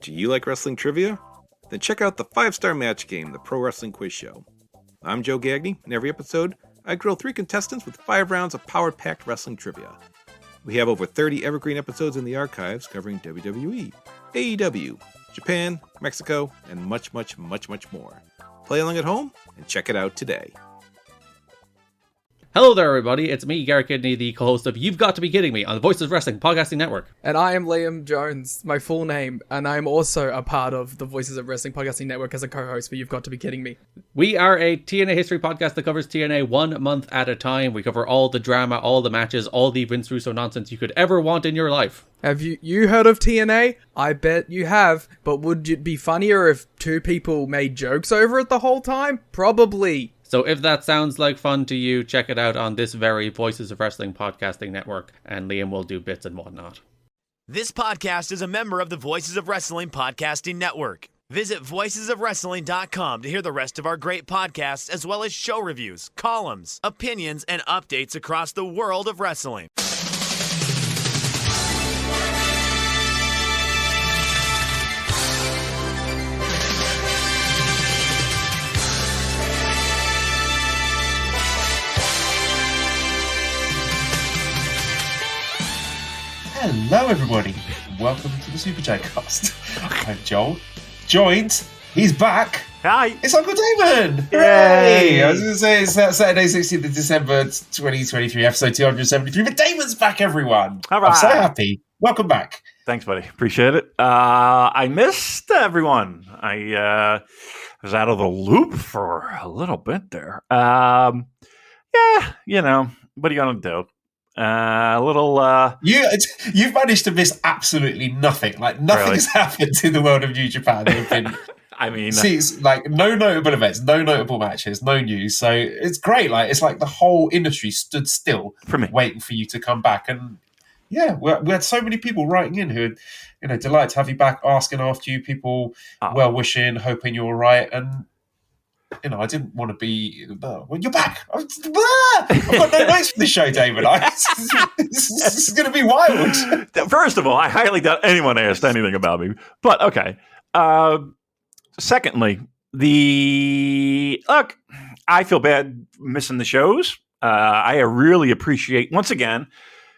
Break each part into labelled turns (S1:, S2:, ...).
S1: Do you like wrestling trivia? Then check out the 5-Star Match Game, the Pro Wrestling Quiz Show. I'm Joe Gagney, and every episode, I grill 3 contestants with 5 rounds of power-packed wrestling trivia. We have over 30 evergreen episodes in the archives covering WWE, AEW, Japan, Mexico, and much, much, much, much more. Play along at home and check it out today.
S2: Hello there, everybody. It's me, Garrett Kidney, the co-host of You've Got to Be Kidding Me on the Voices of Wrestling Podcasting Network.
S3: And I am Liam Jones, my full name, and I'm also a part of the Voices of Wrestling Podcasting Network as a co-host for You've Got to Be Kidding Me.
S2: We are a TNA history podcast that covers TNA 1 month at a time. We cover all the drama, all the matches, all the Vince Russo nonsense you could ever want in your life.
S3: Have you heard of TNA? I bet you have, but would it be funnier if 2 people made jokes over it the whole time? Probably.
S2: So if that sounds like fun to you, check it out on this very Voices of Wrestling Podcasting Network, and Liam will do bits and whatnot.
S4: This podcast is a member of the Voices of Wrestling Podcasting Network. Visit voicesofwrestling.com to hear the rest of our great podcasts, as well as show reviews, columns, opinions, and updates across the world of wrestling.
S5: Hello everybody, welcome to the Super J Cast. I'm Joel, joined, he's back.
S6: Hi.
S5: It's Uncle Damon!
S6: Yay!
S5: Hooray! I was going to say, it's Saturday 16th of December 2023, episode 273, but Damon's back, everyone!
S6: All right.
S5: I'm so happy. Welcome back.
S6: Thanks, buddy. Appreciate it. I missed everyone. I was out of the loop for a little bit there. Yeah, you know, what are you going to do?
S5: You've managed to miss absolutely nothing. Like, nothing's happened in the world of New Japan. There have been...
S6: I mean,
S5: like no notable events, no notable matches, no news. So it's great. Like it's like the whole industry stood still
S6: for me,
S5: waiting for you to come back. And yeah, we had so many people writing in who, delighted to have you back, asking after you. People well wishing, hoping you're all right. And I didn't want to be. Well, you're back. I've got no notes for the show, David. This is going to be wild.
S6: First of all, I highly doubt anyone asked anything about me. But okay. Secondly, I feel bad missing the shows. I really appreciate, once again,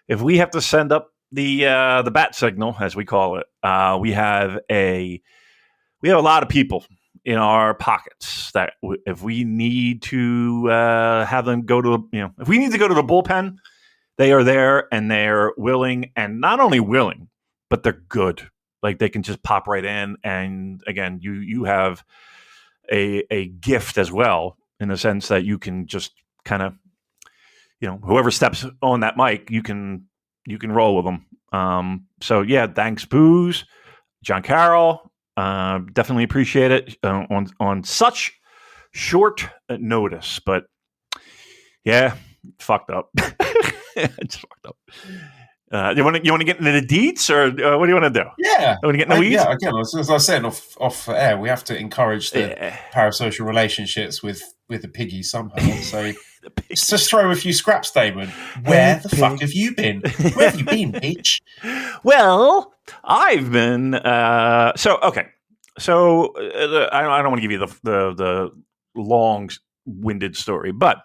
S6: if we have to send up the bat signal, as we call it, we have a lot of people in our pockets that if we need to have them go to, if we need to go to the bullpen, they are there and they're willing, and not only willing, but they're good. Like they can just pop right in, and again, you have a gift as well in the sense that you can just kind of, whoever steps on that mic, you can roll with them. So yeah, thanks, Booze, John Carroll, definitely appreciate it on such short notice, but yeah, fucked up. It's fucked up. You want to get into the deets, or what do you want to do?
S5: Yeah,
S6: want to get in the weeds?
S5: Yeah, again, as I was saying off air, we have to encourage the parasocial relationships with the piggies somehow. So just throw a few scraps, Damon. Where the fuck have you been? Where have you been, Peach?
S6: Well, I've been. So I don't want to give you the long-winded story, but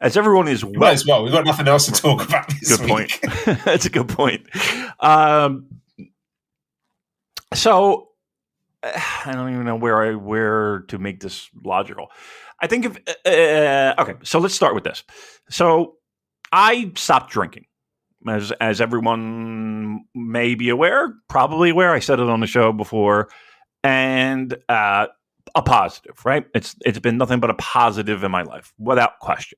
S6: as everyone is
S5: might as well. We've got nothing else to talk about this week.
S6: Point. That's a good point. So I don't even know where to make this logical. I think okay. So let's start with this. So I stopped drinking, as everyone may be aware, probably aware. I said it on the show before, and a positive, right? It's been nothing but a positive in my life, without question.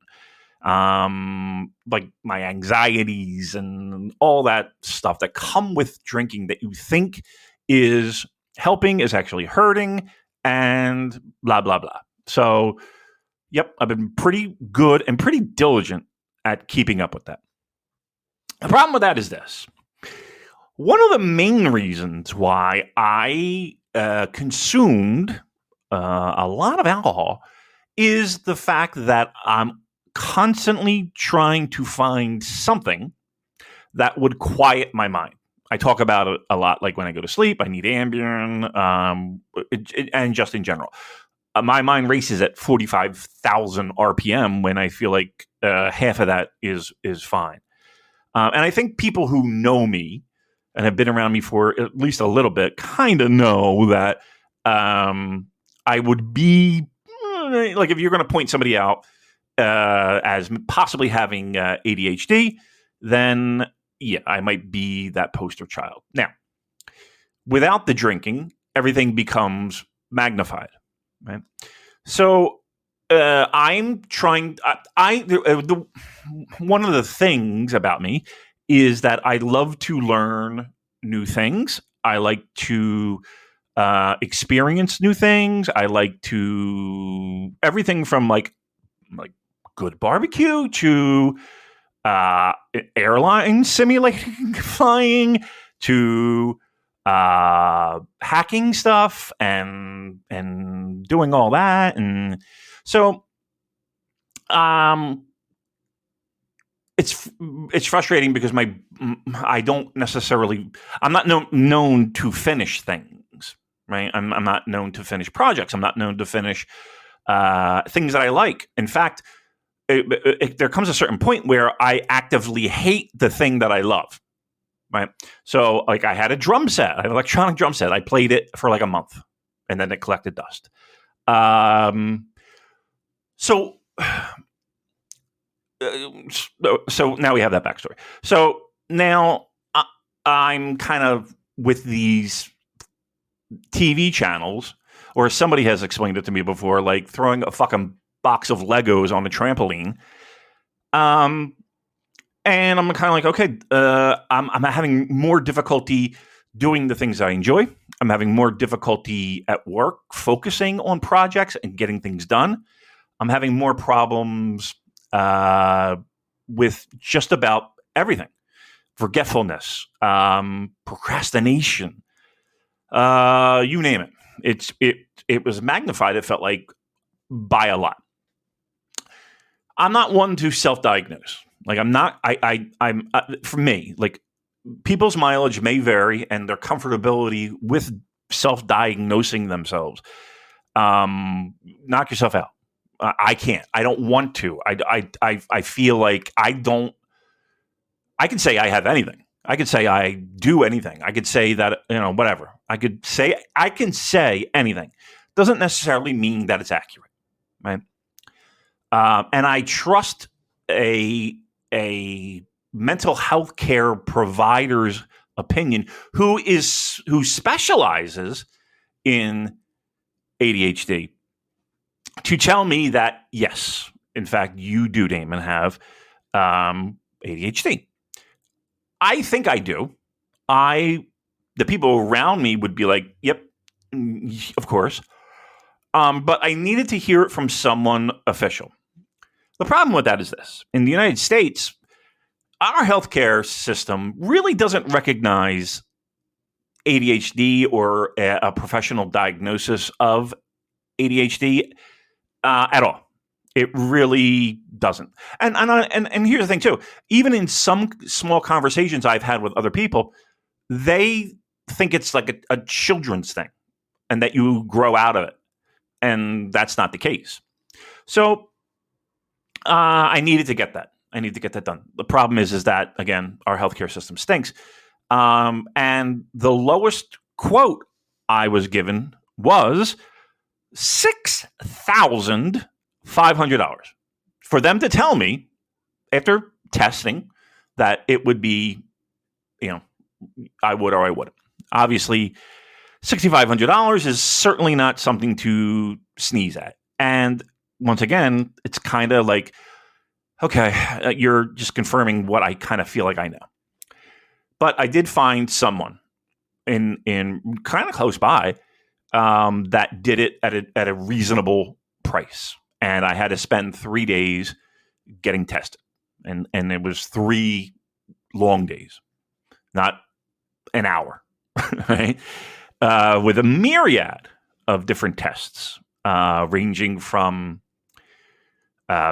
S6: Like my anxieties and all that stuff that come with drinking that you think is helping is actually hurting, and blah, blah, blah. So, yep, I've been pretty good and pretty diligent at keeping up with that. The problem with that is this. One of the main reasons why I consumed a lot of alcohol is the fact that I'm constantly trying to find something that would quiet my mind. I talk about it a lot. Like when I go to sleep, I need Ambien, and just in general. My mind races at 45,000 RPM when I feel like half of that is fine. And I think people who know me and have been around me for at least a little bit kind of know that I would be like, if you're going to point somebody out as possibly having ADHD, then yeah, I might be that poster child. Now, without the drinking, everything becomes magnified. Right. So I'm trying. One of the things about me is that I love to learn new things. I like to experience new things. I like to everything from like good barbecue to airline simulating flying to hacking stuff and doing all that. And so it's frustrating because I don't necessarily, I'm not known to finish things, right? I'm not known to finish projects. I'm not known to finish things that I like. In fact, there comes a certain point where I actively hate the thing that I love. Right. So like I had a drum set, an electronic drum set. I played it for like a month and then it collected dust. So now we have that backstory. So now I'm kind of with these TV channels, or somebody has explained it to me before, like throwing a fucking box of Legos on a trampoline. And I'm kind of like, okay, I'm having more difficulty doing the things I enjoy. I'm having more difficulty at work, focusing on projects and getting things done. I'm having more problems with just about everything. Forgetfulness, procrastination, you name it. It was magnified, it felt like, by a lot. I'm not one to self-diagnose. Like I'm for me, like people's mileage may vary and their comfortability with self-diagnosing themselves. Knock yourself out. I can't. I don't want to. I feel like I can say I have anything. I could say I do anything. I could say that, whatever. I can say anything. Doesn't necessarily mean that it's accurate, right? And I trust a mental health care provider's opinion who specializes in ADHD to tell me that, yes, in fact, you do, Damon, have ADHD. I think I do. The people around me would be like, yep, of course. But I needed to hear it from someone official. The problem with that is this. In the United States, our healthcare system really doesn't recognize ADHD or a professional diagnosis of ADHD at all. It really doesn't. And here's the thing, too. Even in some small conversations I've had with other people, they think it's like a children's thing and that you grow out of it. And that's not the case. So I needed to get that. I need to get that done. The problem is that, again, our healthcare system stinks. And the lowest quote I was given was $6,500 for them to tell me after testing that it would be, I would or I wouldn't. Obviously, $6,500 is certainly not something to sneeze at. And once again, it's kind of like, okay, you're just confirming what I kind of feel like I know. But I did find someone in kind of close by that did it at a reasonable price. And I had to spend 3 days getting tested. And it was 3 long days, not an hour, right? With a myriad of different tests, ranging from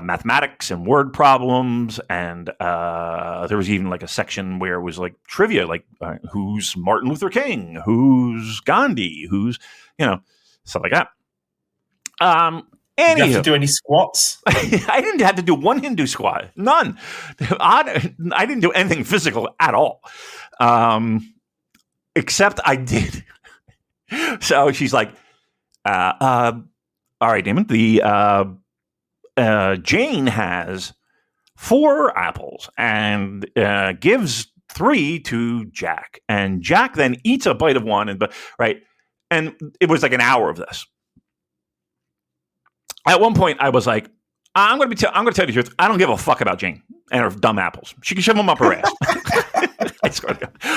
S6: mathematics and word problems, and there was even like a section where it was like trivia, like who's Martin Luther King, who's Gandhi, who's stuff like that.
S5: Did you have to do any squats?
S6: I didn't have to do one Hindu squat, none. I didn't do anything physical at all, except I did. So she's like, "All right, Damon, the." Jane has 4 apples and gives 3 to Jack, and Jack then eats a bite of one, and it was like an hour of this. At one point, I was like, "I'm going to tell you the truth. I don't give a fuck about Jane and her dumb apples. She can shove them up her ass." I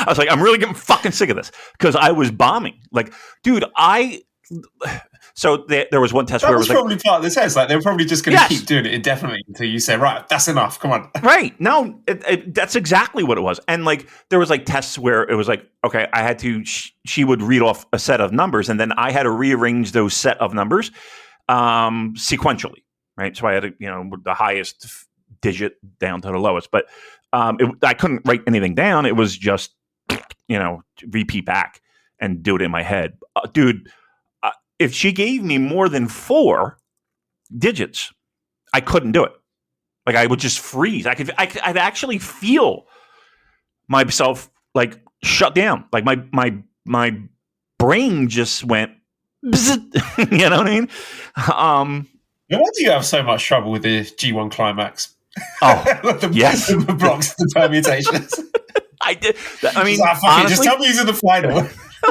S6: was like, "I'm really getting fucking sick of this," because I was bombing. Like, dude, So there was one test where it was
S5: probably part of the test. Like, they were probably just going to keep doing it indefinitely until you say, "Right, that's enough. Come on."
S6: Right? No, that's exactly what it was. And like, there was like tests where it was like, okay, I had to. She would read off a set of numbers, and then I had to rearrange those set of numbers sequentially. Right? So I had the highest digit down to the lowest, but I couldn't write anything down. It was just repeat back and do it in my head, dude. If she gave me more than 4 digits, I couldn't do it. Like, I would just freeze. I'd actually feel myself like shut down. Like my brain just went, bzzz, you know what I mean?
S5: No wonder you have so much trouble with the G1 climax.
S6: Oh, yes.
S5: The blocks, the permutations.
S6: I did. I mean,
S5: honestly, just tell me he's in the final.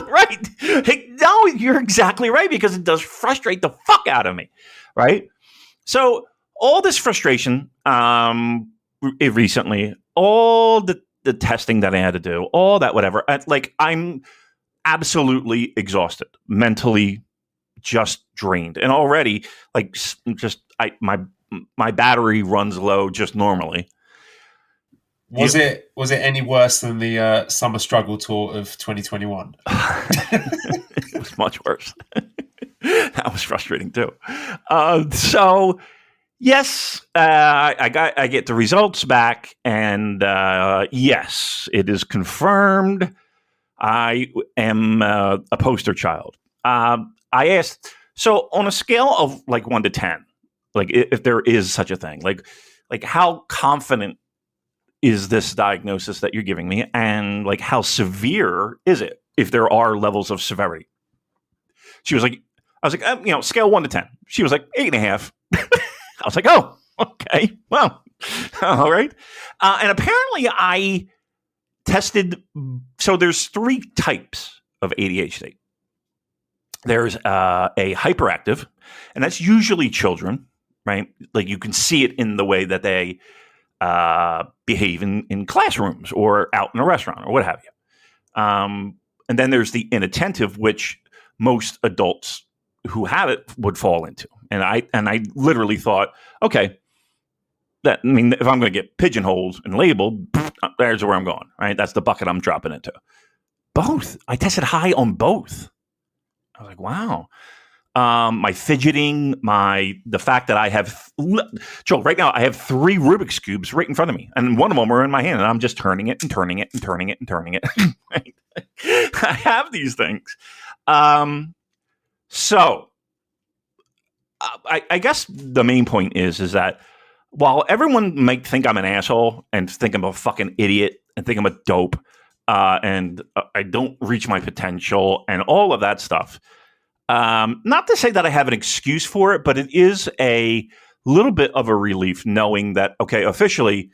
S6: Right. Hey, no, you're exactly right, because it does frustrate the fuck out of me. Right. So all this frustration recently, all the testing that I had to do, all that, whatever, I'm absolutely exhausted, mentally just drained. And already my battery runs low just normally.
S5: Was it any worse than the Summer Struggle Tour of 2021?
S6: It was much worse. That was frustrating too. So yes, I get the results back, and yes, it is confirmed. I am a poster child. I asked, so on a scale of like 1 to 10, like if there is such a thing, like how confident is this diagnosis that you're giving me, and like how severe is it, if there are levels of severity? She was like, I was like, scale 1 to 10. She was like 8.5. I was like, oh, okay, well, all right. And apparently I tested. So there's 3 types of ADHD. There's a hyperactive, and that's usually children, right? Like, you can see it in the way that they behave in classrooms or out in a restaurant or what have you. And then there's the inattentive, which most adults who have it would fall into. And I literally thought, okay, if I'm going to get pigeonholed and labeled, there's where I'm going, right? That's the bucket I'm dropping into. Both. I tested high on both. I was like, wow. My fidgeting, the fact that I have, Joel, right now I have 3 Rubik's Cubes right in front of me, and one of them are in my hand, and I'm just turning it and turning it and turning it and turning it. I have these things. So I guess the main point is that while everyone might think I'm an asshole and think I'm a fucking idiot and think I'm a dope, and I don't reach my potential and all of that stuff, not to say that I have an excuse for it, but it is a little bit of a relief knowing that, okay, officially,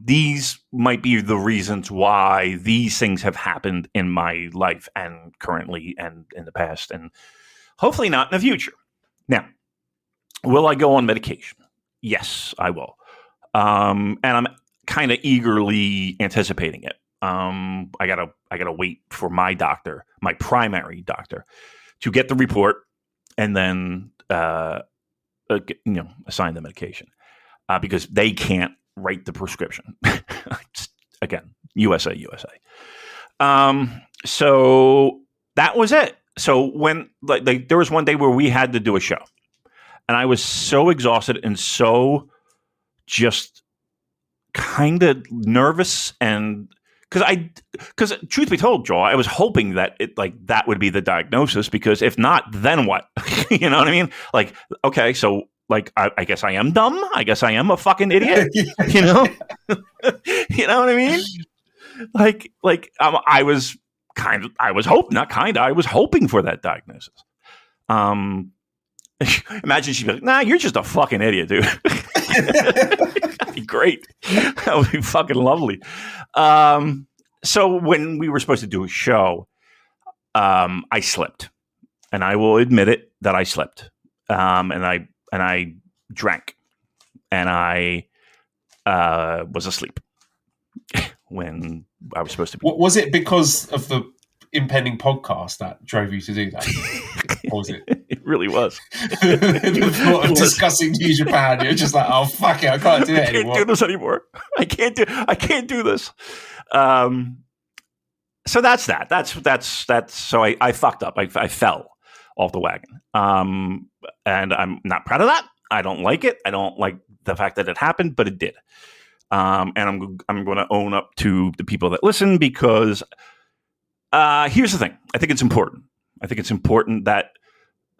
S6: these might be the reasons why these things have happened in my life and currently and in the past, and hopefully not in the future. Now, will I go on medication? Yes, I will. And I'm kind of eagerly anticipating it. I gotta wait for my doctor, my primary doctor, to get the report and then assign the medication, because they can't write the prescription. Again, USA. So that was it. So when there was one day where we had to do a show, and I was so exhausted and so just kind of nervous, and because truth be told, Joel, I was hoping that that would be the diagnosis, because if not, then what? You know what I mean? Like, okay, so I guess I am dumb. I guess I am a fucking idiot. You know? You know what I mean? I was hoping for that diagnosis. Imagine she'd be like, "Nah, you're just a fucking idiot, dude." That'd be great. That would be fucking lovely. So when we were supposed to do a show, I slipped, and I will admit it that I slipped. And I drank, and I was asleep when I was supposed to be.
S5: Was it because of the impending podcast that drove you to do that? Or was it?
S6: It really was.
S5: The thought of discussing New Japan, you're just like, oh fuck it, I can't do it anymore.
S6: I can't do this anymore. I can't do this. So that's that. That's. So I fucked up. I fell off the wagon. And I'm not proud of that. I don't like it. I don't like the fact that it happened, but it did. And I'm going to own up to the people that listen, because here's the thing. I think it's important. I think it's important that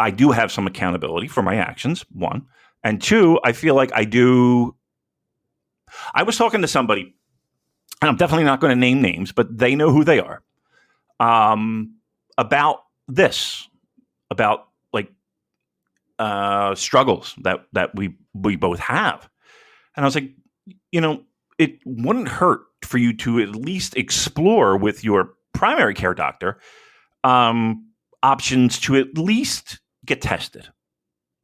S6: I do have some accountability for my actions, one. And two, I feel like I do. I was talking to somebody, and I'm definitely not going to name names, but they know who they are, about this, about struggles that we both have. And I was like, it wouldn't hurt for you to at least explore with your primary care doctor options to at least get tested,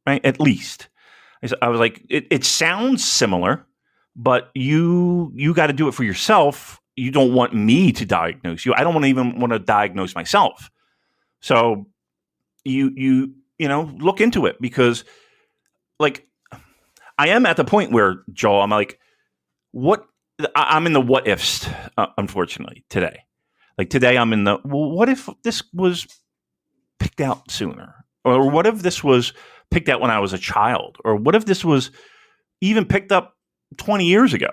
S6: right? At least. I was like, it sounds similar, but you got to do it for yourself. You don't want me to diagnose you. I don't even want to diagnose myself. So you look into it, because I am at the point where, Joel, I'm like, I'm in the what ifs, unfortunately, today. Today I'm in the, well, what if this was picked out sooner? Or what if this was picked out when I was a child? Or what if this was even picked up 20 years ago?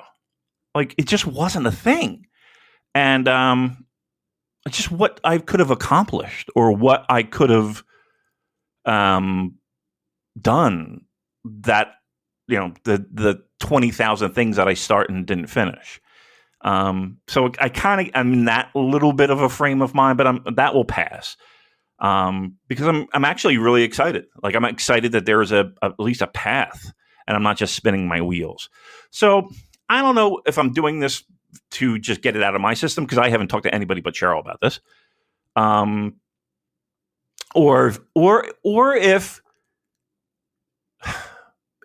S6: It just wasn't a thing. And just what I could have accomplished, or what I could have done, that the 20,000 things that I start and didn't finish. So I'm in that little bit of a frame of mind, but that will pass. Because I'm actually really excited. I'm excited that there is at least a path, and I'm not just spinning my wheels. So I don't know if I'm doing this to just get it out of my system, because I haven't talked to anybody but Cheryl about this. Or if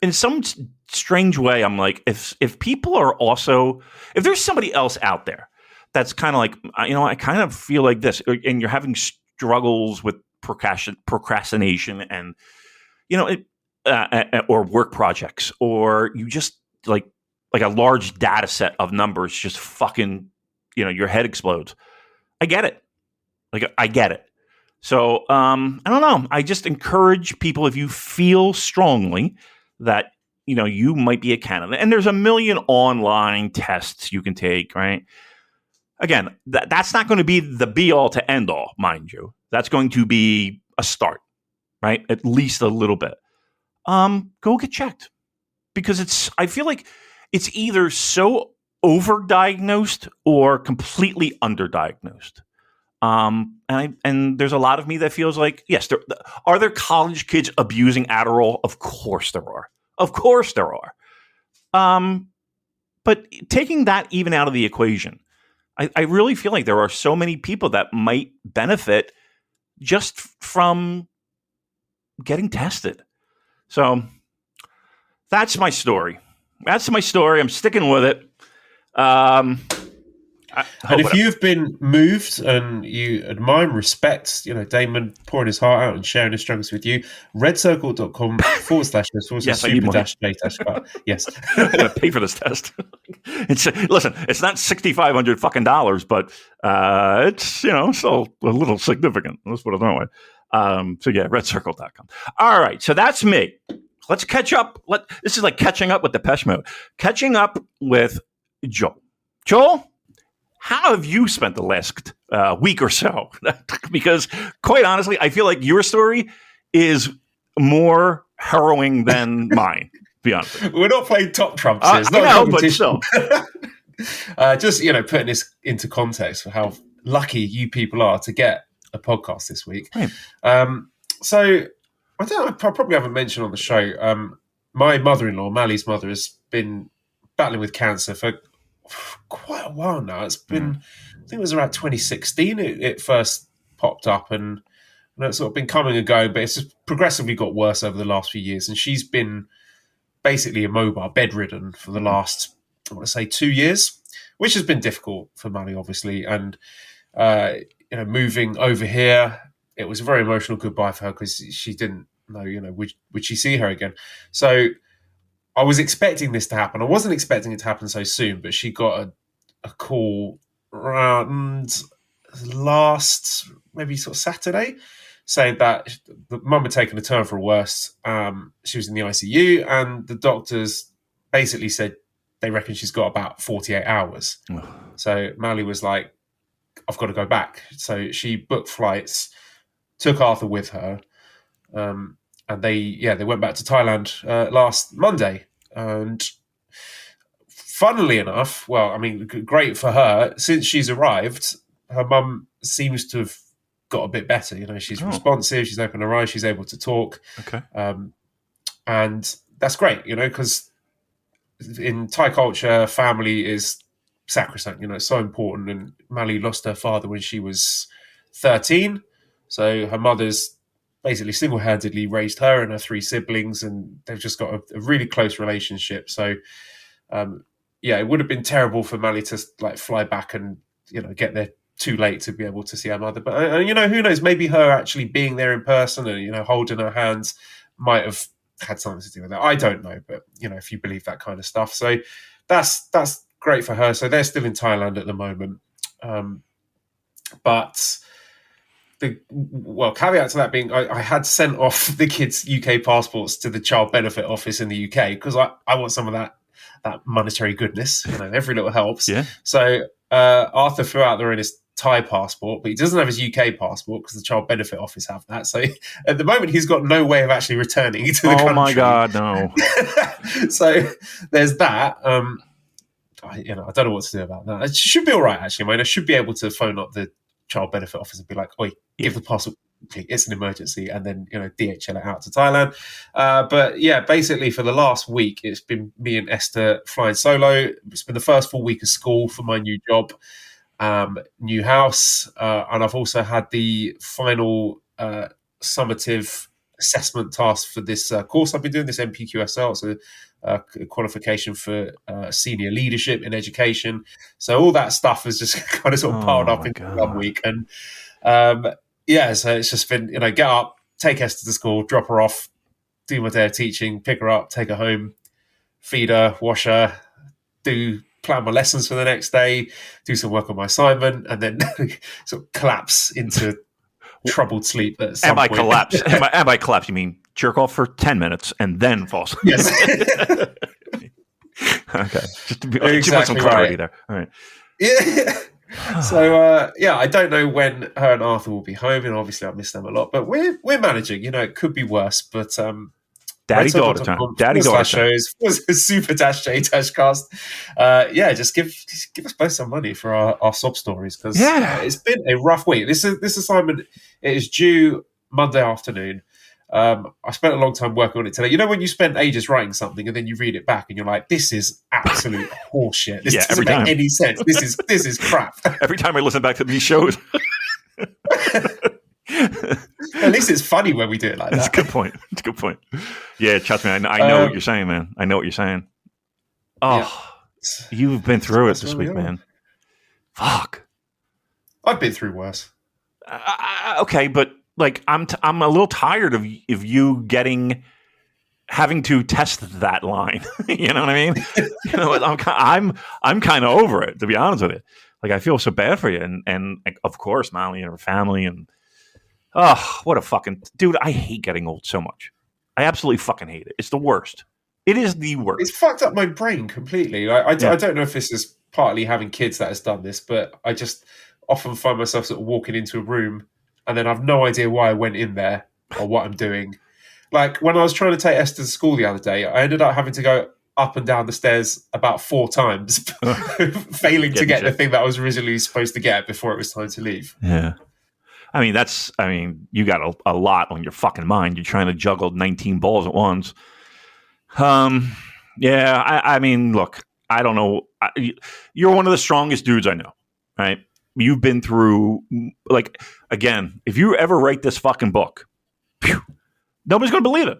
S6: in some strange way, I'm like, if people are also, if there's somebody else out there that's kind of I kind of feel like this, and you're having struggles with procrastination and, or work projects, or you just like a large data set of numbers just fucking, your head explodes. I get it. I get it. So, I don't know. I just encourage people, if you feel strongly that, you might be a candidate, and there's a million online tests you can take, right? Again, that's not going to be the be all to end all, mind you. That's going to be a start, right? At least a little bit. Go get checked, because I feel like it's either so overdiagnosed or completely underdiagnosed. And there's a lot of me that feels like, yes, are there college kids abusing Adderall? Of course there are. Of course there are. But taking that even out of the equation, I really feel like there are so many people that might benefit just from getting tested. So that's my story. I'm sticking with it.
S5: And if you've been moved and you admire and respect, Damon pouring his heart out and sharing his struggles with you, redcircle.com /super-super-j-. Yes.
S6: I'm going to pay for this test. Listen, it's not $6,500 fucking dollars, but it's, still a little significant. Let's put it that way. So yeah, redcircle.com. All right. So that's me. let's catch up. This is like catching up with Depeche Mode. Catching up with Joel. Joel, how have you spent the last week or so? Because quite honestly, I feel like your story is more harrowing than mine, to be honest.
S5: We're not playing top trumps here. It's not
S6: I know, but still.
S5: Just, putting this into context for how lucky you people are to get a podcast this week.
S6: Right.
S5: So I probably haven't mentioned on the show, my mother-in-law, Mally's mother, has been battling with cancer for quite a while now. It's been, I think it was around 2016 it first popped up, and it's sort of been coming and going, but it's just progressively got worse over the last few years. And she's been basically immobile, bedridden for the last, I want to say, 2 years, which has been difficult for Mally, obviously. And, moving over here, it was a very emotional goodbye for her because she didn't know, would she see her again? So I was expecting this to happen. I wasn't expecting it to happen so soon, but she got a call around last, maybe sort of Saturday, saying that the mum had taken a turn for worse. She was in the ICU, and the doctors basically said they reckon she's got about 48 hours. So Mally was like, I've got to go back. So she booked flights, took Arthur with her, and they went back to Thailand last Monday. And funnily enough, great for her, since she's arrived, her mum seems to have got a bit better. She's responsive, she's opened her eyes, she's able to talk.
S6: Okay.
S5: And that's great, because in Thai culture, family is sacrosanct, it's so important. And Mally lost her father when she was 13. So her mother's basically single-handedly raised her and her 3 siblings, and they've just got a really close relationship. So, it would have been terrible for Mally to fly back and, get there too late to be able to see her mother. But, who knows, maybe her actually being there in person and, holding her hands might have had something to do with that. I don't know, but, if you believe that kind of stuff. So that's great for her. So they're still in Thailand at the moment. But caveat to that being, I had sent off the kids' UK passports to the Child Benefit Office in the UK because I want some of that monetary goodness. Every little helps.
S6: Yeah.
S5: So Arthur flew out there in his Thai passport, but he doesn't have his UK passport because the Child Benefit Office have that. So at the moment, he's got no way of actually returning to the country. Oh
S6: my God, no!
S5: So there's that. I don't know what to do about that. It should be all right, actually. I should be able to phone up the Child Benefit Office and be like, "Oi, give the passport. It's an emergency," and then DHL it out to Thailand. But yeah, basically for the last week, it's been me and Esther flying solo. It's been the first full week of school for my new job, new house, and I've also had the final summative assessment task for this course I've been doing, this NPQSL. It's a qualification for senior leadership in education. So all that stuff has just kind of sort of piled up in 1 week. And so it's just been, get up, take Esther to school, drop her off, do my day of teaching, pick her up, take her home, feed her, wash her, plan my lessons for the next day, do some work on my assignment, and then sort of collapse into troubled sleep at some point.
S6: Collapse? And by collapse, you mean jerk off for 10 minutes and then fall asleep?
S5: Yes.
S6: Okay. Just to put some clarity there. All right.
S5: Yeah. So, I don't know when her and Arthur will be home, and obviously I miss them a lot, but we're managing. It could be worse, but
S6: Daddy-daughter time. Daddy-daughter
S5: shows super-J-cast. Just give us both some money for our sob stories, because it's been a rough week. This assignment, it is due Monday afternoon. I spent a long time working on it today. When you spend ages writing something and then you read it back and you're like, this is absolute horseshit. This doesn't make any sense. This is crap.
S6: Every time I listen back to these shows.
S5: At least it's funny when we do it like that.
S6: That's a good point. Yeah, trust me, I know what you're saying, man. I know what you're saying. Oh, you've been through it this week, man. Fuck.
S5: I've been through worse.
S6: Okay, but I'm a little tired of you having to test that line. You know what I mean? I'm kind of over it, to be honest with you. I feel so bad for you, and of course, Molly and her family, and what a fucking dude. I hate getting old so much. I absolutely fucking hate it. It's the worst. It is the worst.
S5: It's fucked up my brain completely. I don't know if this is partly having kids that has done this, but I just often find myself sort of walking into a room and then I've no idea why I went in there or what I'm doing. Like when I was trying to take Esther to school the other day, I ended up having to go up and down the stairs about 4 times, failing to get the thing that I was originally supposed to get before it was time to leave.
S6: Yeah. I mean, you got a lot on your fucking mind. You're trying to juggle 19 balls at once. Yeah, I mean, look, I don't know. You're one of the strongest dudes I know, right? You've been through, like, again, if you ever write this fucking book, nobody's going to believe it.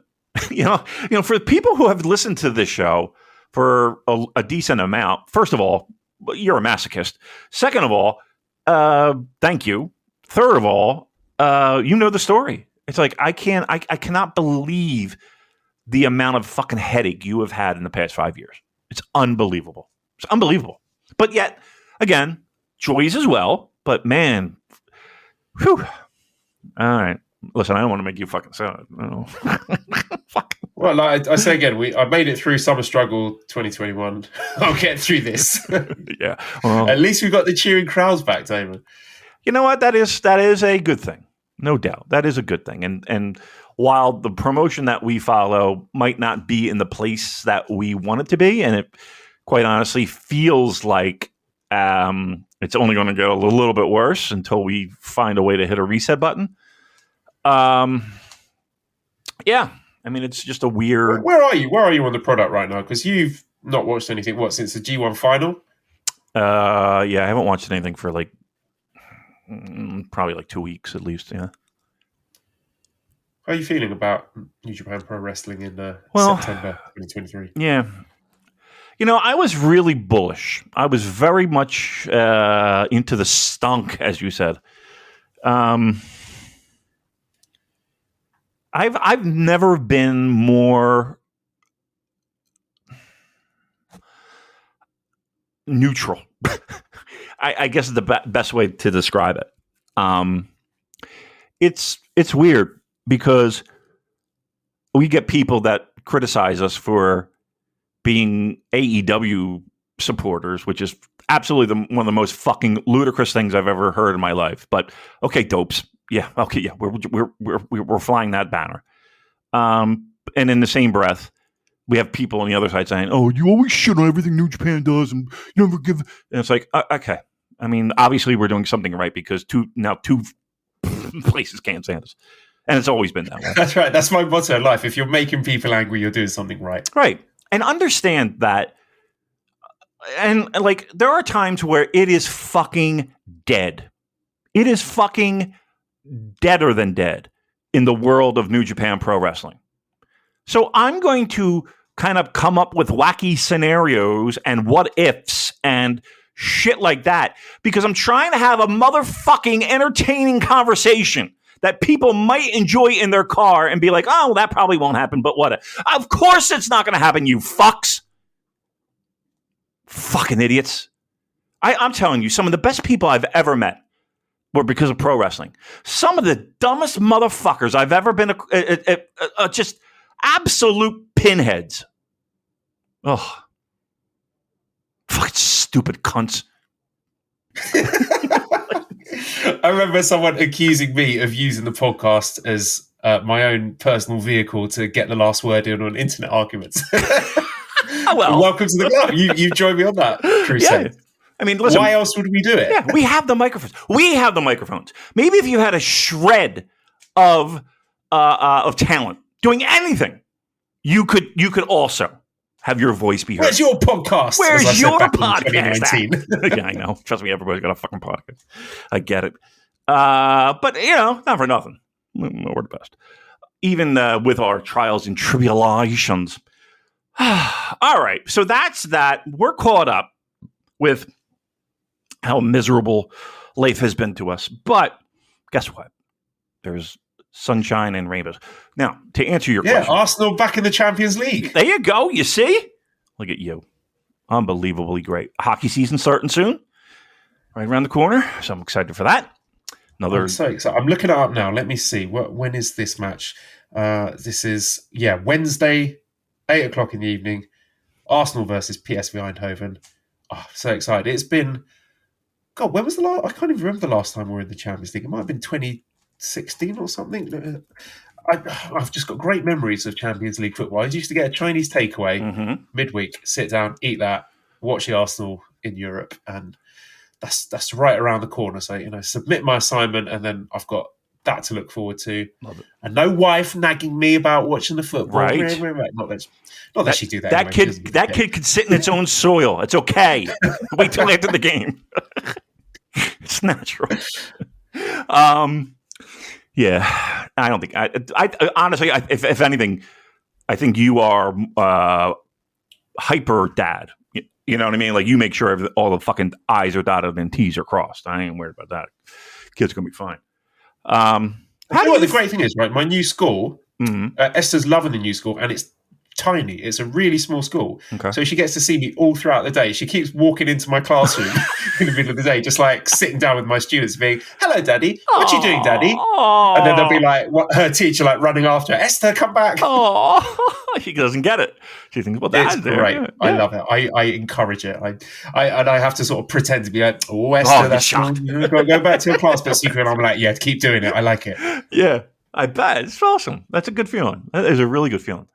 S6: you know, for the people who have listened to this show for a decent amount, first of all, you're a masochist. Second of all, thank you. Third of all, you know the story. It's like, I cannot believe the amount of fucking headache you have had in the past 5 years. It's unbelievable. It's unbelievable. But yet, again, joys as well. But man, whew. All right. Listen, I don't want to make you fucking sad. Fuck.
S5: Well, like I say again, I made it through summer struggle 2021. I'll get through this.
S6: Yeah. Well,
S5: at least we got the cheering crowds back, Damon.
S6: You know what? That is a good thing. No doubt. That is a good thing. And while the promotion that we follow might not be in the place that we want it to be, and it quite honestly feels like it's only going to go a little bit worse until we find a way to hit a reset button. Yeah. I mean, it's just a weird...
S5: Where are you? Where are you on the product right now? Because you've not watched anything, since the G1 final?
S6: Yeah, I haven't watched anything for probably 2 weeks at least, yeah.
S5: How are you feeling about New Japan Pro Wrestling in September 2023?
S6: Yeah. You know, I was really bullish. I was very much into the stunk, as you said. I've never been more neutral. I guess is the best way to describe it. It's weird because we get people that criticize us for being AEW supporters, which is absolutely one of the most fucking ludicrous things I've ever heard in my life. But okay, dopes. Yeah, okay, yeah, we're flying that banner. And in the same breath, we have people on the other side saying, "Oh, you always shit on everything New Japan does, and you never give." And it's like, okay. I mean, obviously, we're doing something right because two places can't stand us, and it's always been that way.
S5: That's right. That's my motto in life. If you're making people angry, you're doing something right.
S6: Right, and understand that. And like, there are times where it is fucking dead. It is fucking deader than dead in the world of New Japan Pro Wrestling. So I'm going to kind of come up with wacky scenarios and what ifs and shit like that because I'm trying to have a motherfucking entertaining conversation that people might enjoy in their car and be like, oh, well, that probably won't happen, but what? Of course it's not going to happen, you fucks. Fucking idiots. I'm telling you, some of the best people I've ever met were because of pro wrestling. Some of the dumbest motherfuckers I've ever been, just absolute pinheads. Oh, fucking stupid cunts.
S5: I remember someone accusing me of using the podcast as my own personal vehicle to get the last word in on internet arguments.
S6: Well,
S5: welcome to the club. You've joined me on that crusade.
S6: Yeah. I mean, listen,
S5: why else would we do it?
S6: Yeah, we have the microphones. Maybe if you had a shred of talent doing anything, you could also have your voice be heard.
S5: Where's your podcast?
S6: Where's your podcast? Yeah, I know. Trust me, everybody's got a fucking podcast. I get it. But, not for nothing. We're the best. Even with our trials and tribulations. All right. So that's that. We're caught up with how miserable life has been to us. But guess what? There's sunshine and rainbows. Now, to answer your question.
S5: Arsenal back in the Champions League.
S6: There you go. You see? Look at you. Unbelievably great. Hockey season starting soon. Right around the corner. So I'm excited for that.
S5: I'm so excited. I'm looking it up now. Let me see. When is this match? This is Wednesday, 8:00 in the evening. Arsenal versus PSV Eindhoven. Oh, so excited! It's been when was the last? I can't even remember the last time we were in the Champions League. It might have been 2016 or something. I've just got great memories of Champions League football. I used to get a Chinese takeaway midweek, sit down, eat that, watch the Arsenal in Europe, and that's right around the corner. So submit my assignment, and then I've got that to look forward to.
S6: Love it.
S5: And no wife nagging me about watching the football.
S6: Right.
S5: Not that she do that.
S6: That
S5: anyway.
S6: that kid could sit in its own soil. It's okay. Wait till after the game. It's natural. Yeah, I don't think. I honestly, if anything, I think you are hyper dad. You know what I mean? Like you make sure all the fucking I's are dotted and T's are crossed. I ain't worried about that. Kid's gonna be fine.
S5: The great thing is, right? My new school, Esther's loving the new school, and it's tiny. It's a really small school.
S6: Okay.
S5: So she gets to see me all throughout the day. She keeps walking into my classroom in the middle of the day, just like sitting down with my students being, "Hello, Daddy. What you doing, Daddy?" And then there'll be like her teacher like running after her, "Esther, come back."
S6: Oh, she doesn't get it. She thinks, "Well, that's
S5: great.
S6: Yeah.
S5: I love it. I encourage it. I have to sort of pretend to be like, "Oh, Esther, that's
S6: shocked.
S5: Go back to your class," but secretly I'm like, "Yeah, keep doing it. I like it."
S6: Yeah, I bet it's awesome. That's a good feeling. That is a really good feeling.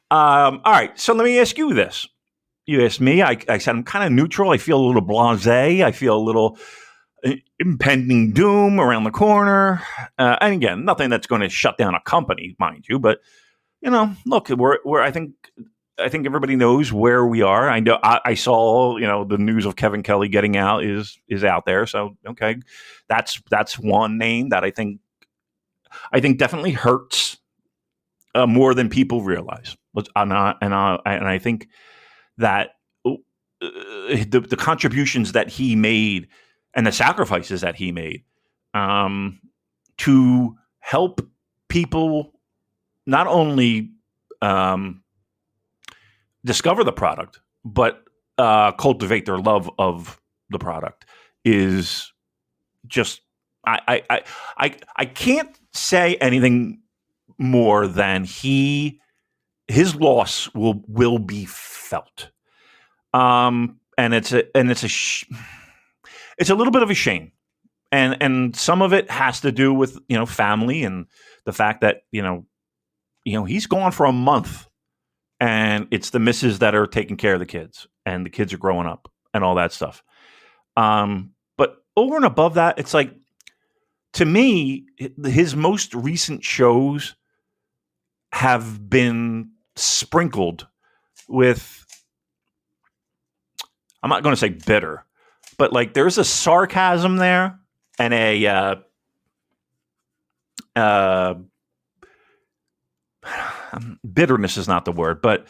S6: All right, so let me ask you this. You asked me. I said I'm kind of neutral. I feel a little blasé. I feel a little impending doom around the corner. And again, nothing that's going to shut down a company, mind you. But look, we're I think everybody knows where we are. I know. I saw the news of Kevin Kelly getting out is out there. So okay, that's one name that I think definitely hurts more than people realize. And I think that the contributions that he made and the sacrifices that he made to help people not only discover the product but cultivate their love of the product is just I can't say anything more than his loss will be felt, and it's a little bit of a shame, and some of it has to do with family and the fact that he's gone for a month, and it's the missus that are taking care of the kids, and the kids are growing up and all that stuff. But over and above that, it's like, to me, his most recent shows have been sprinkled with, I'm not going to say bitter, but like there's a sarcasm there and a bitterness is not the word, but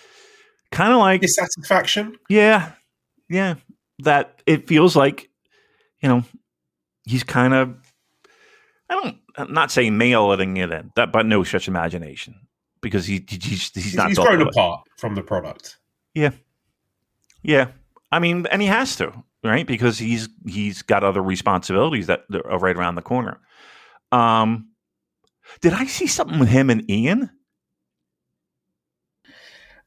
S6: kind of like
S5: dissatisfaction.
S6: Yeah, that it feels like he's kind of, I'm not saying mailing it in, that, but no such imagination, because he's not.
S5: He's grown apart from the product.
S6: Yeah. I mean, and he has to, right? Because he's got other responsibilities that are right around the corner. Did I see something with him and Ian?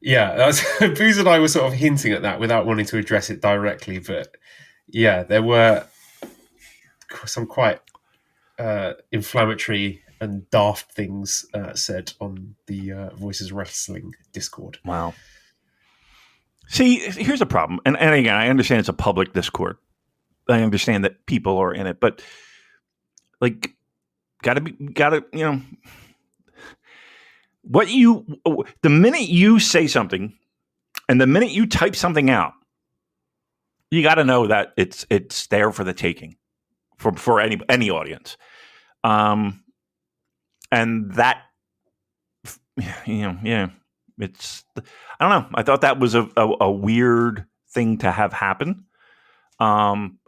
S5: Yeah, Booz and I were sort of hinting at that without wanting to address it directly, but yeah, there were some quite inflammatory and daft things said on the Voices Wrestling Discord.
S6: Wow. See, here's a problem, and again, I understand it's a public Discord. I understand that people are in it, but like, gotta the minute you say something, and the minute you type something out, you got to know that it's there for the taking, for any audience. And that, it's, I don't know. I thought that was a weird thing to have happen. And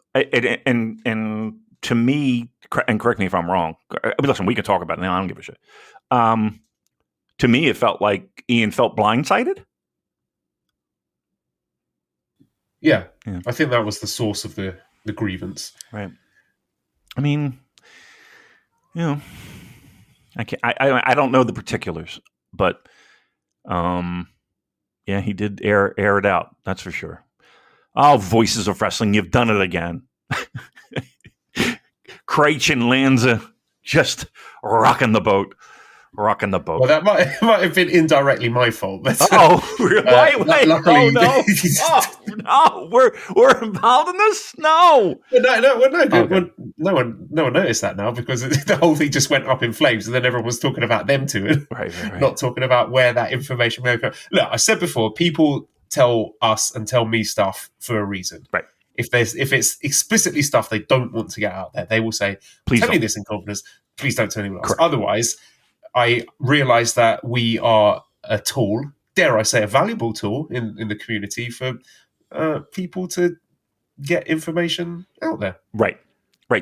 S6: to me, and correct me if I'm wrong. Listen, we can talk about it now. I don't give a shit. To me, it felt like Ian felt blindsided.
S5: Yeah. I think that was the source of the grievance.
S6: Right. I mean, I can't. I don't know the particulars, but yeah, he did air it out. That's for sure. Oh, Voices of Wrestling, you've done it again. Craich and Lanza just rocking the boat.
S5: Well, that might have been indirectly my fault. But,
S6: wait!
S5: Luckily,
S6: No, we're involved in this. No,
S5: no one noticed that now because the whole thing just went up in flames, and then everyone was talking about them two, and
S6: right.
S5: not talking about where that information may come. Look, I said before, people tell us and tell me stuff for a reason.
S6: Right.
S5: If it's explicitly stuff they don't want to get out there, they will say,
S6: "Please
S5: tell
S6: don't.
S5: me this in confidence. Please don't tell anyone else."
S6: Correct.
S5: Otherwise, I realise that we are a tool, dare I say, a valuable tool in the community for people to get information out there.
S6: Right.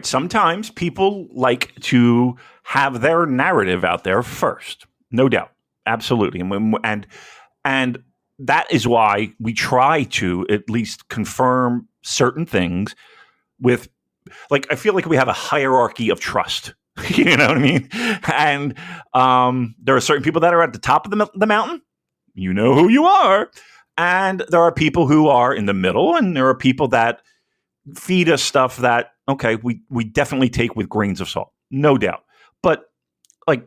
S6: Sometimes people like to have their narrative out there first, no doubt, absolutely, and that is why we try to at least confirm certain things with, like, I feel like we have a hierarchy of trust. You know what I mean? And there are certain people that are at the top of the mountain. You know who you are. And there are people who are in the middle, and there are people that feed us stuff that, okay, we definitely take with grains of salt, no doubt. But, like,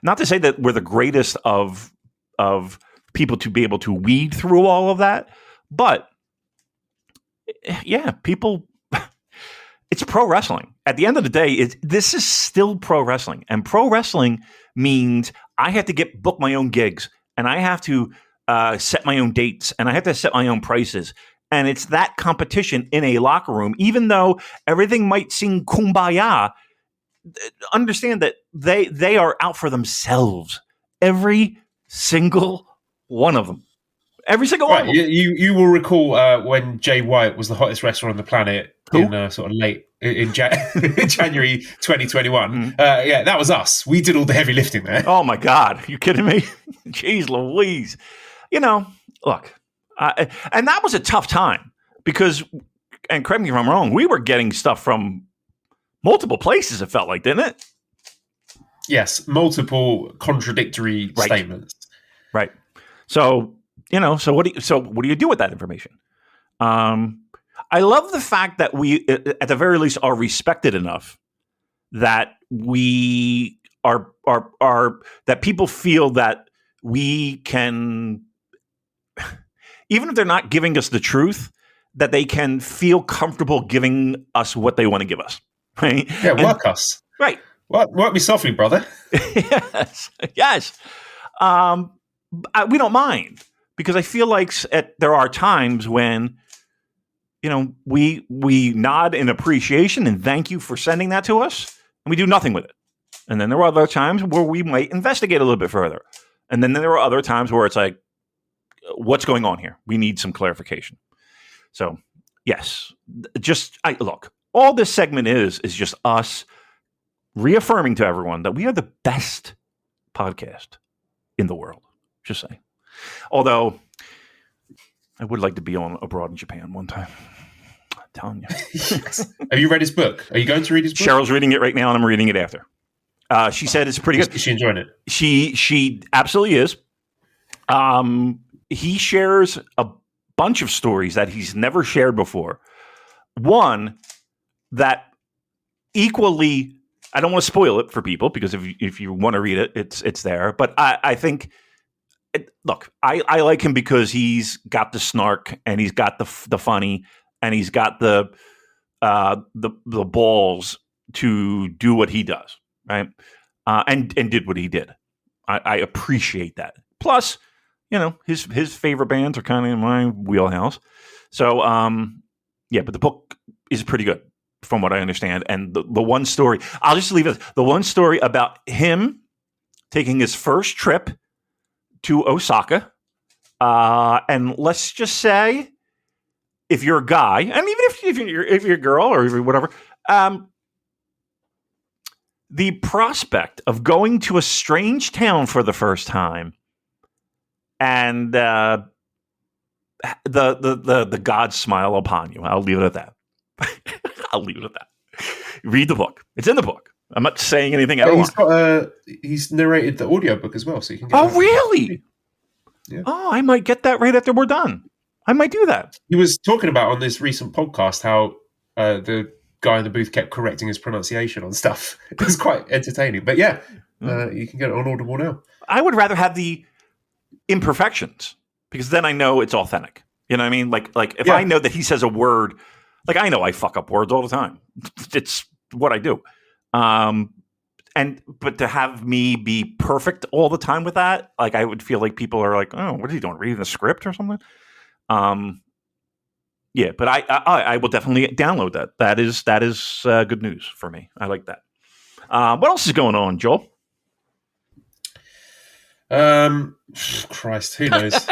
S6: not to say that we're the greatest of people to be able to weed through all of that, but yeah, people. It's pro wrestling. At the end of the day, this is still pro wrestling, and pro wrestling means I have to book my own gigs, and I have to set my own dates, and I have to set my own prices. And it's that competition in a locker room, even though everything might seem kumbaya. Understand that they are out for themselves. Every single one of them. Every single one.
S5: You will recall when Jay White was the hottest wrestler on the planet in sort of late in January 2021.
S6: Mm-hmm.
S5: Yeah, that was us. We did all the heavy lifting there.
S6: Oh my God, are you kidding me? Jeez Louise. You know, look, and that was a tough time because, and correct me if I'm wrong, we were getting stuff from multiple places. It felt like, didn't it?
S5: Yes, multiple contradictory statements.
S6: Right. So. So what do you do with that information? I love the fact that we, at the very least, are respected enough that we are that people feel that we can, even if they're not giving us the truth, that they can feel comfortable giving us what they want to give us. Right?
S5: Yeah, work us.
S6: Right.
S5: Work me softly, brother.
S6: Yes. We don't mind. Because I feel like there are times when, we nod in appreciation and thank you for sending that to us, and we do nothing with it. And then there are other times where we might investigate a little bit further. And then there are other times where it's like, what's going on here? We need some clarification. So, yes, look, all this segment is just us reaffirming to everyone that we are the best podcast in the world. Just saying. Although, I would like to be on abroad in Japan one time. I'm telling you.
S5: Yes. Have you read his book? Are you going to read his book?
S6: Cheryl's reading it right now, and I'm reading it after. She said it's pretty good.
S5: Is she enjoying it?
S6: She absolutely is. He shares a bunch of stories that he's never shared before. One that equally, I don't want to spoil it for people because if you want to read it, it's there. But I think. Look, I like him because he's got the snark and he's got the funny and he's got the balls to do what he does, right? And did what he did. I appreciate that. Plus, his favorite bands are kind of in my wheelhouse. So, but the book is pretty good from what I understand. And the one story, I'll just leave it. The one story about him taking his first trip to Osaka, and let's just say, if you're a guy, and even if you're a girl or whatever, the prospect of going to a strange town for the first time, and the gods smile upon you. I'll leave it at that. I'll leave it at that. Read the book. It's in the book. I'm not saying anything I
S5: Yeah,
S6: don't want.
S5: he's narrated the audiobook as well, so you can get
S6: Oh,
S5: that.
S6: really?
S5: Yeah.
S6: Oh, I might get that right after we're done. I might do that.
S5: He was talking about on this recent podcast how the guy in the booth kept correcting his pronunciation on stuff. It was quite entertaining. But yeah, you can get it on Audible now.
S6: I would rather have the imperfections because then I know it's authentic. You know what I mean? Like if I know that he says a word, like I know I fuck up words all the time. It's what I do. But to have me be perfect all the time with that, like I would feel like people are like, oh, what is he doing? Reading the script or something? Yeah, but I will definitely download that. That is good news for me. I like that. What else is going on, Joel?
S5: Christ, who knows?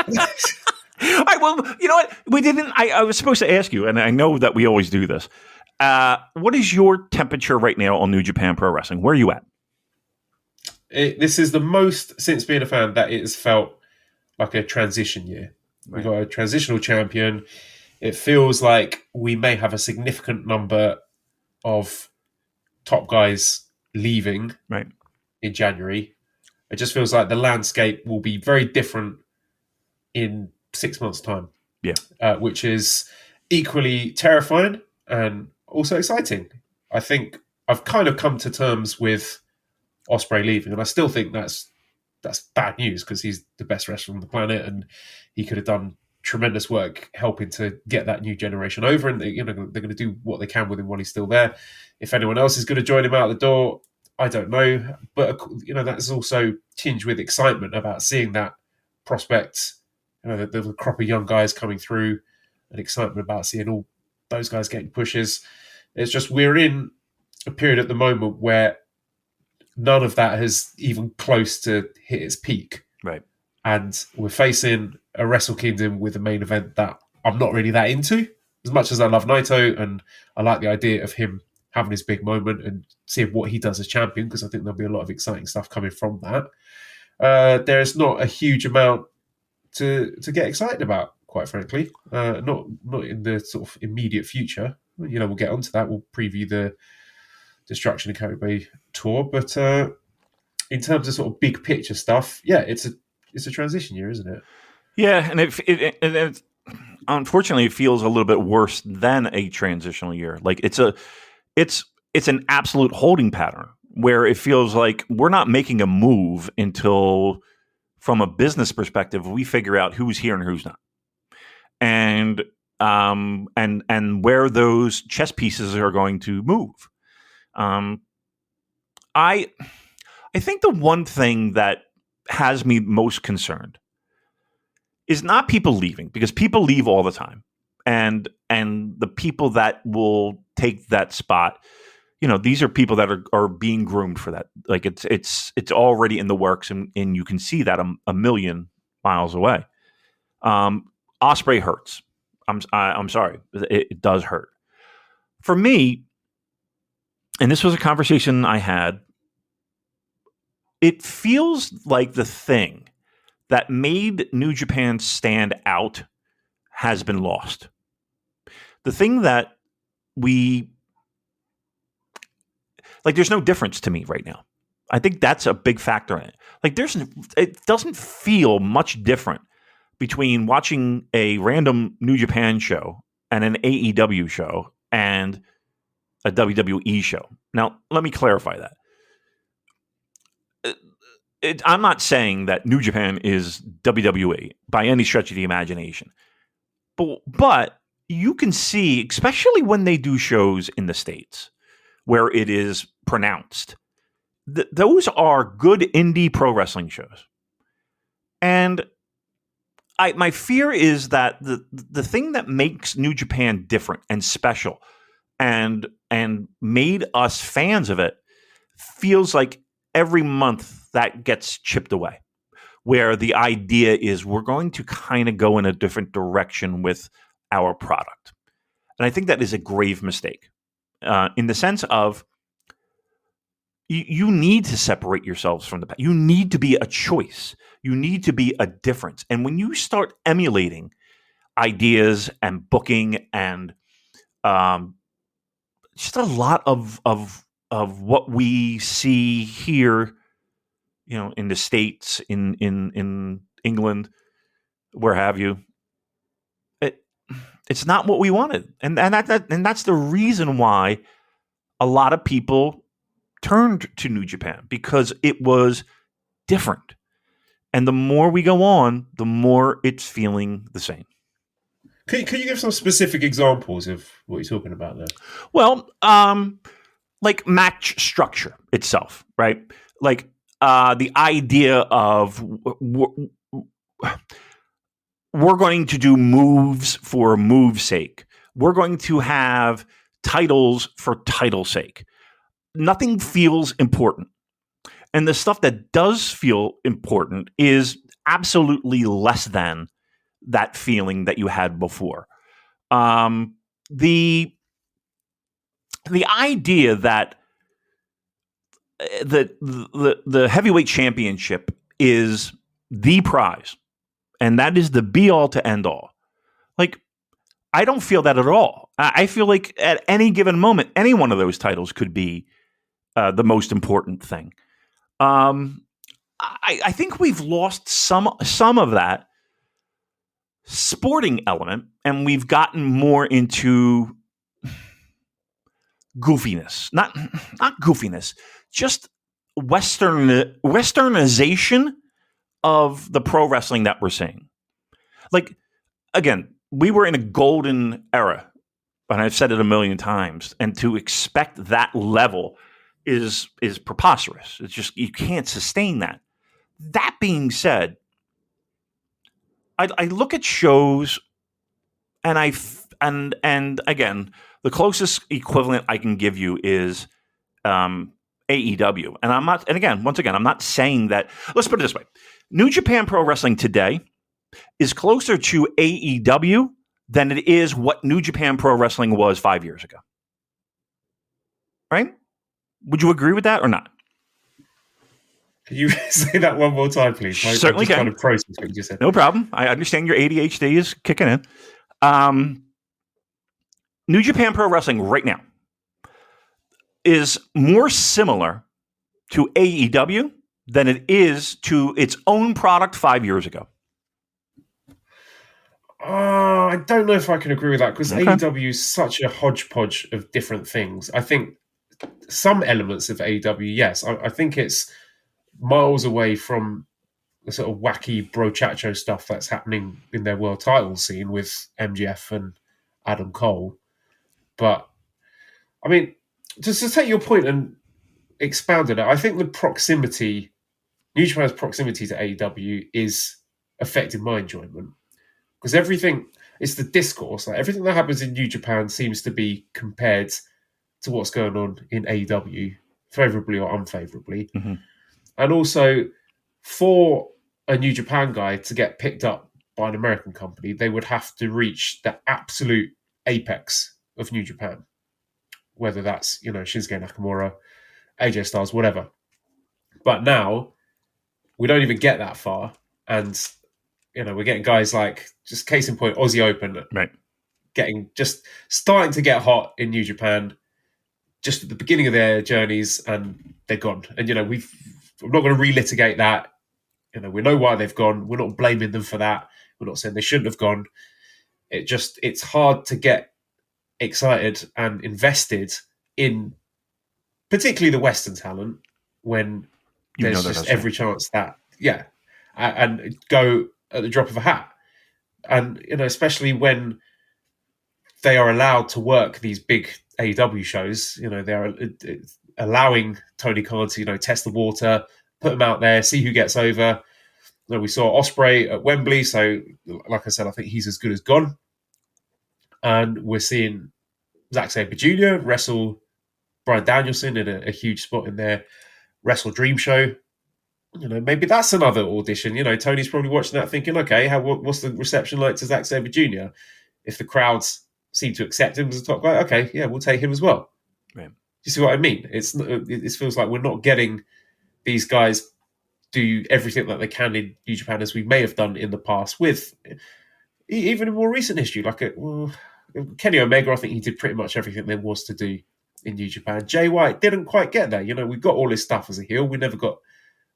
S6: Well, you know what? We didn't. I was supposed to ask you, and I know that we always do this. What is your temperature right now on New Japan Pro Wrestling? Where are you at?
S5: This is the most, since being a fan, that it has felt like a transition year. We've got a transitional champion. It feels like we may have a significant number of top guys leaving in January. It just feels like the landscape will be very different in 6 months' time. Yeah, which is equally terrifying and also exciting. I think I've kind of come to terms with Ospreay leaving, and I still think that's bad news because he's the best wrestler on the planet, and he could have done tremendous work helping to get that new generation over. And they're going to do what they can with him while he's still there. If anyone else is going to join him out the door, I don't know. But that's also tinged with excitement about seeing that prospect. The crop of young guys coming through, and excitement about seeing all those guys getting pushes. It's just we're in a period at the moment where none of that has even close to hit its peak.
S6: Right.
S5: And we're facing a Wrestle Kingdom with a main event that I'm not really that into. As much as I love Naito and I like the idea of him having his big moment and seeing what he does as champion, because I think there'll be a lot of exciting stuff coming from that. There's not a huge amount to get excited about, quite frankly. Not in the sort of immediate future. We'll get onto that. We'll preview the Destruction and Kobe tour, but in terms of sort of big picture stuff, it's a transition year, isn't it?
S6: Yeah, and it unfortunately it feels a little bit worse than a transitional year. Like it's an absolute holding pattern where it feels like we're not making a move until, from a business perspective, we figure out who's here and who's not, and where those chess pieces are going to move. I think the one thing that has me most concerned is not people leaving, because people leave all the time, and the people that will take that spot, these are people that are being groomed for that. Like it's already in the works, and you can see that a million miles away. Ospreay hurts. I'm sorry, it does hurt for me. And this was a conversation I had. It feels like the thing that made New Japan stand out has been lost. The thing that there's no difference to me right now. I think that's a big factor in it. Like it doesn't feel much different between watching a random New Japan show and an AEW show and a WWE show. Now, let me clarify that. I'm not saying that New Japan is WWE by any stretch of the imagination. But you can see, especially when they do shows in the States where it is pronounced, those are good indie pro wrestling shows. And my fear is that the thing that makes New Japan different and special and made us fans of it feels like every month that gets chipped away, where the idea is we're going to kind of go in a different direction with our product. And I think that is a grave mistake in the sense of you need to separate yourselves from the pack. You need to be a choice. You need to be a difference. And when you start emulating ideas and booking and just a lot of what we see here, in the States, in England, where have you. It's not what we wanted, and that's the reason why a lot of people turned to New Japan, because it was different. And the more we go on, the more it's feeling the same.
S5: Could you give some specific examples of what you're talking about there?
S6: Well, like match structure itself, right? Like the idea of we're going to do moves for move's sake. We're going to have titles for title's sake. Nothing feels important. And the stuff that does feel important is absolutely less than that feeling that you had before. The idea that the heavyweight championship is the prize, and that is the be all to end all. Like, I don't feel that at all. I feel like at any given moment, any one of those titles could be the most important thing. I think we've lost some of that sporting element, and we've gotten more into goofiness. Not goofiness, just westernization of the pro wrestling that we're seeing. Like, again, we were in a golden era, and I've said it a million times, and to expect that level is preposterous. It's just, you can't sustain that. That being said, I look at shows, and and again, the closest equivalent I can give you is AEW. And once again, I'm not saying that. Let's put it this way: New Japan Pro Wrestling today is closer to AEW than it is what New Japan Pro Wrestling was 5 years ago. Right? Would you agree with that or not?
S5: Can you say that one more time, please?
S6: Certainly can.
S5: Kind of process what you just said.
S6: No problem. I understand your ADHD is kicking in. New Japan Pro Wrestling right now is more similar to AEW than it is to its own product 5 years ago.
S5: I don't know if I can agree with that, because
S6: Okay.
S5: AEW is such a hodgepodge of different things. I think some elements of AEW, yes. I think it's miles away from the sort of wacky brochacho stuff that's happening in their world title scene with MJF and Adam Cole. But, I mean, just to take your point and expound on it, I think the proximity, New Japan's proximity to AEW is affecting my enjoyment. Because everything, it's the discourse, like everything that happens in New Japan seems to be compared to what's going on in AEW, favorably or unfavorably.
S6: Mm-hmm.
S5: And also, for a New Japan guy to get picked up by an American company, they would have to reach the absolute apex of New Japan. Whether that's, Shinsuke Nakamura, AJ Styles, whatever. But now, we don't even get that far. And, we're getting guys like, just case in point, Aussie Open,
S6: right,
S5: just starting to get hot in New Japan, just at the beginning of their journeys, and they're gone. And, I'm not going to relitigate that. We know why they've gone. We're not blaming them for that. We're not saying they shouldn't have gone. It's hard to get excited and invested in particularly the Western talent when there's just every chance that, and go at the drop of a hat. And, especially when they are allowed to work these big AEW shows, they're allowing Tony Khan to, test the water, put him out there, see who gets over. We saw Ospreay at Wembley, so like I said, I think he's as good as gone. And we're seeing Zack Sabre Jr. wrestle Bryan Danielson in a huge spot in their Wrestle Dream show. Maybe that's another audition. Tony's probably watching that thinking, okay, what's the reception like to Zack Sabre Jr.? If the crowds seem to accept him as a top guy, okay, yeah, we'll take him as well.
S6: Right.
S5: You see what I mean? It feels like we're not getting these guys do everything that they can in New Japan as we may have done in the past with, even in more recent history, like Kenny Omega. I think he did pretty much everything there was to do in New Japan. Jay White didn't quite get there. We got all his stuff as a heel. We never got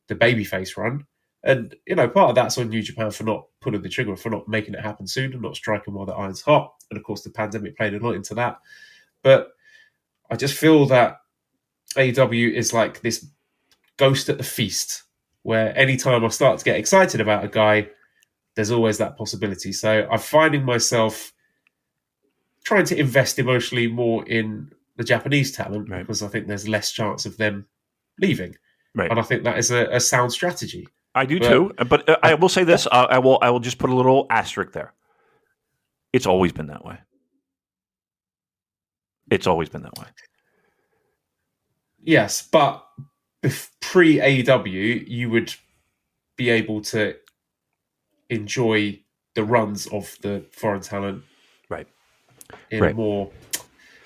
S5: the babyface run. And, part of that's on New Japan for not pulling the trigger, for not making it happen sooner, not striking while the iron's hot. And, of course, the pandemic played a lot into that. But I just feel that AEW is like this ghost at the feast, where anytime I start to get excited about a guy, there's always that possibility. So I'm finding myself trying to invest emotionally more in the Japanese talent,
S6: right,
S5: because I think there's less chance of them leaving.
S6: Right.
S5: And I think that is a sound strategy.
S6: I do too. But I will say this. I will just put a little asterisk there. It's always been that way. It's always been that way.
S5: Yes, but pre-AEW, you would be able to enjoy the runs of the foreign talent
S6: right
S5: in a more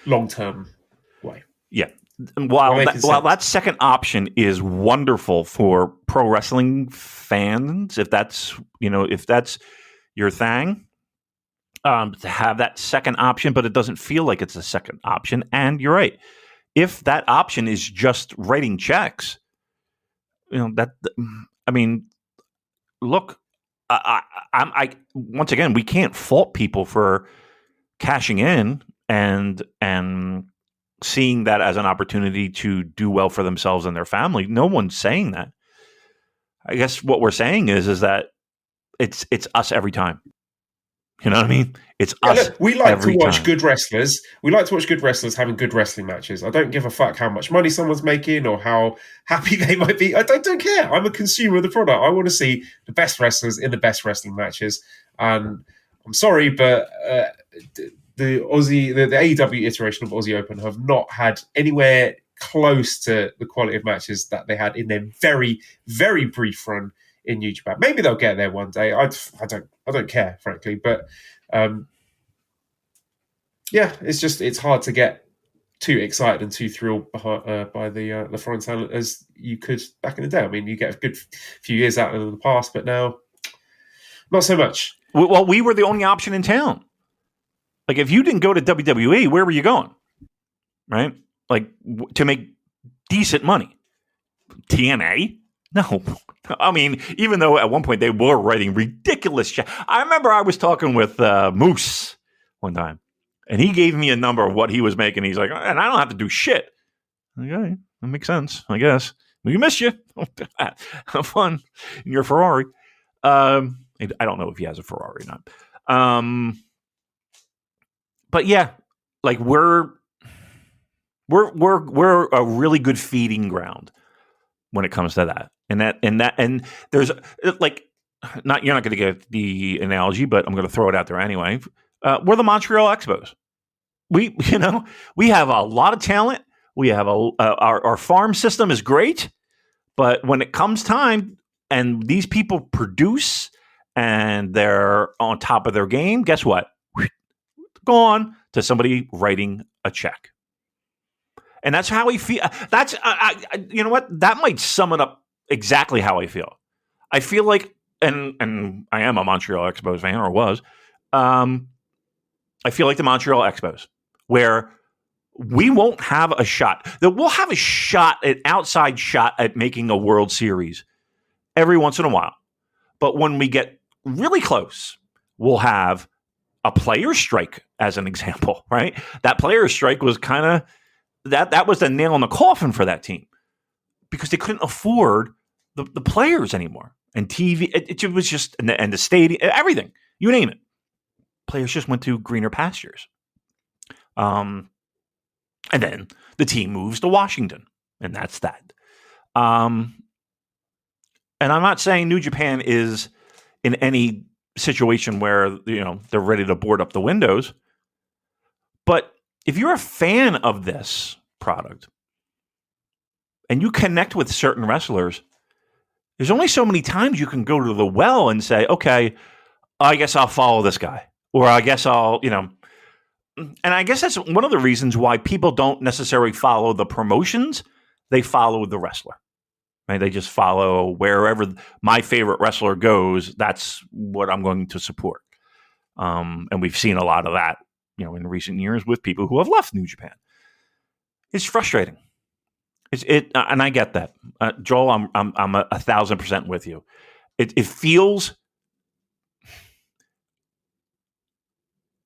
S5: long-term way.
S6: Yeah. While that second option is wonderful for pro wrestling fans, if that's your thing, to have that second option, but it doesn't feel like it's a second option. And you're right. If that option is just writing checks, look, I once again, we can't fault people for cashing in and seeing that as an opportunity to do well for themselves and their family. No one's saying that. I guess what we're saying is that it's us every time. You know what I mean? It's us.
S5: Look, we like to watch
S6: time.
S5: Good wrestlers. We like to watch good wrestlers having good wrestling matches. I don't give a fuck how much money someone's making or how happy they might be. I don't care. I'm a consumer of the product. I want to see the best wrestlers in the best wrestling matches. And I'm sorry, but the AEW iteration of Aussie Open have not had anywhere close to the quality of matches that they had in their very, very brief run in New Japan. Maybe they'll get there one day. I don't care, frankly. But it's hard to get too excited and too thrilled by the foreign talent as you could back in the day. I mean, you get a good few years out of the past, but now not so much.
S6: Well, we were the only option in town. Like, if you didn't go to WWE, where were you going? Right? Like, to make decent money. TNA? No. I mean, even though at one point they were writing ridiculous checks. I remember I was talking with Moose one time, and he gave me a number of what he was making. He's like, and I don't have to do shit. Okay, that makes sense, I guess. We miss you. Have fun in your Ferrari. I don't know if he has a Ferrari or not. But yeah, like we're a really good feeding ground when it comes to that. And there's like, you're not going to get the analogy, but I'm going to throw it out there anyway. We're the Montreal Expos. We have a lot of talent. We have our farm system is great, but when it comes time and these people produce and they're on top of their game, guess what? Go on to somebody writing a check. And that's how we feel. That's, you know what? That might sum it up exactly how I feel. I feel like, and I am a Montreal Expos fan, or was. I feel like the Montreal Expos, where we won't have a shot. That we'll have a shot, an outside shot at making a World Series every once in a while. But when we get really close, we'll have a player strike as an example, right? That player strike was kind of, that was the nail in the coffin for that team because they couldn't afford the players anymore. And TV, it was just, and the stadium, everything, you name it. Players just went to greener pastures. And then the team moves to Washington, and that's that. And I'm not saying New Japan is in any situation where, they're ready to board up the windows. But if you're a fan of this product and you connect with certain wrestlers, there's only so many times you can go to the well and say, okay, I guess I'll follow this guy. Or I guess I'll, and I guess that's one of the reasons why people don't necessarily follow the promotions. They follow the wrestler. Right? They just follow wherever my favorite wrestler goes. That's what I'm going to support. And we've seen a lot of that, in recent years with people who have left New Japan. It's frustrating. And I get that, Joel. I'm 1,000% with you. It feels.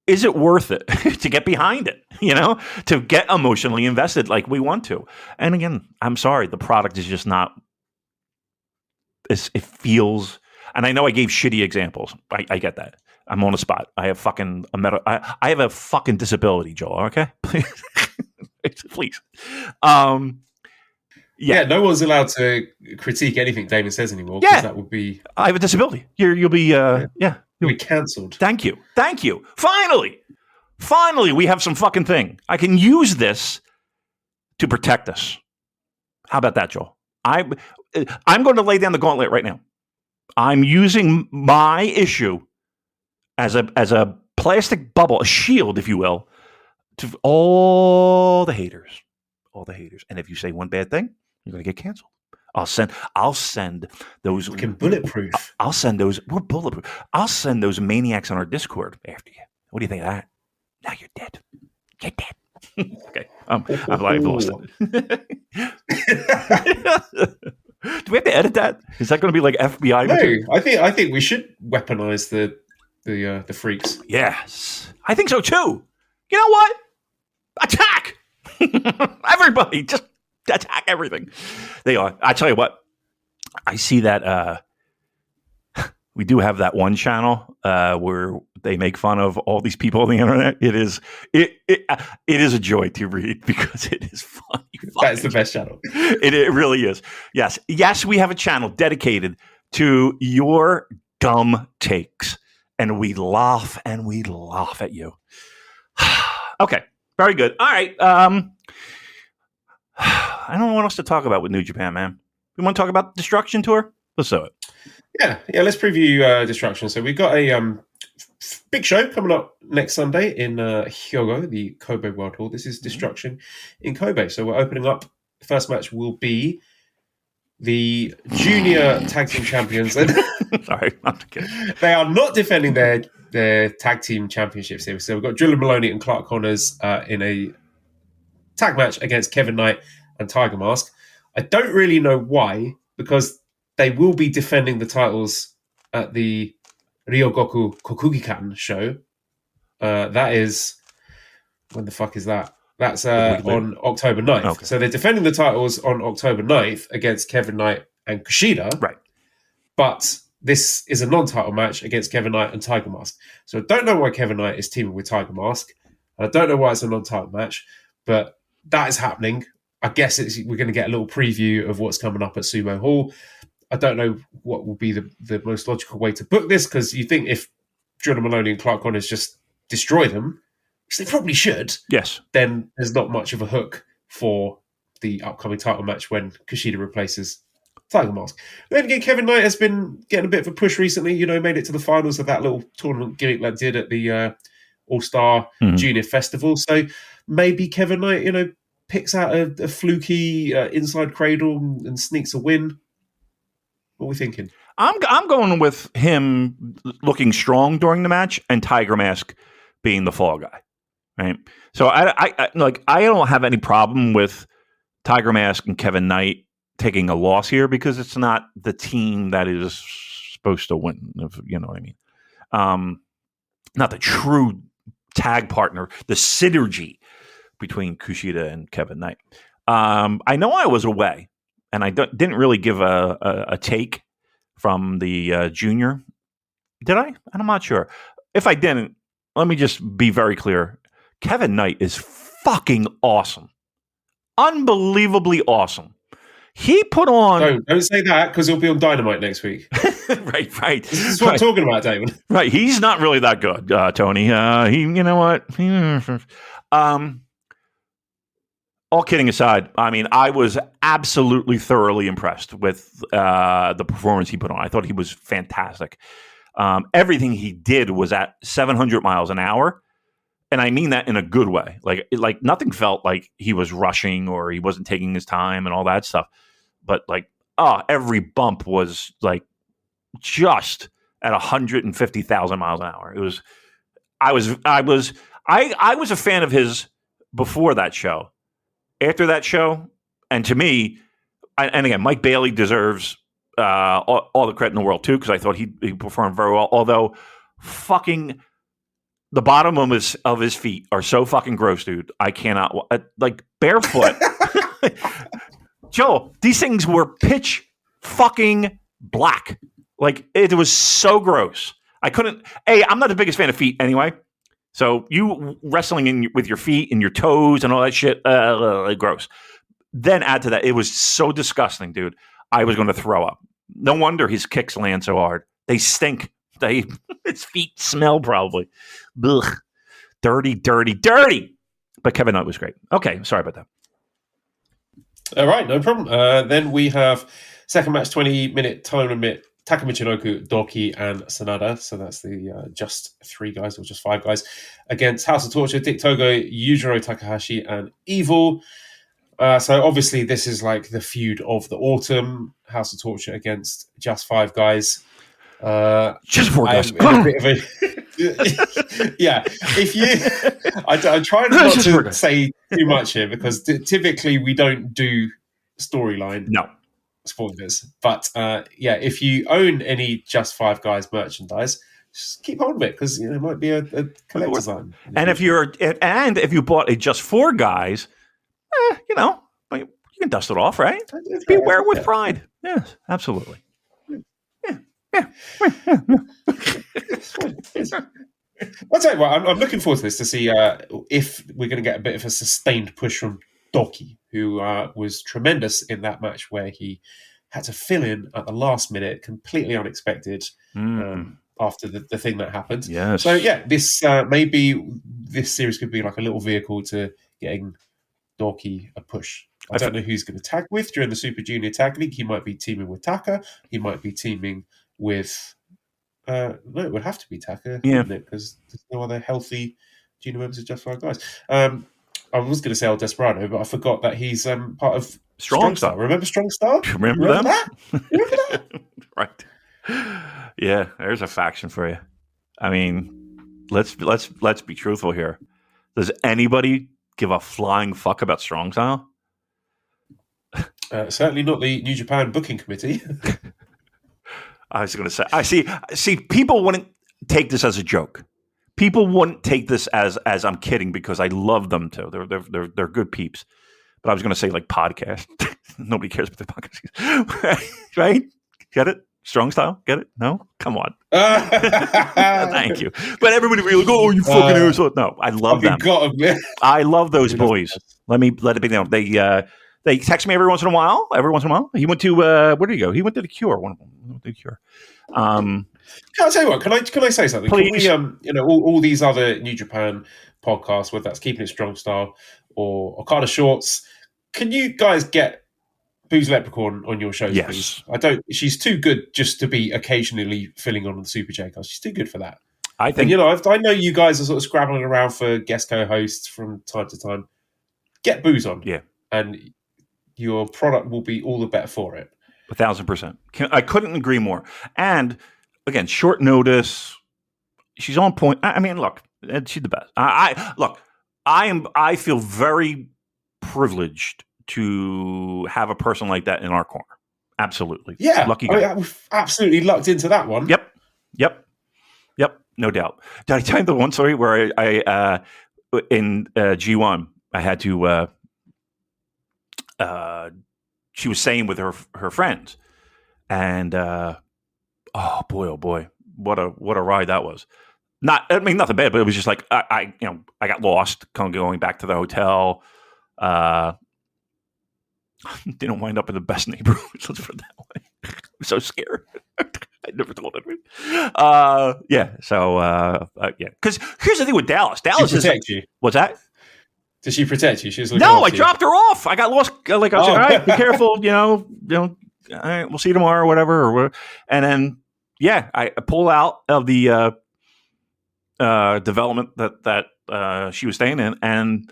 S6: Is it worth it to get behind it? To get emotionally invested like we want to. And again, I'm sorry, the product is just not. It feels, and I know I gave shitty examples. I get that. I'm on the spot. I have I have a fucking disability, Joel. Okay, please.
S5: Yeah, no one's allowed to critique anything Damon says anymore.
S6: Yeah,
S5: that would be.
S6: I have a disability. You'll be. You'll
S5: be cancelled.
S6: Thank you. Finally, we have some fucking thing. I can use this to protect us. How about that, Joel? I'm going to lay down the gauntlet right now. I'm using my issue as a plastic bubble, a shield, if you will, to all the haters. And if you say one bad thing, you're going to get canceled. I'll send those.
S5: We can bulletproof.
S6: I'll send those. We're bulletproof. I'll send those maniacs on our Discord after you. What do you think of that? Now you're dead. You're dead. Okay. I've lost it. Do we have to edit that? Is that going to be like FBI?
S5: No, I think we should weaponize the freaks.
S6: Yes, I think so too. You know what? Attack! Everybody, just attack everything. They are. I tell you what. I see that we do have that one channel where they make fun of all these people on the internet. It is a joy to read because it is funny.
S5: That's the best channel.
S6: It really is. Yes, we have a channel dedicated to your dumb takes, and we laugh at you. Okay, very good. All right. I don't know what else to talk about with New Japan, man. We want to talk about Destruction Tour? Let's do it.
S5: Yeah. Let's preview Destruction. So we've got a big show coming up next Sunday in Hyogo, the Kobe World Hall. This is Destruction in Kobe. So we're opening up. The first match will be the Junior Tag Team Champions.
S6: Sorry, I'm kidding.
S5: They are not defending their Tag Team Championships here. So we've got Drilla Maloney and Clark Connors in a tag match against Kevin Knight and Tiger Mask. I don't really know why, because they will be defending the titles at the Ryogoku Kokugikan show. That is... When the fuck is that? That's on October 9th.
S6: Okay.
S5: So they're defending the titles on October 9th against Kevin Knight and Kushida.
S6: Right.
S5: But this is a non-title match against Kevin Knight and Tiger Mask. So I don't know why Kevin Knight is teaming with Tiger Mask. I don't know why it's a non-title match, but that is happening. I guess we're going to get a little preview of what's coming up at Sumo Hall. I don't know what will be the most logical way to book this, because you think if Jordan Maloney and Clark Connors just destroy them, which they probably should,
S6: yes, then
S5: there's not much of a hook for the upcoming title match when Kushida replaces Tiger Mask. Then again, Kevin Knight has been getting a bit of a push recently. Made it to the finals of that little tournament gimmick that did at the All-Star Junior Festival. So maybe Kevin Knight, picks out a fluky inside cradle and sneaks a win. What are we thinking?
S6: I'm going with him looking strong during the match and Tiger Mask being the fall guy, right? So I don't have any problem with Tiger Mask and Kevin Knight taking a loss here, because it's not the team that is supposed to win, if you know what I mean. Not the true tag partner, the synergy between Kushida and Kevin Knight. I know I was away, and I didn't really give a take from the junior. Did I? I'm not sure. If I didn't, let me just be very clear. Kevin Knight is fucking awesome. Unbelievably awesome. He put on...
S5: Don't say that, because he'll be on Dynamite next week.
S6: Right.
S5: This is what I'm talking about, Damon.
S6: Right. He's not really that good, Tony. You know what? All kidding aside, I mean, I was absolutely thoroughly impressed with the performance he put on. I thought he was fantastic. Everything he did was at 700 miles an hour. And I mean that in a good way. Like nothing felt like he was rushing or he wasn't taking his time and all that stuff. But every bump was like just at 150,000 miles an hour. It was. I was a fan of his before that show, after that show, and to me, and again, Mike Bailey deserves all the credit in the world too, because I thought he performed very well. Although, fucking the bottom of his feet are so fucking gross, dude. I cannot like barefoot. Joe, these things were pitch fucking black. Like it was so gross. I couldn't. I'm not the biggest fan of feet anyway. So you wrestling with your feet and your toes and all that shit, gross. Then add to that, it was so disgusting, dude. I was going to throw up. No wonder his kicks land so hard. They stink. His feet smell probably. Ugh. Dirty, dirty, dirty. But Kevin Nutt was great. Okay, sorry about that.
S5: All right, no problem. Then we have second match, 20-minute time limit. Taka Michinoku, Doki, and Sanada. So that's the just 3 guys, or just 5 guys, against House of Torture, Dick Togo, Yujiro Takahashi, and Evil. So obviously this is like the feud of the autumn. House of Torture against just 5 guys.
S6: Just 4 guys.
S5: Yeah. If you, I try not to say too much here because typically we don't do storyline.
S6: No.
S5: Spoilers, but if you own any Just 5 Guys merchandise, just keep hold of it because it might be a collector's item.
S6: And if you bought a Just 4 Guys, you can dust it off, right? Beware with pride. Yes, absolutely. Yeah.
S5: I'll tell you what, I'm looking forward to this to see if we're going to get a bit of a sustained push from Doki, who was tremendous in that match where he had to fill in at the last minute, completely unexpected after the thing that happened.
S6: Yes.
S5: So this maybe this series could be like a little vehicle to getting Doki a push. I don't know who he's going to tag with during the Super Junior Tag League. He might be teaming with Taka. He might be teaming with... no, it would have to be Taka, wouldn't it? Because there's no other healthy junior members of Just 5 Guys. I was going to say El Desperado, but I forgot that he's part of Strong Style. Remember Strong Style?
S6: Remember them?
S5: That? Remember that?
S6: Right. Yeah, there's a faction for you. I mean, let's be truthful here. Does anybody give a flying fuck about Strong Style?
S5: Certainly not the New Japan booking committee.
S6: I was going to say, I see. People wouldn't take this as a joke. People wouldn't take this as I'm kidding because I love them too. They're good peeps. But I was going to say like podcast. Nobody cares about the podcast, right? Get it? Strong Style? Get it? No? Come on. Thank you. But everybody will be like, "Oh, you fucking asshole!" No, I love them. I love those boys. Let it be known. They text me every once in a while. He went to where did he go? He went to the Cure. One of them went to the Cure.
S5: Can I tell you what? Can I say something?
S6: Please.
S5: Can we, all these other New Japan podcasts, whether that's Keeping It Strong Style or Okada Shorts, can you guys get Booze Leprechaun on your shows,
S6: yes.
S5: please? She's too good just to be occasionally filling on the Super J cast. She's too good for that.
S6: I think.
S5: And, I know you guys are sort of scrabbling around for guest co-hosts from time to time. Get Booze on.
S6: Yeah.
S5: And your product will be all the better for it.
S6: 1,000%. I couldn't agree more. And again, short notice. She's on point. I mean, look, she's the best. I feel very privileged to have a person like that in our corner. Absolutely.
S5: Yeah.
S6: Lucky guy.
S5: We've absolutely lucked into that one.
S6: Yep. No doubt. Did I tell you the one story where I in G1, I had to, she was staying with her friends, and oh boy, what a ride that was. Nothing bad, but it was just like I got lost going back to the hotel. Didn't wind up in the best neighborhoods. Let's put it that way. I'm so scared. I never told anyone. So because here's the thing with Dallas. Dallas
S5: she protect you.
S6: What's that?
S5: Did she protect you? She was
S6: no, I dropped her off. I got lost. Like I was like, all right, be careful. All right, we'll see you tomorrow or whatever. And then, I pull out of the development that she was staying in, and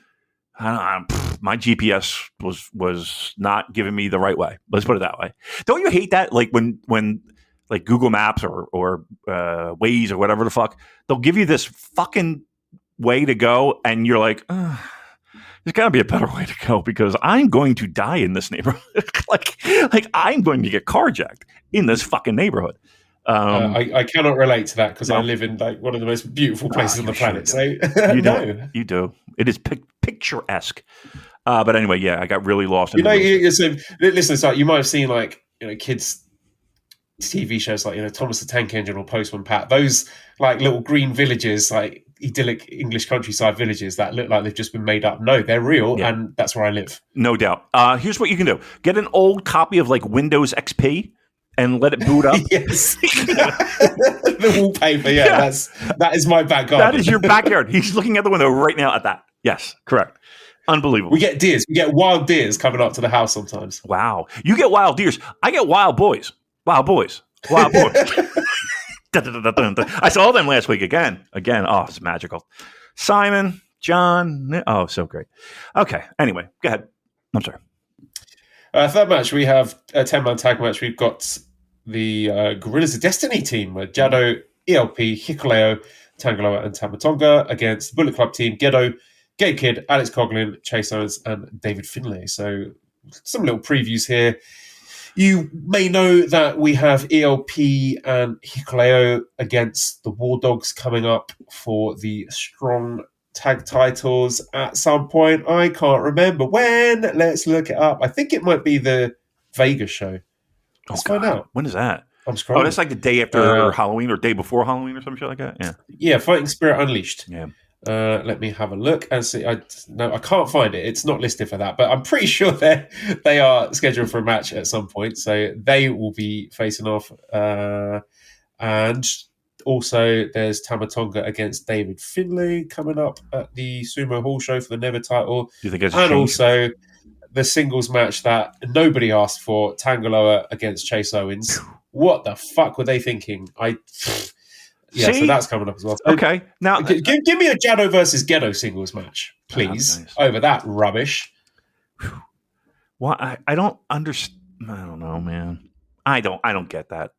S6: I don't know, my GPS was not giving me the right way. Let's put it that way. Don't you hate that? Like when like Google Maps or Waze or whatever the fuck, they'll give you this fucking way to go, and you're like, there's got to be a better way to go because I'm going to die in this neighborhood. like I'm going to get carjacked in this fucking neighborhood.
S5: I cannot relate to that because I live in like one of the most beautiful places on the planet. So
S6: you do. It is picturesque. But anyway, yeah, I got really lost.
S5: Listen, it's like you might have seen like kids TV shows like Thomas the Tank Engine or Postman Pat. Those like little green villages, like idyllic English countryside villages that look like they've just been made up. No, they're real, and that's where I live.
S6: No doubt. Here's what you can do: get an old copy of like Windows XP. And let it boot up.
S5: Yes, the wallpaper. Yeah, that is my backyard.
S6: That is your backyard. He's looking out the window right now at that. Yes, correct. Unbelievable.
S5: We get deers. We get wild deers coming up to the house sometimes.
S6: Wow, you get wild deers. I get wild boys. Wild boys. Wild boys. I saw them last week again. Oh, it's magical. Simon, John. Oh, so great. Okay. Anyway, go ahead. I'm sorry.
S5: Third match, we have a 10-man tag match. We've got the Gorillas of Destiny team with Jado, ELP, Hikuleo, Tangaloa, and Tamatonga against the Bullet Club team, Gedo, Gay Kid, Alex Coughlin, Chase Owens, and David Finlay. So some little previews here. You may know that we have ELP and Hikuleo against the War Dogs coming up for the Strong tag titles at some point. I can't remember when. Let's look it up. I think it might be the Vegas show. Let's find out.
S6: When is that?
S5: I'm scrolling.
S6: Oh, that's like the day after Halloween or day before Halloween or some shit like that.
S5: Yeah, Fighting Spirit Unleashed.
S6: Yeah.
S5: Let me have a look and see. I can't find it. It's not listed for that, but I'm pretty sure they are scheduled for a match at some point. So they will be facing off. And also, there's Tamatonga against David Finlay coming up at the Sumo Hall show for the Never title.
S6: Do you think it's
S5: also the singles match that nobody asked for, Tangaloa against Chase Owens. What the fuck were they thinking? So that's coming up as well.
S6: Okay, now
S5: give me a Jado versus Gedo singles match, please,
S6: nice.
S5: over that rubbish.
S6: Well, I don't understand. I don't know, man. I don't get that.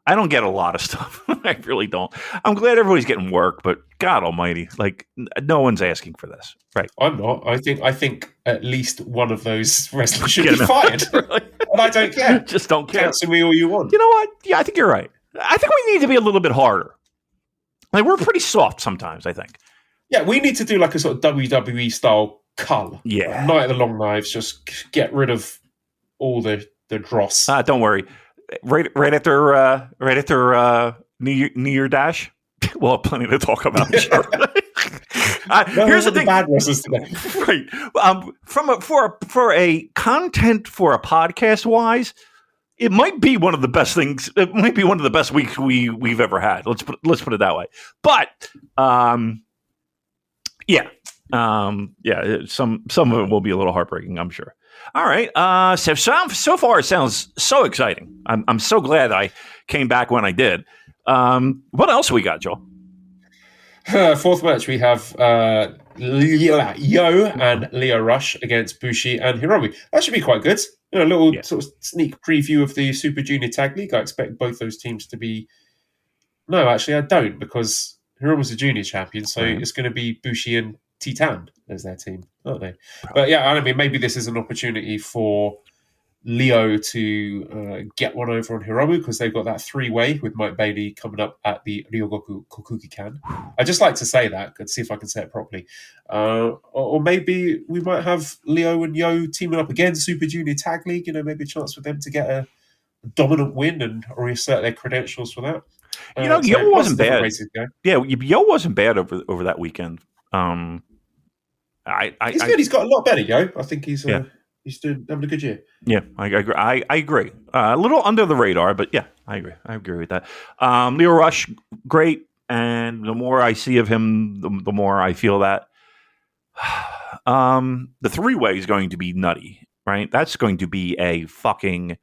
S6: I don't get a lot of stuff. I really don't. I'm glad everybody's getting work, but God Almighty, like no one's asking for this, right?
S5: I'm not. I think at least one of those wrestlers should be fired, and I don't care.
S6: Just don't care.
S5: Cancel me all you want.
S6: You know what? Yeah, I think you're right. I think we need to be a little bit harder. Like we're pretty soft sometimes. I think.
S5: Yeah, we need to do like a sort of WWE style cull.
S6: Yeah,
S5: Night of the Long Knives. Just get rid of all the dross.
S6: Don't worry. Right after New Year Dash, we'll have plenty to talk about. Sure. Here's the thing.
S5: Bad wrestlers today.
S6: Right. For a content for a podcast wise, it might be one of the best things. It might be one of the best weeks we've ever had. Let's put it that way. But some of it will be a little heartbreaking, I'm sure. All right. So far it sounds so exciting. I'm so glad I came back when I did. What else we got, Joel?
S5: Fourth match, we have Yo and Leo Rush against Bushi and Hiromu. That should be quite good. A little sort of sneak preview of the Super Junior Tag League. I expect both those teams to be... No, actually, I don't, because Hiromu's a junior champion, so it's going to be Bushi and Titan as their team, aren't they? But yeah, I mean, maybe this is an opportunity for Leo to get one over on Hiromu because they've got that three-way with Mike Bailey coming up at the Ryogoku Kokugi-kan. I just like to say that, see if I can say it properly. Or maybe we might have Leo and Yo teaming up again, Super Junior Tag League, maybe a chance for them to get a dominant win and reassert their credentials for that.
S6: Yo wasn't bad. Yeah, Yo wasn't bad over that weekend.
S5: He's good. He's got a lot better, Yo. I think he's having a good year.
S6: Yeah, I agree. A little under the radar, but yeah, I agree. I agree with that. Leo Rush, great. And the more I see of him, the more I feel that the three-way is going to be nutty, right? That's going to be a fucking...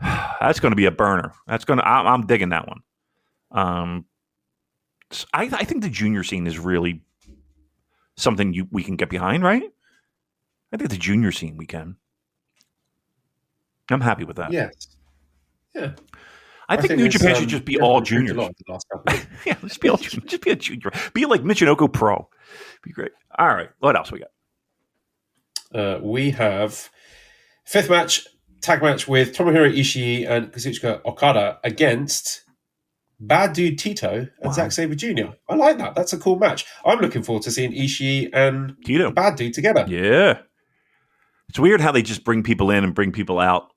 S6: That's going to be a burner. I'm digging that one. I think the junior scene is really something we can get behind, right? I think the junior scene we can. I'm happy with that.
S5: Yes. Yeah.
S6: I think New Japan should just be all juniors. Yeah, just be all juniors. Just be a junior. Be like Michinoku Pro. Be great. All right. What else we got?
S5: We have fifth match, tag match with Tomohiro Ishii and Kazuchika Okada against Bad Dude Tito and Zack Sabre Jr. I like that. That's a cool match. I'm looking forward to seeing Ishii and
S6: Tito.
S5: the Bad Dude together.
S6: Yeah. It's weird how they just bring people in and bring people out.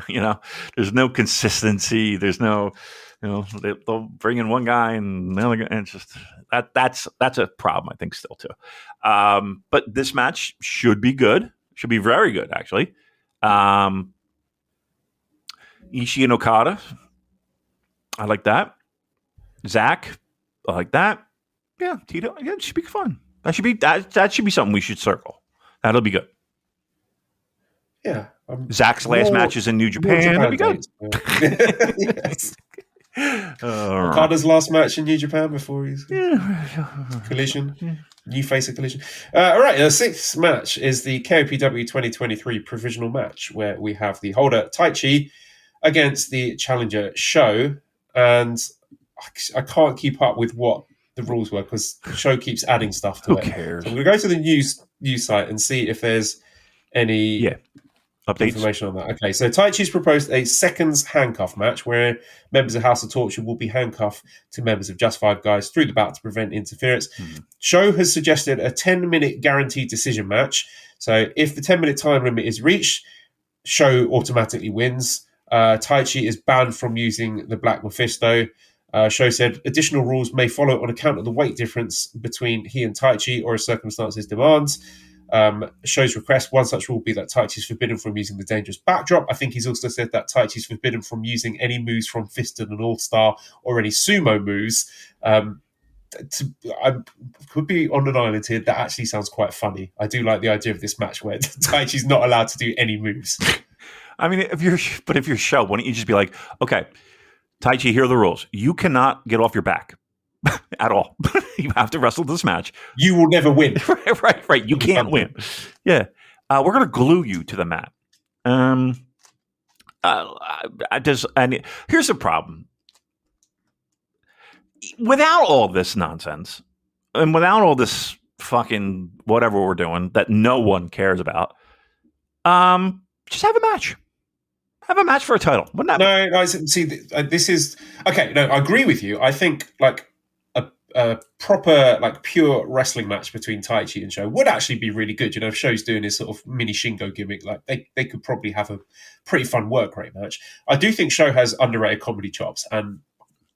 S6: There's no consistency. There's no, they'll bring in one guy and the other guy. And it's just that's a problem, I think, still too. But this match should be good. Should be very good, actually. Ishii and Okada. I like that. Zach, I like that. Yeah, Tito. Yeah, it should be fun. That should be something we should circle. That'll be good.
S5: Yeah.
S6: Zach's last match is in New Japan. That'd be good.
S5: Yes. Okada's last match in New Japan before he's Collision. Yeah. New face of Collision. All right, the sixth match is the KOPW 2023 provisional match where we have the holder Taichi against the challenger Sho. And I can't keep up with what the rules were because Sho keeps adding stuff to it.
S6: Who cares?
S5: So I'm going to go to the news site and see if there's any
S6: updates,
S5: information on that. Okay, so Taichi's proposed a seconds handcuff match where members of House of Torture will be handcuffed to members of Just Five Guys through the bout to prevent interference. Sho has suggested a 10-minute guaranteed decision match. So if the 10-minute time limit is reached, Sho automatically wins. Taichi is banned from using the Black Mephisto. Sho said additional rules may follow on account of the weight difference between he and Taichi or as circumstances demands. Sho's request, one such rule will be that Taichi is forbidden from using the dangerous backdrop. I think he's also said that Taichi is forbidden from using any moves from Fisted and All-Star or any sumo moves. I could be on an island here. That actually sounds quite funny. I do like the idea of this match where Taichi's not allowed to do any moves.
S6: I mean, if you're Sho, why don't you just be like, okay, Taichi, here are the rules. You cannot get off your back at all. You have to wrestle this match.
S5: You will never win.
S6: Right. You can't win. Yeah. We're going to glue you to the mat. Here's the problem. Without all this nonsense and without all this fucking whatever we're doing that no one cares about, just have a match. Have a match for a title.
S5: No, see, this is okay. No, I agree with you. I think like a proper, like pure wrestling match between Taichi and Sho would actually be really good. If Sho's doing his sort of mini Shingo gimmick, like they could probably have a pretty fun work rate match. I do think Sho has underrated comedy chops and,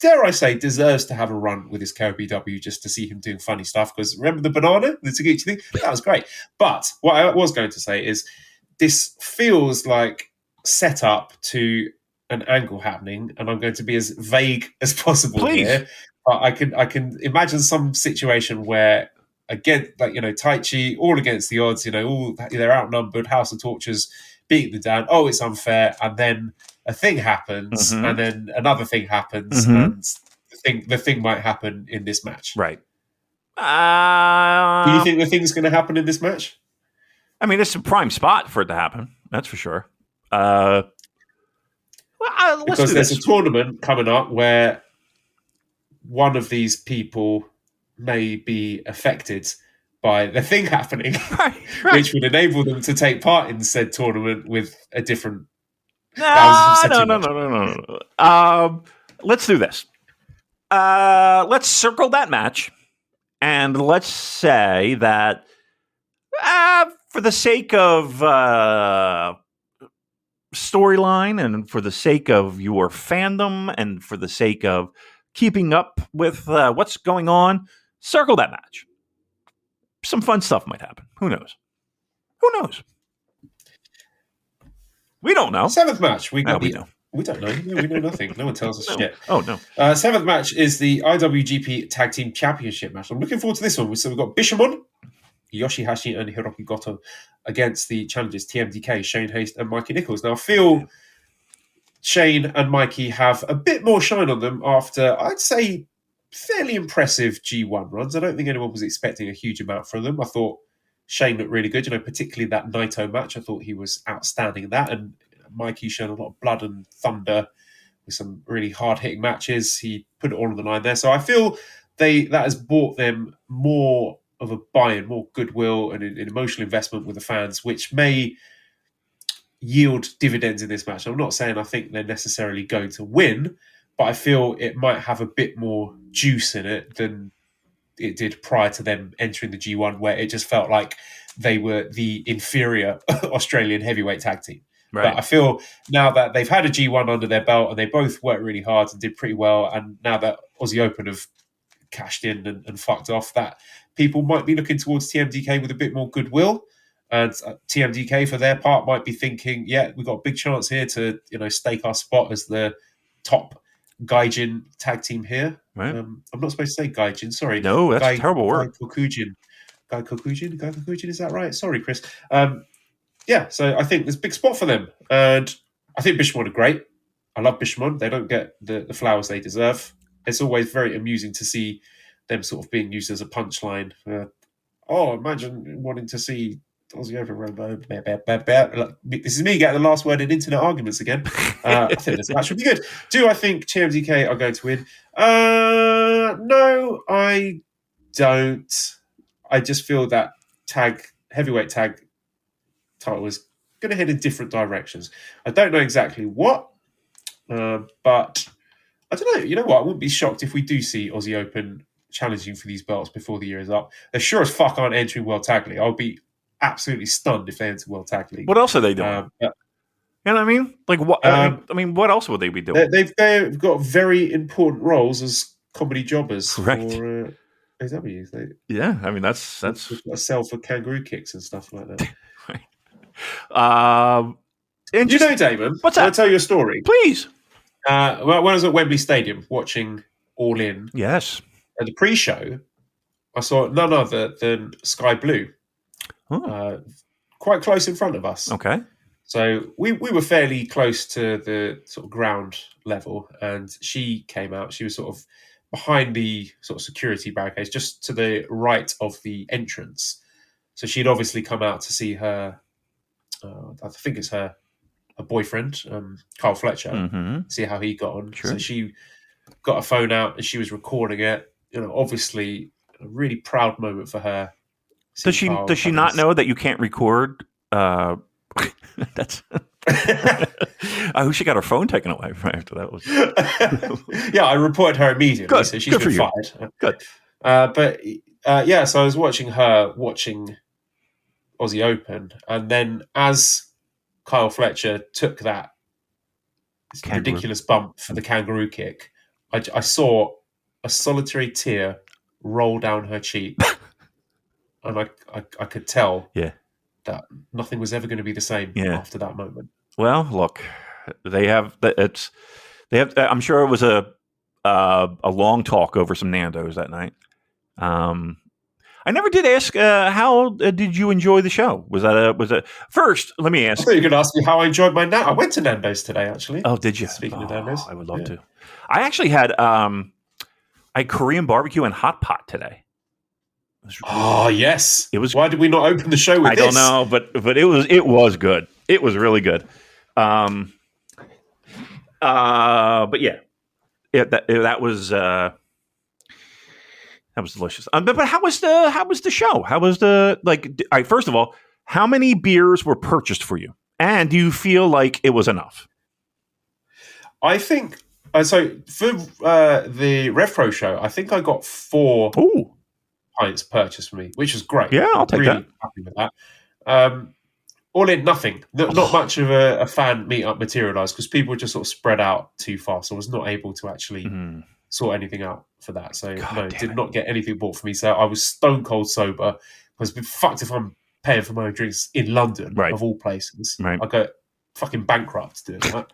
S5: dare I say, deserves to have a run with his KOPW just to see him doing funny stuff. Because remember the banana, the Taguchi thing? That was great. But what I was going to say is this feels like set up to an angle happening, and I'm going to be as vague as possible here. But I can imagine some situation where, again, like Taichi all against the odds, all they're outnumbered. House of Torture's beating them down. Oh, it's unfair, and then a thing happens, and then another thing happens, and the thing might happen in this match.
S6: Right.
S5: Do you think the thing's going to happen in this match?
S6: I mean, it's a prime spot for it to happen. That's for sure.
S5: Because there's a tournament coming up where one of these people may be affected by the thing happening, right. Which would enable them to take part in said tournament with a different.
S6: No. Let's do this. Let's circle that match, and let's say that for the sake of storyline and for the sake of your fandom and for the sake of keeping up with what's going on, circle that match. Some fun stuff might happen. Who knows? We don't know.
S5: Seventh match. We know. We don't know. We know nothing. No one tells us shit.
S6: Oh, no.
S5: Seventh match is the IWGP Tag Team Championship match. I'm looking forward to this one. So we've got Bishamon, Yoshihashi, and Hiroki Goto against the challengers TMDK, Shane Haste, and Mikey Nichols. Now, I feel Shane and Mikey have a bit more shine on them after, I'd say, fairly impressive G1 runs. I don't think anyone was expecting a huge amount from them. I thought Shane looked really good, particularly that Naito match. I thought he was outstanding in that. And Mikey showed a lot of blood and thunder with some really hard-hitting matches. He put it all on the line there. So I feel that has brought them more of a buy-in, more goodwill and an emotional investment with the fans, which may yield dividends in this match. I'm not saying I think they're necessarily going to win, but I feel it might have a bit more juice in it than it did prior to them entering the G1, where it just felt like they were the inferior Australian heavyweight tag team.
S6: Right.
S5: But I feel now that they've had a G1 under their belt and they both worked really hard and did pretty well, and now that Aussie Open have cashed in and fucked off, that people might be looking towards TMDK with a bit more goodwill. And TMDK, for their part, might be thinking, yeah, we've got a big chance here to, stake our spot as the top Gaijin tag team here.
S6: Right.
S5: I'm not supposed to say Gaijin, sorry.
S6: No, that's a terrible word.
S5: Guy Kokujin, is that right? Sorry, Chris. So I think there's a big spot for them. And I think Bishamon are great. I love Bishamon. They don't get the flowers they deserve. It's always very amusing to see them sort of being used as a punchline. Imagine wanting to see Aussie Open. This is me getting the last word in internet arguments again. I think this match would be good. Do I think TMDK are going to win? No, I don't. I just feel that heavyweight tag title is going to head in different directions. I don't know exactly what, but I don't know. You know what? I wouldn't be shocked if we do see Aussie Open challenging for these belts before the year is up. They sure as fuck aren't entering World Tag League. I'll be absolutely stunned if they enter World Tag League.
S6: What else are they doing? You know what I mean? Like what? What else would they be doing?
S5: They've got very important roles as comedy jobbers for AW.
S6: Yeah, I mean that's
S5: a sell for kangaroo kicks and stuff like that.
S6: Right. And
S5: Damon?
S6: What's that?
S5: I'll tell you a story,
S6: please.
S5: When I was at Wembley Stadium watching All In,
S6: yes,
S5: at the pre-show, I saw none other than Sky Blue. Quite close in front of us.
S6: Okay.
S5: So we were fairly close to the sort of ground level, and she came out. She was sort of behind the sort of security barricades, just to the right of the entrance. So she'd obviously come out to see her, I think it's her boyfriend, Carl Fletcher, see how he got on.
S6: Sure.
S5: So she got a phone out and she was recording it. Obviously a really proud moment for her.
S6: Does she not know that you can't record? That's. I wish she got her phone taken away after that.
S5: Yeah, I reported her immediately,
S6: good.
S5: So she's
S6: good
S5: been
S6: for
S5: fired.
S6: You. Good.
S5: So I was watching her watching Aussie Open, and then as Kyle Fletcher took that ridiculous bump for the kangaroo kick, I saw a solitary tear roll down her cheek. And I could tell that nothing was ever going to be the same after that moment. Well,
S6: look, they have. I'm sure it was a long talk over some Nando's that night. I never did ask. How did you enjoy the show? Was that first? Let me ask.
S5: I thought you were going to ask me how I enjoyed my Nando's. I went to Nando's today, actually.
S6: Oh, did you?
S5: Speaking of Nando's,
S6: I would love to. I actually had Korean barbecue and hot pot today.
S5: Yes,
S6: it was.
S5: Why did we not open the show with this?
S6: I don't know, but it was good. It was really good. But yeah, that was delicious. But how was the show? How was the all right, first of all, how many beers were purchased for you, and do you feel like it was enough?
S5: I think so. For the RevPro show, I think I got 4.
S6: Ooh.
S5: Pints purchased for me, which was great.
S6: Yeah, I'll take that.
S5: Happy with that. All in, nothing. Not much of a fan meetup materialised because people were just sort of spread out too fast. So I was not able to actually sort anything out for that. So did not get anything bought for me. So I was stone cold sober. Because fucked if I'm paying for my own drinks in London, of all places.
S6: Right.
S5: I go fucking bankrupt doing that.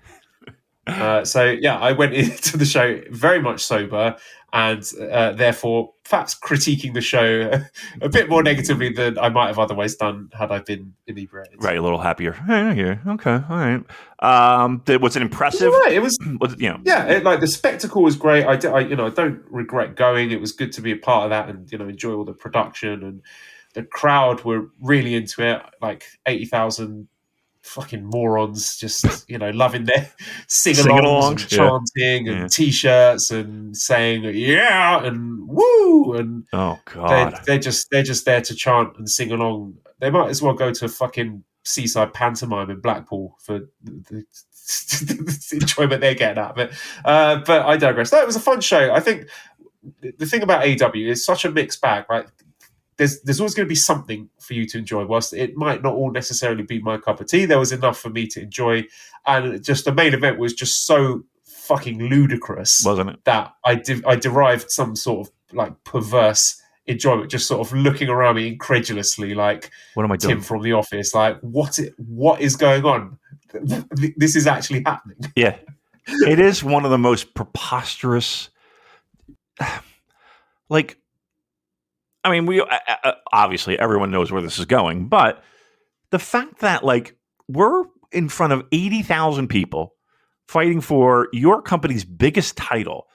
S5: I went into the show very much sober and therefore perhaps critiquing the show a bit more negatively than I might have otherwise done had I been inebriated.
S6: Right, a little happier. Okay, all right. Was it impressive?
S5: It was. The spectacle was great. I don't regret going. It was good to be a part of that and enjoy all the production, and the crowd were really into it. Like 80,000 fucking morons, just loving their sing-alongs and chanting and t-shirts and saying yeah and woo, and
S6: oh god,
S5: they're just there to chant and sing along. They might as well go to fucking Seaside Pantomime in Blackpool for the enjoyment they're getting out of it. But I digress. That was a fun show. I think the thing about AEW is such a mixed bag, right? There's always going to be something for you to enjoy. Whilst it might not all necessarily be my cup of tea, there was enough for me to enjoy. And just the main event was just so fucking ludicrous,
S6: wasn't it?
S5: That I derived some sort of like perverse enjoyment, just sort of looking around me incredulously, like
S6: what am I doing?
S5: Tim from The Office, like what is going on? This is actually happening.
S6: Yeah, it is one of the most preposterous. Like, I mean, we obviously everyone knows where this is going, but the fact that like we're in front of 80,000 people fighting for your company's biggest title,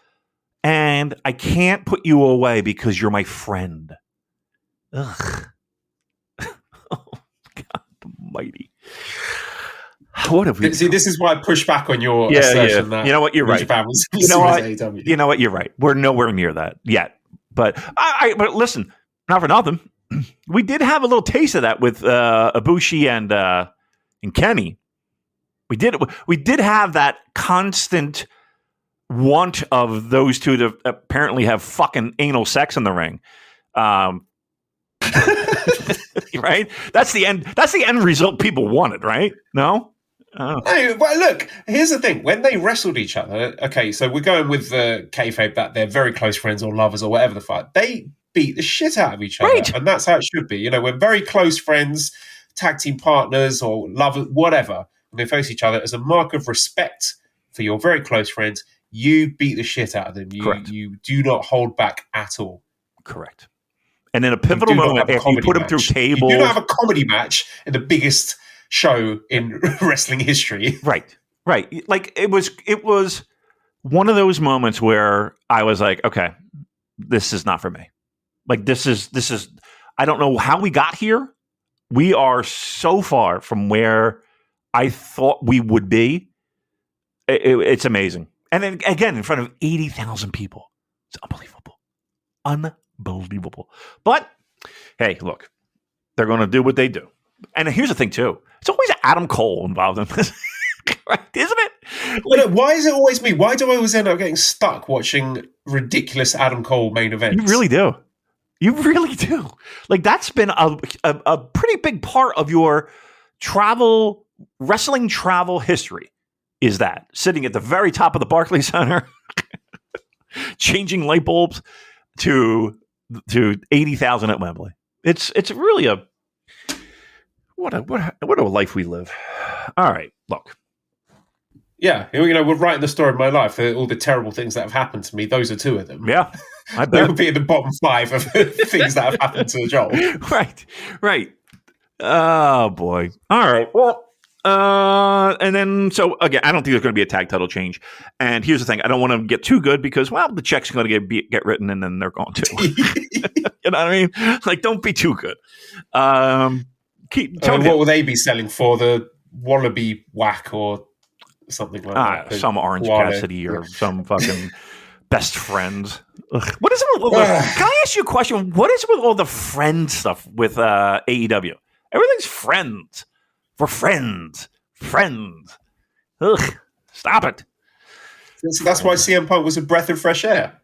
S6: and I can't put you away because you're my friend. Ugh. Oh God Almighty! What have we?
S5: See, this is why I push back on your assertion that
S6: you know what, you're right. You know what, you're right. We're nowhere near that yet. But but listen, not for nothing, we did have a little taste of that with Ibushi and Kenny. We did have that constant want of those two to apparently have fucking anal sex in the ring. Right? That's the end result people wanted, right? No? Oh.
S5: No, well, look, here's the thing. When they wrestled each other, okay, so we're going with the kayfabe that they're very close friends or lovers or whatever the fuck. They beat the shit out of each other.
S6: Right.
S5: And that's how it should be. We're very close friends, tag team partners or lovers, whatever. When they face each other, as a mark of respect for your very close friends, you beat the shit out of them. You do not hold back at all.
S6: Correct. And in a pivotal moment, if you put them through tables...
S5: You do not have a comedy match in the biggest show in wrestling history.
S6: Right. Like, it was one of those moments where I was like, okay, this is not for me. Like, this is... I don't know how we got here. We are so far from where I thought we would be. It's amazing. And then, again, in front of 80,000 people. It's unbelievable. Unbelievable. But, hey, look, they're going to do what they do. And here's the thing, too. It's always Adam Cole involved in this. Right, isn't it?
S5: Like, why is it always me? Why do I always end up getting stuck watching ridiculous Adam Cole main events?
S6: You really do. You really do. Like, that's been a pretty big part of your wrestling travel history, is that. Sitting at the very top of the Barclays Center, changing light bulbs to 80,000 at Wembley. It's really what a life we live. All right, look.
S5: Yeah, we're writing the story of my life. All the terrible things that have happened to me, those are two of them.
S6: Yeah, I bet.
S5: They would be in the bottom 5 of things that have happened to Joel.
S6: Right. Oh, boy. All right, well, and then, so, again, I don't think there's going to be a tag title change. And here's the thing. I don't want to get too good because, well, the check's going to get written and then they're going to. You know what I mean? Like, don't be too good.
S5: What will they be selling for? The Wallaby Whack or something like that?
S6: Some Orange Cassidy or some fucking best friends. Ugh. What is it with can I ask you a question? What is it with all the friend stuff with AEW? Everything's friends. For friends. Ugh. Stop it.
S5: That's why CM Punk was a breath of fresh air.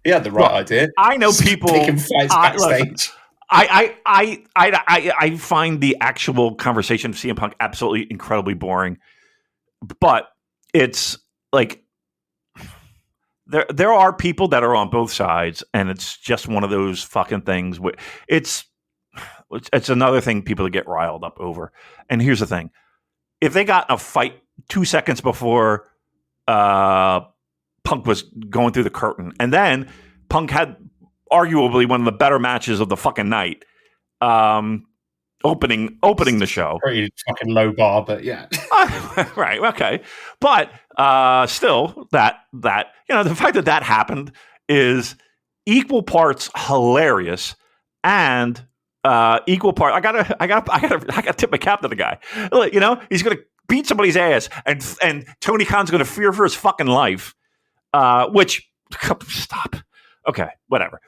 S5: He had the right idea.
S6: I know people
S5: taking fights backstage.
S6: I find the actual conversation of CM Punk absolutely incredibly boring. But it's like there are people that are on both sides, and it's just one of those fucking things. It's another thing people to get riled up over. And here's the thing: if they got a fight 2 seconds before Punk was going through the curtain, and then Punk had arguably one of the better matches of the fucking night, opening the show.
S5: Pretty fucking low bar, but yeah.
S6: Right, okay. But still, that the fact that happened is equal parts hilarious and equal part. I gotta tip my cap to the guy. You know, he's gonna beat somebody's ass, and Tony Khan's gonna fear for his fucking life. Which stop. Okay, whatever.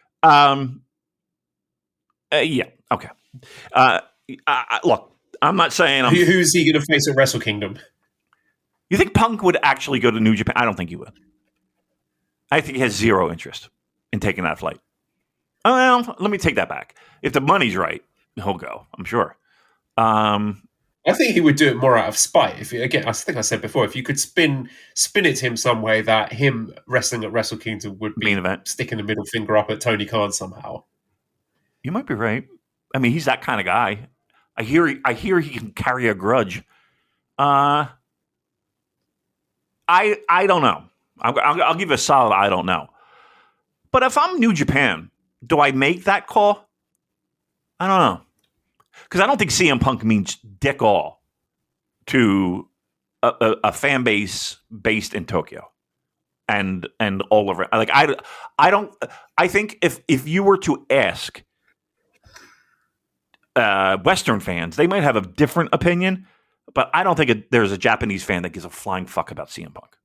S6: Yeah. Okay. Look, I'm not saying
S5: who's he going to face at Wrestle Kingdom?
S6: You think Punk would actually go to New Japan? I don't think he would. I think he has zero interest in taking that flight. Oh, well, let me take that back. If the money's right, he'll go. I'm sure.
S5: I think he would do it more out of spite. If again, I think I said before, if you could spin it to him some way that him wrestling at Wrestle Kingdom would be
S6: main event,
S5: sticking the middle finger up at Tony Khan somehow.
S6: You might be right. I mean, he's that kind of guy. I hear he can carry a grudge. I don't know. I'll give you a solid I don't know. But if I'm New Japan, do I make that call? I don't know. Because I don't think CM Punk means dick all to a fan base based in Tokyo and all over. Like I don't. I think if you were to ask Western fans, they might have a different opinion, but I don't think there's a Japanese fan that gives a flying fuck about CM Punk.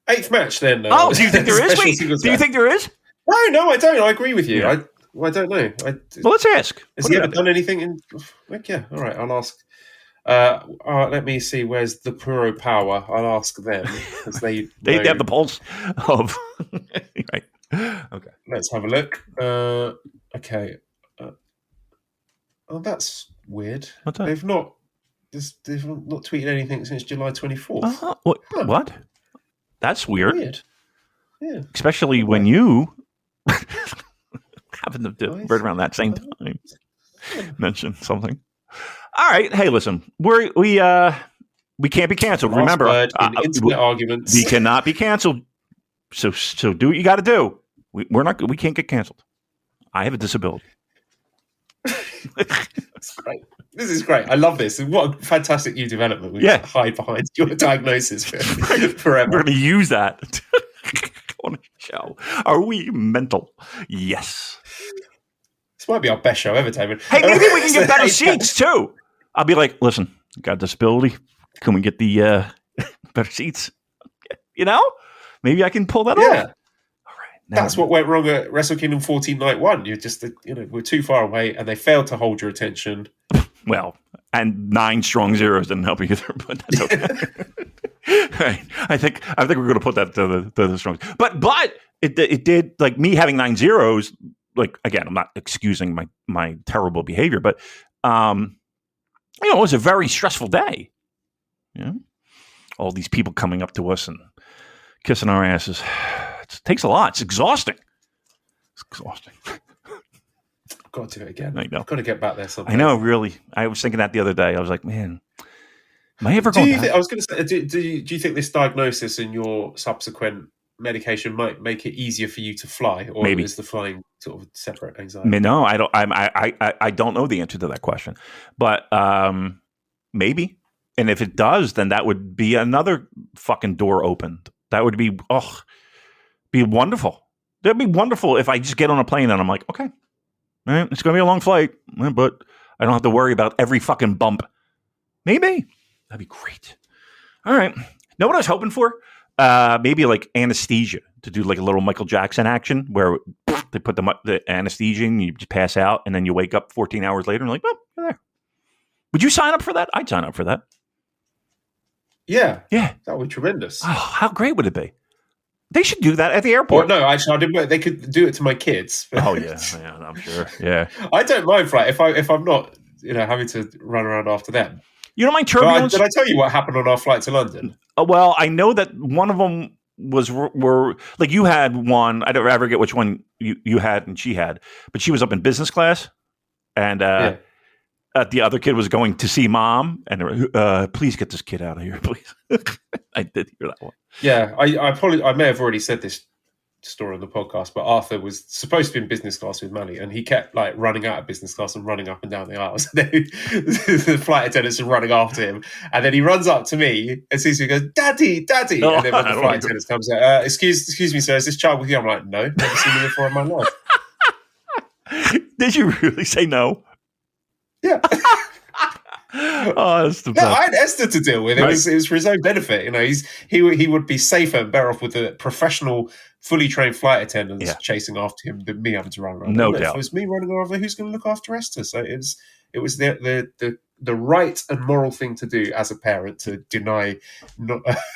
S5: Eighth match, then.
S6: Do you think there is? Wait, do you think there is?
S5: No, I don't. I agree with you.
S6: Yeah.
S5: I don't know.
S6: Well, let's ask.
S5: Has he ever done anything in? Like, yeah, all right. I'll ask. Let me see. Where's the Puro Power? I'll ask them because they
S6: have the pulse of. Right. Okay.
S5: Let's have a look. Okay. Oh, that's weird.
S6: What's that?
S5: They've not tweeted anything since July 24th.
S6: What? That's weird.
S5: Yeah.
S6: Especially when you happen to right around that same time mention something. All right. Hey, listen, we can't be canceled. Remember,
S5: internet arguments.
S6: We cannot be canceled. So do what you got to do. We can't get canceled. I have a disability.
S5: That's great. This is great. I love this. What a fantastic new development. We hide behind your diagnosis forever.
S6: We're going to use that on a show. Are we mental? Yes.
S5: This might be our best show ever, Damon.
S6: Hey, maybe we can get better seats too. I'll be like, listen, got a disability. Can we get the better seats? You know, maybe I can pull that off. All right.
S5: That's what went wrong at Wrestle Kingdom 14 Night 1. You're just, we're too far away and they failed to hold your attention.
S6: Well, and 9 strong zeros didn't help either, but that's okay. Right. I think we're going to put that to the strong. But it did, like, me having 9 zeros. Like, again, I'm not excusing my terrible behavior, but it was a very stressful day. Yeah, all these people coming up to us and kissing our asses. It takes a lot. It's exhausting.
S5: I've got to do it again.
S6: I know.
S5: I've got to get back there someday.
S6: I know, really. I was thinking that the other day. I was like, man, am I ever going back?
S5: I was going to say, do you think this diagnosis and your subsequent medication might make it easier for you to fly, or
S6: Maybe.
S5: Is the flying sort of separate anxiety?
S6: No, I don't. I don't know the answer to that question, but maybe. And if it does, then that would be another fucking door opened. That would be wonderful. That'd be wonderful if I just get on a plane and I'm like, okay, all right, it's going to be a long flight, but I don't have to worry about every fucking bump. Maybe. That'd be great. All right. Know what I was hoping for? Maybe like anesthesia, to do like a little Michael Jackson action where they put the anesthesia and you just pass out and then you wake up 14 hours later and like, well, you're there. Would you sign up for that? I'd sign up for that.
S5: Yeah.
S6: That
S5: would be tremendous.
S6: Oh, how great would it be? They should do that at the airport.
S5: Well, no, actually, I didn't. They could do it to my kids.
S6: Oh yeah, I'm sure. Yeah,
S5: I don't mind flight if I'm not, having to run around after them.
S6: You don't mind turbulence?
S5: Did I tell you what happened on our flight to London?
S6: Well, I know that one of them were like you had one. I don't ever get which one you had and she had, but she was up in business class, and the other kid was going to see mom, and they were, please get this kid out of here, please. I did hear that one.
S5: Yeah, I may have already said this story on the podcast, but Arthur was supposed to be in business class with Manny, and he kept like running out of business class and running up and down the aisles. The flight attendants are running after him, and then he runs up to me and sees me, goes, "Daddy, Daddy!" And then when the flight attendants comes out, excuse me, sir, is this child with you? I'm like, no, never seen him before in my life.
S6: Did you really say no?
S5: Yeah.
S6: Oh, that's the best.
S5: No, I had Esther to deal with. It was for his own benefit. You know, he would be safer and better off with a professional, fully trained flight attendants chasing after him than me having to run around.
S6: No
S5: doubt. If it was me running over, who's going to look after Esther? So it was the right and moral thing to do as a parent to deny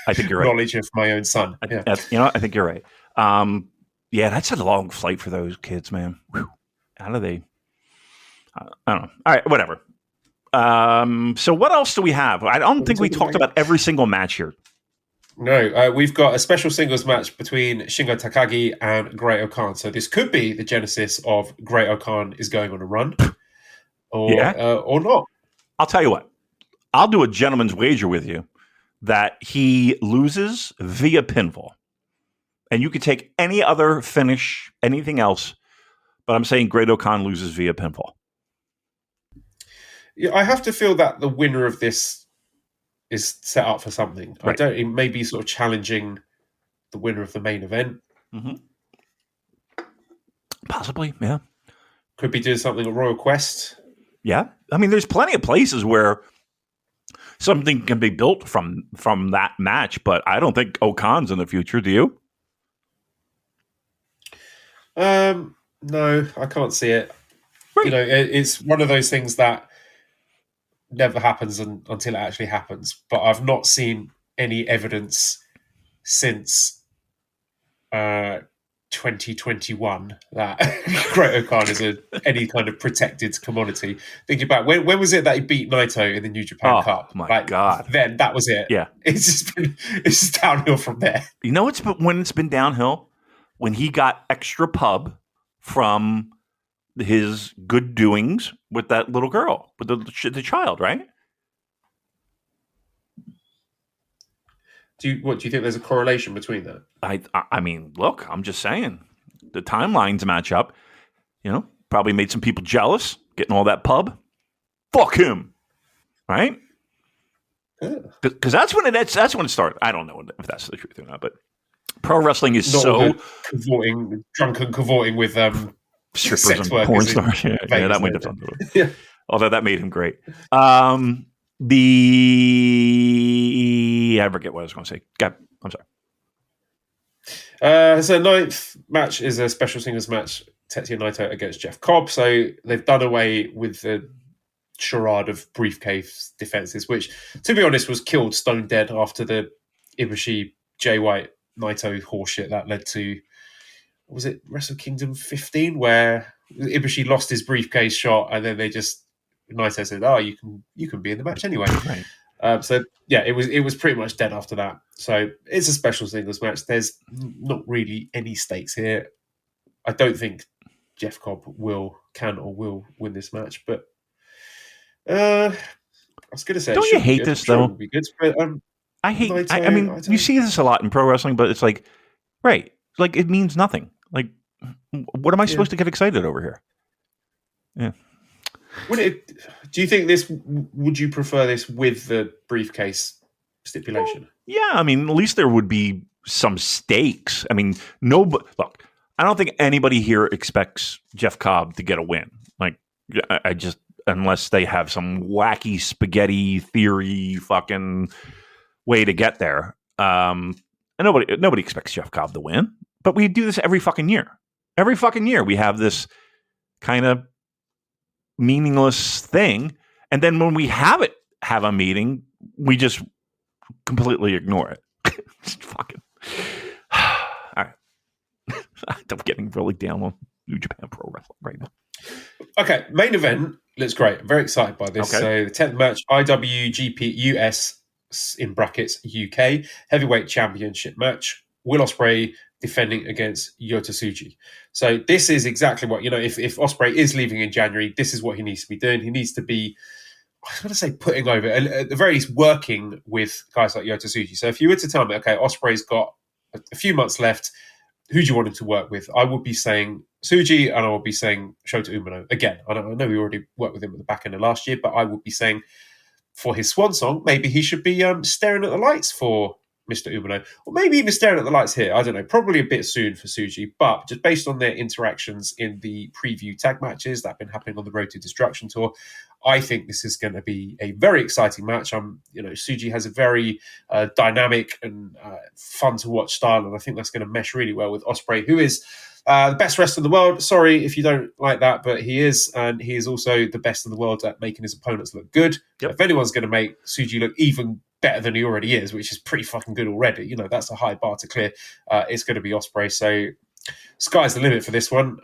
S6: I think you're right.
S5: knowledge of my own son.
S6: I think you're right. That's a long flight for those kids, man. Whew. How do they? I don't know. All right, whatever. So what else do we have? I don't think we talked about every single match here.
S5: No, we've got a special singles match between Shingo Takagi and Great-O-Khan. So this could be the genesis of Great-O-Khan is going on a run, or not.
S6: I'll tell you what. I'll do a gentleman's wager with you that he loses via pinfall. And you could take any other finish, anything else, but I'm saying Great-O-Khan loses via pinfall.
S5: Yeah, I have to feel that the winner of this is set up for something.
S6: Right.
S5: It may be sort of challenging the winner of the main event.
S6: Mm-hmm. Possibly, yeah.
S5: Could be doing something at Royal Quest.
S6: Yeah. I mean, there's plenty of places where something can be built from that match, but I don't think Okan's in the future. Do you?
S5: No, I can't see it. Right. You know, it's one of those things that never happens until it actually happens. But I've not seen any evidence since 2021 that Great-O-Khan is any kind of protected commodity. Thinking about when was it that he beat Naito in the New Japan Cup?
S6: My God!
S5: Then that was it.
S6: Yeah,
S5: it's just downhill from there.
S6: You know, when it's been downhill, when he got extra pub from his good doings with that little girl, with the child, right?
S5: Do you think there's a correlation between that?
S6: I mean, look, I'm just saying the timelines match up. You know, probably made some people jealous getting all that pub. Fuck him, right? Because that's when it started. I don't know if that's the truth or not, but pro wrestling is
S5: not drunken cavorting with
S6: strippers and porn stars. Yeah, that might have done it.
S5: Yeah.
S6: Although that made him great. I forget what I was going to say. I'm sorry.
S5: So ninth match is a special singles match, Tetsuya Naito against Jeff Cobb. So they've done away with the charade of briefcase defenses, which, to be honest, was killed stone dead after the Ibushi Jay White Naito horseshit that led to, was it Wrestle Kingdom 15, where Ibushi lost his briefcase shot, and then Naito said, "Oh, you can be in the match anyway."
S6: Right.
S5: So yeah, it was pretty much dead after that. So it's a special singles match. There's not really any stakes here. I don't think Jeff Cobb can or will win this match, but I was going to say,
S6: don't you hate this though?
S5: It would be good, but,
S6: I hate. Naito, I mean, you see this a lot in pro wrestling, but it's like, right? Like it means nothing. Like, what am I supposed to get excited over here? Yeah.
S5: Do you think this? Would you prefer this with the briefcase stipulation?
S6: Yeah, I mean, at least there would be some stakes. I mean, look, I don't think anybody here expects Jeff Cobb to get a win. Like, I just, unless they have some wacky spaghetti theory fucking way to get there. And nobody expects Jeff Cobb to win. But we do this every fucking year. Every fucking year we have this kind of meaningless thing, and then when we have a meeting, we just completely ignore it. Fucking all right. I'm getting really down on New Japan Pro Wrestling right now.
S5: Okay, main event looks great. I'm very excited by this.
S6: Okay.
S5: So the 10th match, IWGP US in brackets UK heavyweight championship match. Will Ospreay defending against Yota Tsuji. So this is exactly what, if Ospreay is leaving in January, this is what he needs to be doing. He needs to be, I was going to say putting over, at the very least working with guys like Yota Tsuji. So if you were to tell me, okay, Ospreay's got a few months left, who do you want him to work with? I would be saying Tsuji, and I would be saying Shota Umino. Again, I know we already worked with him at the back end of last year, but I would be saying for his swan song, maybe he should be staring at the lights for Mr. Umino, or maybe even staring at the lights here. I don't know, probably a bit soon for Tsuji, but just based on their interactions in the preview tag matches that have been happening on the Road to Destruction tour, I think this is going to be a very exciting match. Tsuji has a very dynamic and fun to watch style, and I think that's going to mesh really well with Ospreay, who is the best wrestler in the world. Sorry if you don't like that, but he is, and he is also the best in the world at making his opponents look good. Yep. If anyone's going to make Tsuji look even better than he already is, which is pretty fucking good already, that's a high bar to clear. It's going to be Ospreay. So sky's the limit for this one.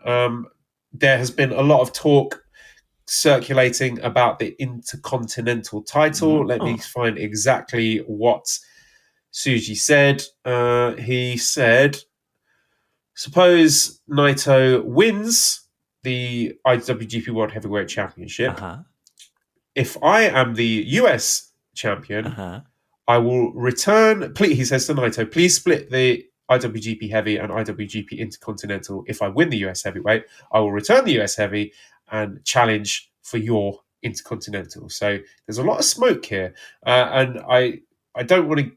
S5: There has been a lot of talk circulating about the Intercontinental title. Let me find exactly what Tsuji said. He said, suppose Naito wins the IWGP World Heavyweight Championship. If I am the US champion, I will return. Please, he says to Naito, please split the IWGP Heavy and IWGP Intercontinental. If I win the US Heavyweight, I will return the US Heavy and challenge for your Intercontinental. So there's a lot of smoke here, and I don't want to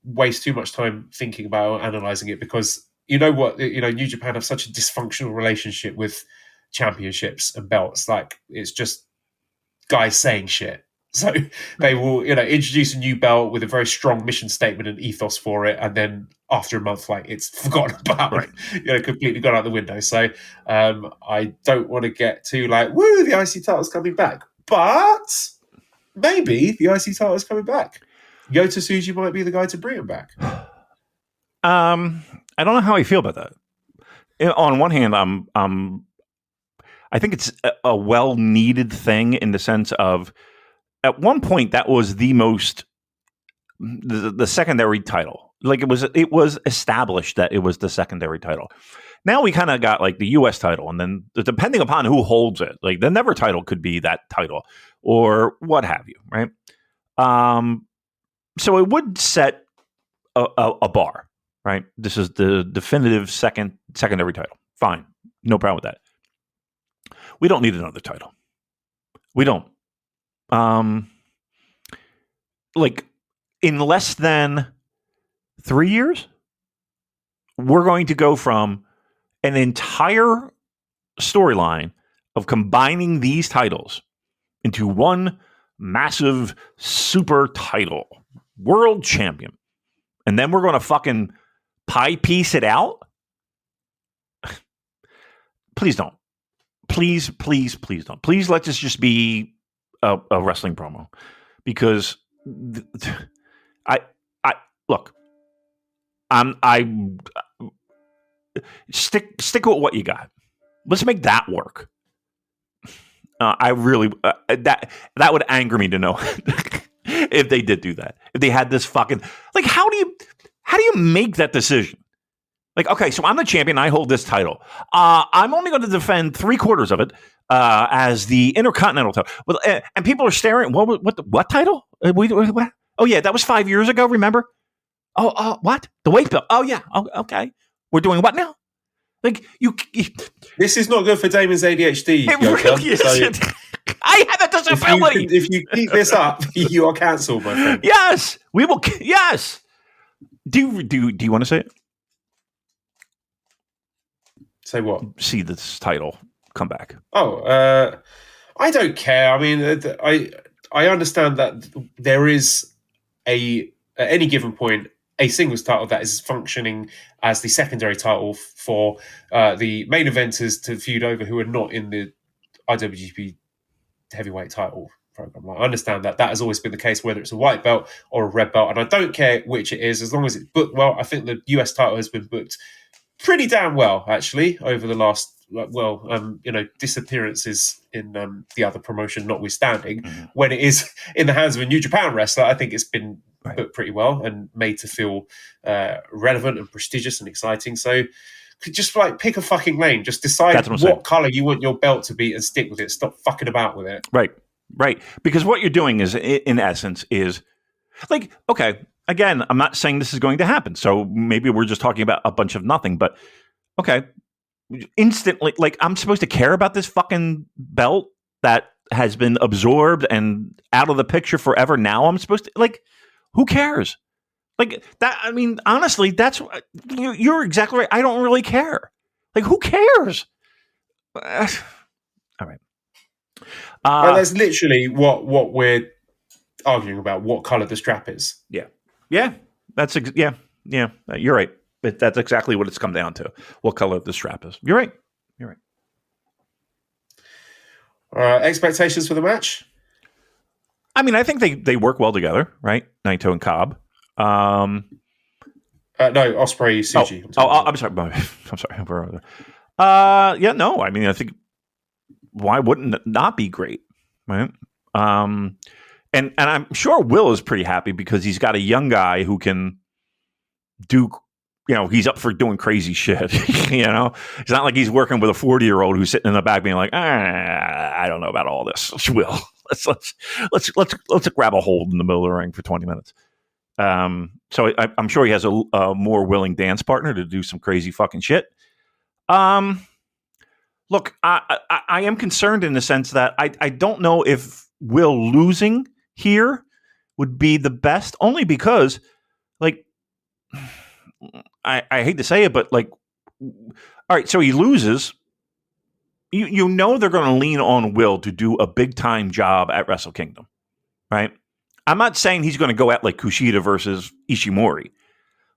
S5: waste too much time thinking about or analysing it, because you know what, New Japan have such a dysfunctional relationship with championships and belts. Like, it's just guys saying shit. So they will, introduce a new belt with a very strong mission statement and ethos for it, and then after a month, it's forgotten about, right? Completely gone out the window. So I don't want to get too woo, the IC title's coming back, but maybe the IC title's coming back. Yota Tsuji might be the guy to bring it back.
S6: I don't know how I feel about that. On one hand, I think it's a well-needed thing in the sense of, at one point, that was the secondary title. It was established that it was the secondary title. Now we kind of got the U.S. title, and then depending upon who holds it, the Never title could be that title or what have you, right? So it would set a bar, right? This is the definitive secondary title. Fine, no problem with that. We don't need another title. We don't. In less than 3 years, we're going to go from an entire storyline of combining these titles into one massive super title, world champion. And then we're going to fucking pie piece it out. Please don't. Please don't. Please let this just be a wrestling promo, because I look. I stick with what you got. Let's make that work. I really that would anger me to know if they did do that. If they had this fucking how do you make that decision? Okay, so I'm the champion. I hold this title. I'm only going to defend 3/4 of it as the Intercontinental title. Well, and people are staring. What title? What? Oh yeah, that was 5 years ago. Remember? Oh, what? The weight belt. Oh yeah. Oh, okay. We're doing what now? You
S5: This is not good for Damon's ADHD.
S6: It really isn't. I have a disability.
S5: If you keep this up, you are cancelled, my friend.
S6: Yes, we will. Yes. Do you want to say it?
S5: Say what?
S6: See this title come back.
S5: Oh, I don't care. I mean, I understand that there is at any given point a singles title that is functioning as the secondary title for the main eventers to feud over who are not in the IWGP heavyweight title program. I understand that has always been the case, whether it's a white belt or a red belt, and I don't care which it is, as long as it's booked well. I think the US title has been booked pretty damn well, actually, over the last disappearances in the other promotion notwithstanding. Mm-hmm. When it is in the hands of a New Japan wrestler, I think it's been booked pretty well and made to feel relevant and prestigious and exciting. So just pick a fucking lane. Just decide what color you want your belt to be and stick with it. Stop fucking about with it.
S6: Right. Because what you're doing is, in essence, is okay, again, I'm not saying this is going to happen. So maybe we're just talking about a bunch of nothing. But okay, instantly, like I'm supposed to care about this fucking belt that has been absorbed and out of the picture forever. Now I'm supposed to who cares? Like that. I mean, honestly, that's you're exactly right. I don't really care. Like, who cares? All right.
S5: Well, that's literally what we're arguing about. What color the strap is.
S6: Yeah. That's yeah. You're right. That's exactly what it's come down to. What color the strap is. You're right.
S5: Expectations for the match?
S6: I mean, I think they work well together, right? Naito and Cobb.
S5: No, Ospreay, Suji.
S6: I'm sorry. I'm sorry. Yeah, no. I mean, I think why wouldn't it not be great, right? And I'm sure Will is pretty happy because he's got a young guy who can do. He's up for doing crazy shit. It's not like he's working with a 40-year-old who's sitting in the back being like, I don't know about all this. Will, let's grab a hold in the middle of the ring for 20 minutes. So I'm sure he has a more willing dance partner to do some crazy fucking shit. Look, I am concerned in the sense that I don't know if Will losing here would be the best, only because, like, I hate to say it, but like, all right, so he loses. You know they're going to lean on Will to do a big time job at Wrestle Kingdom, right? I'm not saying he's going to go at like Kushida versus Ishimori,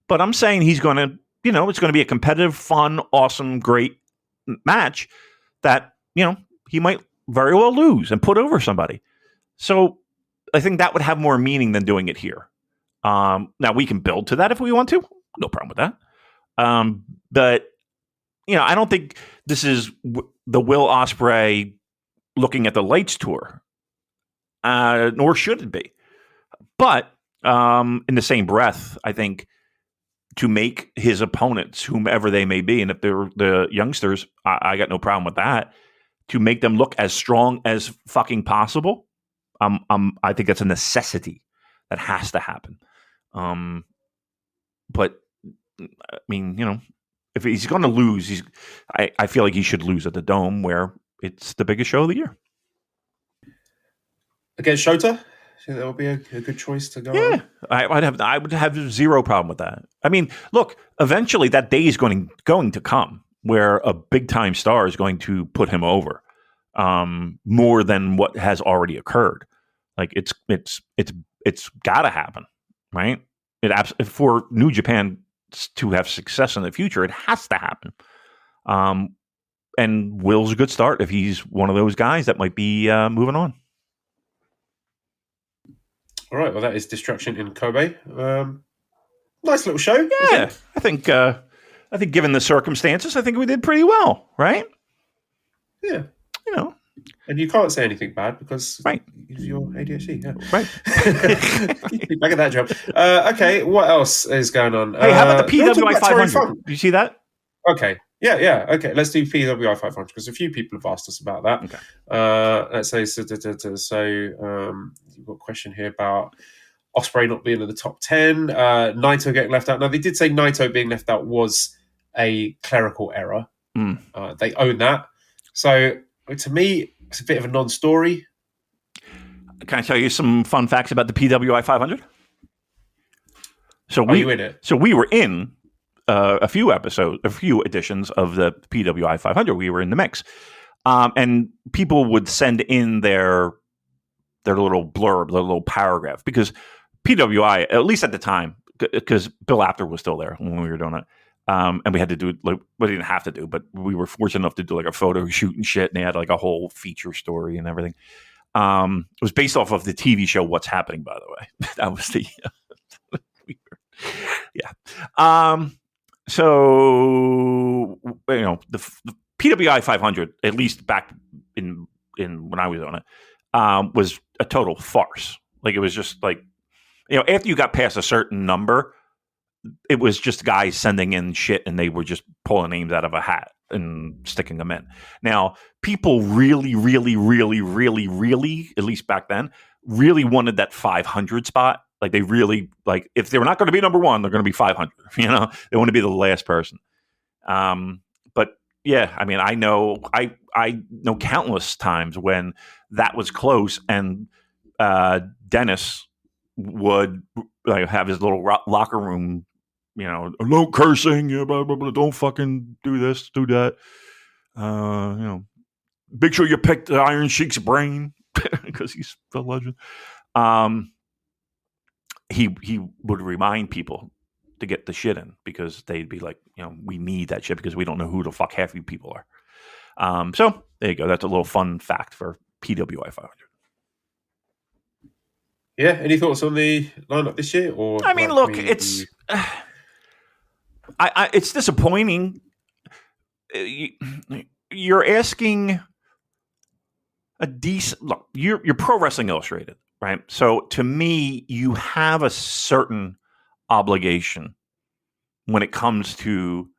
S6: but I'm saying he's going to, it's going to be a competitive, fun, awesome, great match that, he might very well lose and put over somebody. So I think that would have more meaning than doing it here. Now we can build to that if we want to. No problem with that. But, I don't think this is the Will Ospreay looking at the lights tour, nor should it be. But in the same breath, I think to make his opponents, whomever they may be, and if they're the youngsters, I got no problem with that, to make them look as strong as fucking possible. I think that's a necessity that has to happen. But I mean, if he's going to lose, I feel like he should lose at the Dome, where it's the biggest show of the year.
S5: Against Shota? I think that would be a good choice to go.
S6: Yeah, I would have zero problem with that. I mean, look, eventually that day is going to come where a big time star is going to put him over, more than what has already occurred. Like it's got to happen, right? For New Japan to have success in the future, it has to happen. And Will's a good start if he's one of those guys that might be moving on.
S5: All right, well, that is Destruction in Kobe. Nice little show.
S6: Yeah, I think given the circumstances, I think we did pretty well, right?
S5: Yeah. And you can't say anything bad because you're ADHD. Yeah.
S6: Right.
S5: Keep back at that job. Okay, what else is going on?
S6: Hey, how about the PWI 500? Did you see that?
S5: Okay. Yeah. Okay, let's do PWI 500 because a few people have asked us about that.
S6: Okay.
S5: Let's say so. You've got a question here about Ospreay not being in the top 10, Naito getting left out. Now they did say Naito being left out was a clerical error. They own that. So to me, it's a bit of a non-story.
S6: Can I tell you some fun facts about the PWI 500?
S5: Are you in it?
S6: So we were in a few editions of the PWI 500. We were in the mix. And people would send in their little blurb, their little paragraph, because PWI, at least at the time, because Bill Apter was still there when we were doing it, and we had to do we didn't have to do, but we were fortunate enough to do like a photo shoot and shit, and they had like a whole feature story and everything. It was based off of the TV show What's Happening, by the way. That was the yeah. So the PWI 500, at least back in when I was on it, was a total farce. Like it was just like, after you got past a certain number, it was just guys sending in shit and they were just pulling names out of a hat and sticking them in. Now, people really, really, really, really, really, at least back then, really wanted that 500 spot Like they really like if they're not going to be number one, they're going to be 500. You know, they want to be the last person. But yeah, I mean, I know countless times when that was close, and Dennis would like have his little locker room, you know, no cursing, blah, blah, blah, don't fucking do this, do that. You know, make sure you pick the Iron Sheik's brain because he's a legend. He would remind people to get the shit in because they'd be like, you know, we need that shit because we don't know who the fuck half you people are. So there you go. That's a little fun fact for PWI 500.
S5: Yeah. Any thoughts on the lineup this year? Or
S6: I mean, look, it's it's disappointing. You're asking a decent look. You're Pro Wrestling Illustrated, right? So to me, you have a certain obligation when it comes to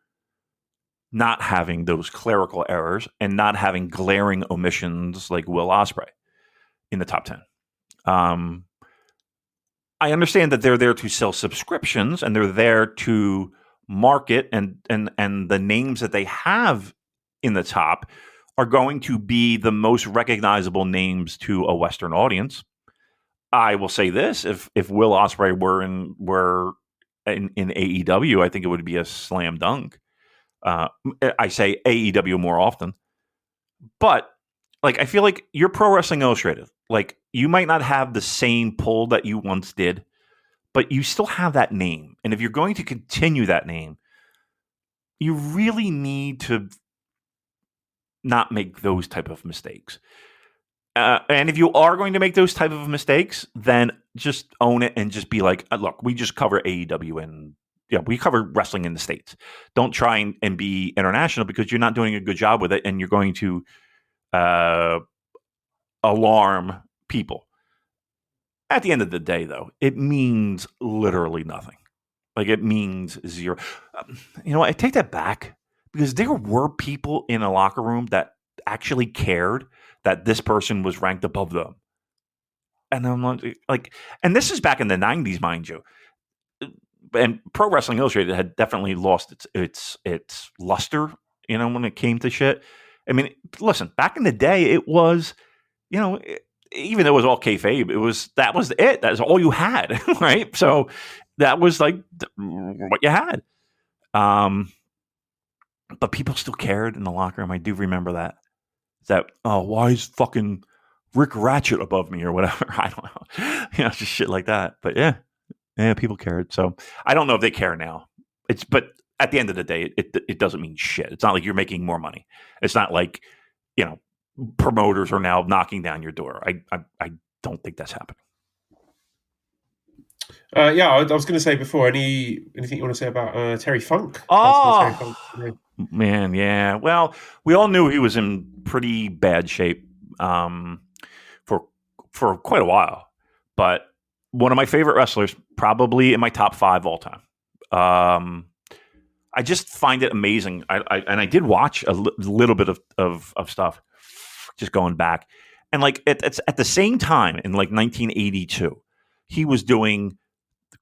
S6: not having those clerical errors and not having glaring omissions like Will Ospreay in the top 10. I understand that they're there to sell subscriptions and they're there to market, and the names that they have in the top are going to be the most recognizable names to a Western audience. I will say this: if Will Ospreay were in AEW, I think it would be a slam dunk. I say AEW more often, but like I feel like you're Pro Wrestling Illustrated. Like you might not have the same pull that you once did, but you still have that name. And if you're going to continue that name, you really need to not make those type of mistakes. And if you are going to make those type of mistakes, then just own it and just be like, look, we just cover AEW and we cover wrestling in the States. Don't try and be international because you're not doing a good job with it and you're going to alarm people. At the end of the day, though, it means literally nothing. Like it means zero. You know what? I take that back because there were people in a locker room that actually cared that this person was ranked above them. And I'm like, and this is back in the 90s, mind you. And Pro Wrestling Illustrated had definitely lost its luster, you know, when it came to shit. I mean, listen, back in the day, it was, you know, even though it was all kayfabe, that was it. That was all you had, right? So that was like what you had. But people still cared in the locker room. I do remember that. Why is fucking Rick Ratchet above me or whatever? I don't know. You know, just shit like that. But yeah, people cared. So I don't know if they care now. But at the end of the day, it doesn't mean shit. It's not like you're making more money. It's not like, you know, promoters are now knocking down your door. I don't think that's happening.
S5: I was going to say before, anything you want to say about Terry Funk?
S6: Oh,
S5: Terry Funk,
S6: man, yeah. Well, we all knew he was in pretty bad shape for quite a while. But one of my favorite wrestlers, probably in my top 5 all time. I just find it amazing. I did watch a little bit of stuff, just going back, and like it's at the same time in like 1982, he was doing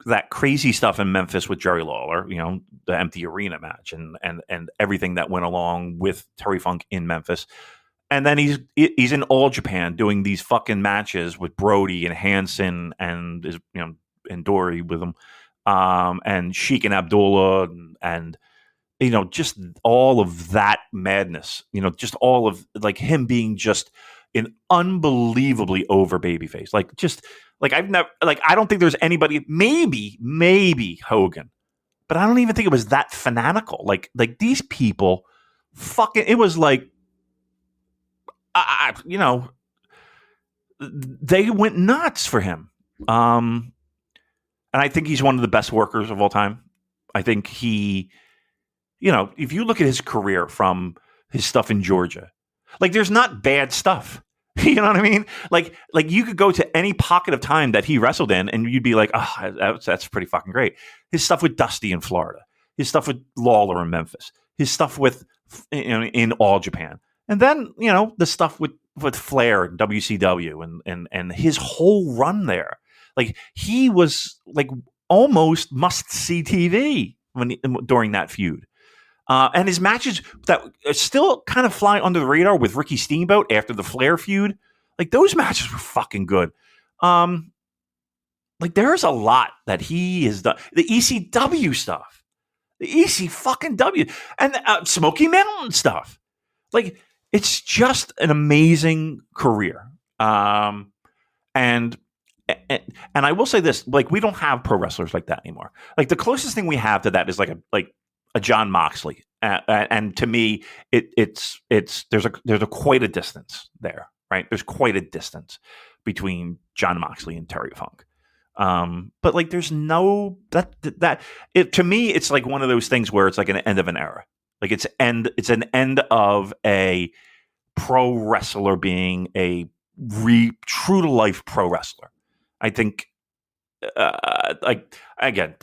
S6: that crazy stuff in Memphis with Jerry Lawler, you know, the empty arena match and everything that went along with Terry Funk in Memphis. And then he's in All Japan doing these fucking matches with Brody and Hansen and and Dory with him, and Sheik and Abdullah and you know, just all of that madness, you know, just all of like him being just an unbelievably over babyface. Like just like I've never like I don't think there's anybody, maybe Hogan, but I don't even think it was that fanatical. Like these people fucking, it was like you know, they went nuts for him. And I think he's one of the best workers of all time. I think he, you know, if you look at his career from his stuff in Georgia, like there's not bad stuff. You know what I mean? Like you could go to any pocket of time that he wrestled in and you'd be like, oh, that's pretty fucking great. His stuff with Dusty in Florida, his stuff with Lawler in Memphis, his stuff with, you know, in All Japan. And then, you know, the stuff with Flair and WCW and his whole run there. Like he was like almost must see TV during that feud. And his matches that still kind of fly under the radar with Ricky Steamboat after the Flair feud, like those matches were fucking good. Like there's a lot that he has done. The ECW stuff, the EC fucking W, and Smoky Mountain stuff. Like it's just an amazing career. And I will say this: like we don't have pro wrestlers like that anymore. Like the closest thing we have to that is like a John Moxley, and to me, it's there's a quite a distance there, right? There's quite a distance between John Moxley and Terry Funk. But like, there's no that it to me, it's like one of those things where it's like an end of an era. Like it's an end of a pro wrestler being a true to life pro wrestler. I think, like again,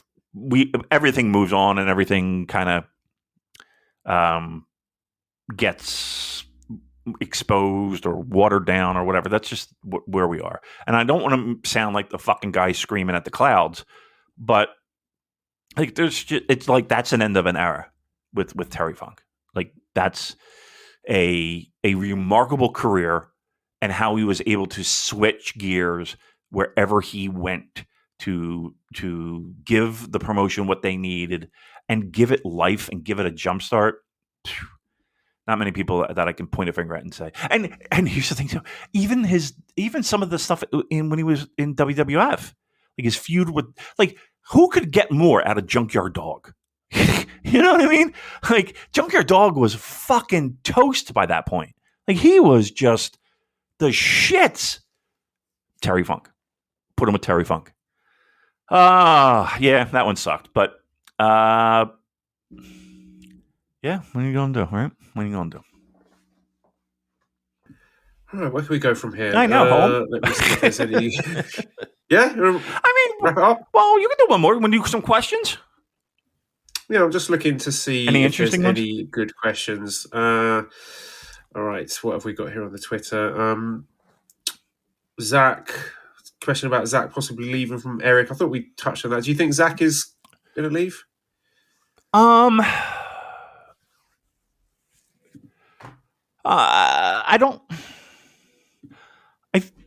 S6: everything moves on and everything kind of gets exposed or watered down or whatever. That's just where we are. And I don't want to sound like the fucking guy screaming at the clouds, but like it's like that's an end of an era with Terry Funk. Like that's a remarkable career and how he was able to switch gears wherever he went to give the promotion what they needed and give it life and give it a jump start. Not many people that I can point a finger at and say. And here's the thing too. Even some of the stuff when he was in WWF, like his feud with, like, who could get more out of Junkyard Dog? You know what I mean? Like Junkyard Dog was fucking toast by that point. Like he was just the shits. Terry Funk. Put him with Terry Funk. Yeah, that one sucked. But yeah, what are you gonna do, right? What are you gonna do?
S5: All right, where can we go from here?
S6: I know, home.
S5: Let me see if there's any. Yeah,
S6: I mean,
S5: wrap it up.
S6: Well, you can do one more. Want to do some questions?
S5: Yeah, I'm just looking to see
S6: any
S5: if there's
S6: interesting ones?
S5: Any good questions. All right, what have we got here on the Twitter? Zach, question about Zach possibly leaving from Eric. I thought we touched on that. Do you think Zach is going to leave?
S6: I don't.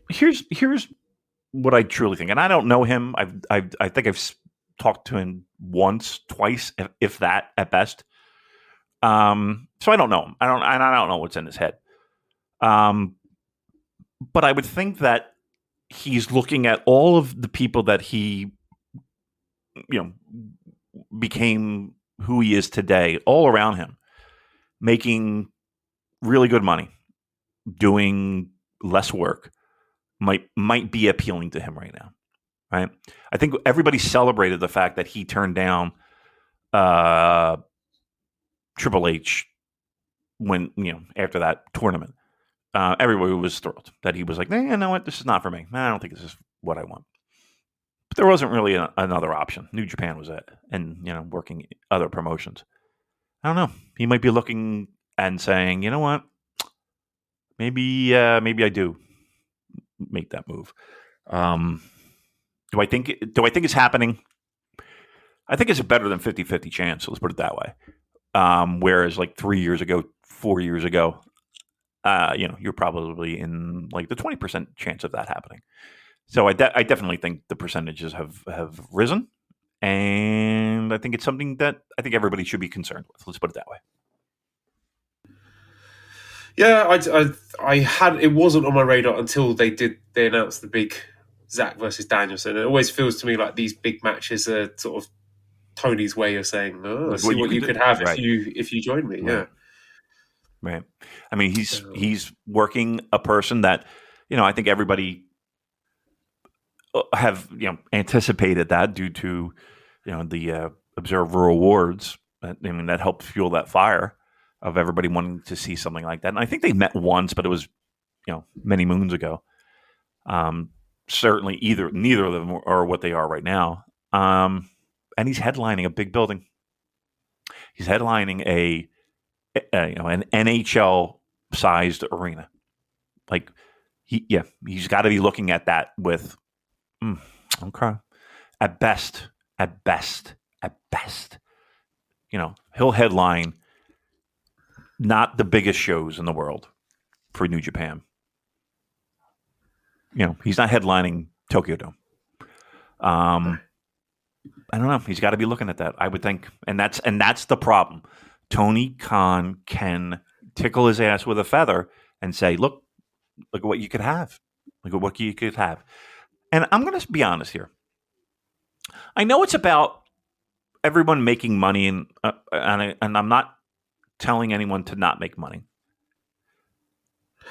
S6: Here's what I truly think, and I don't know him. I think I've talked to him once, twice, if that at best. So I don't know him. I don't know what's in his head. But I would think that he's looking at all of the people that he, became who he is today, all around him, making really good money, doing less work, might be appealing to him right now, right? I think everybody celebrated the fact that he turned down Triple H when after that tournament. Everybody was thrilled that he was like, you know what, this is not for me. I don't think this is what I want. But there wasn't really another option. New Japan was it, and working other promotions. I don't know. He might be looking and saying, you know what, maybe I do make that move. Do I think it's happening? I think it's a better than 50-50 chance. So let's put it that way. Whereas like 3 years ago, 4 years ago, you're probably in like the 20% chance of that happening. So I definitely think the percentages have risen, and I think it's something that I think everybody should be concerned with. Let's put it that way.
S5: Yeah, I had it wasn't on my radar until they announced the big Zach versus Danielson. It always feels to me like these big matches are sort of Tony's way of saying, see what you could have right. if you join me. Right. Yeah.
S6: Right. I mean, he's working a person that, I think everybody have, anticipated that due to, the Observer Awards. I mean, that helped fuel that fire of everybody wanting to see something like that. And I think they met once, but it was, many moons ago. Certainly neither of them are what they are right now. And he's headlining a big building. He's headlining an NHL-sized arena. Like he's got to be looking at that with, Okay. At best, he'll headline not the biggest shows in the world for New Japan. He's not headlining Tokyo Dome. I don't know. He's got to be looking at that, I would think. And that's the problem. Tony Khan can tickle his ass with a feather and say, look at what you could have. Look at what you could have. And I'm going to be honest here. I know it's about everyone making money, and I'm not telling anyone to not make money.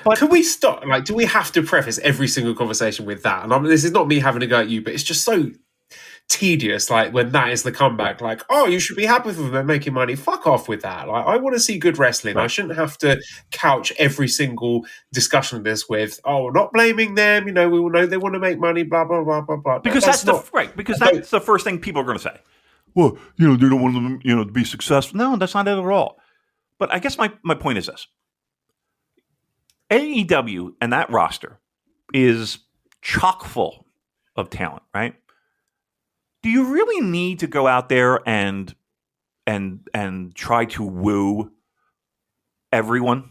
S5: But can we stop? Like, do we have to preface every single conversation with that? And this is not me having a go at you, but it's just so tedious. Like, when that is the comeback, like, oh, you should be happy with them making money. Fuck off with that. Like, I want to see good wrestling. Right. I shouldn't have to couch every single discussion of this with, oh, we're not blaming them. We all know they want to make money. Blah blah blah blah blah.
S6: Because that's the first thing people are going to say. Well, they don't want them, to be successful. No, that's not it at all. But I guess my point is this. AEW and that roster is chock full of talent, right? Do you really need to go out there and try to woo everyone?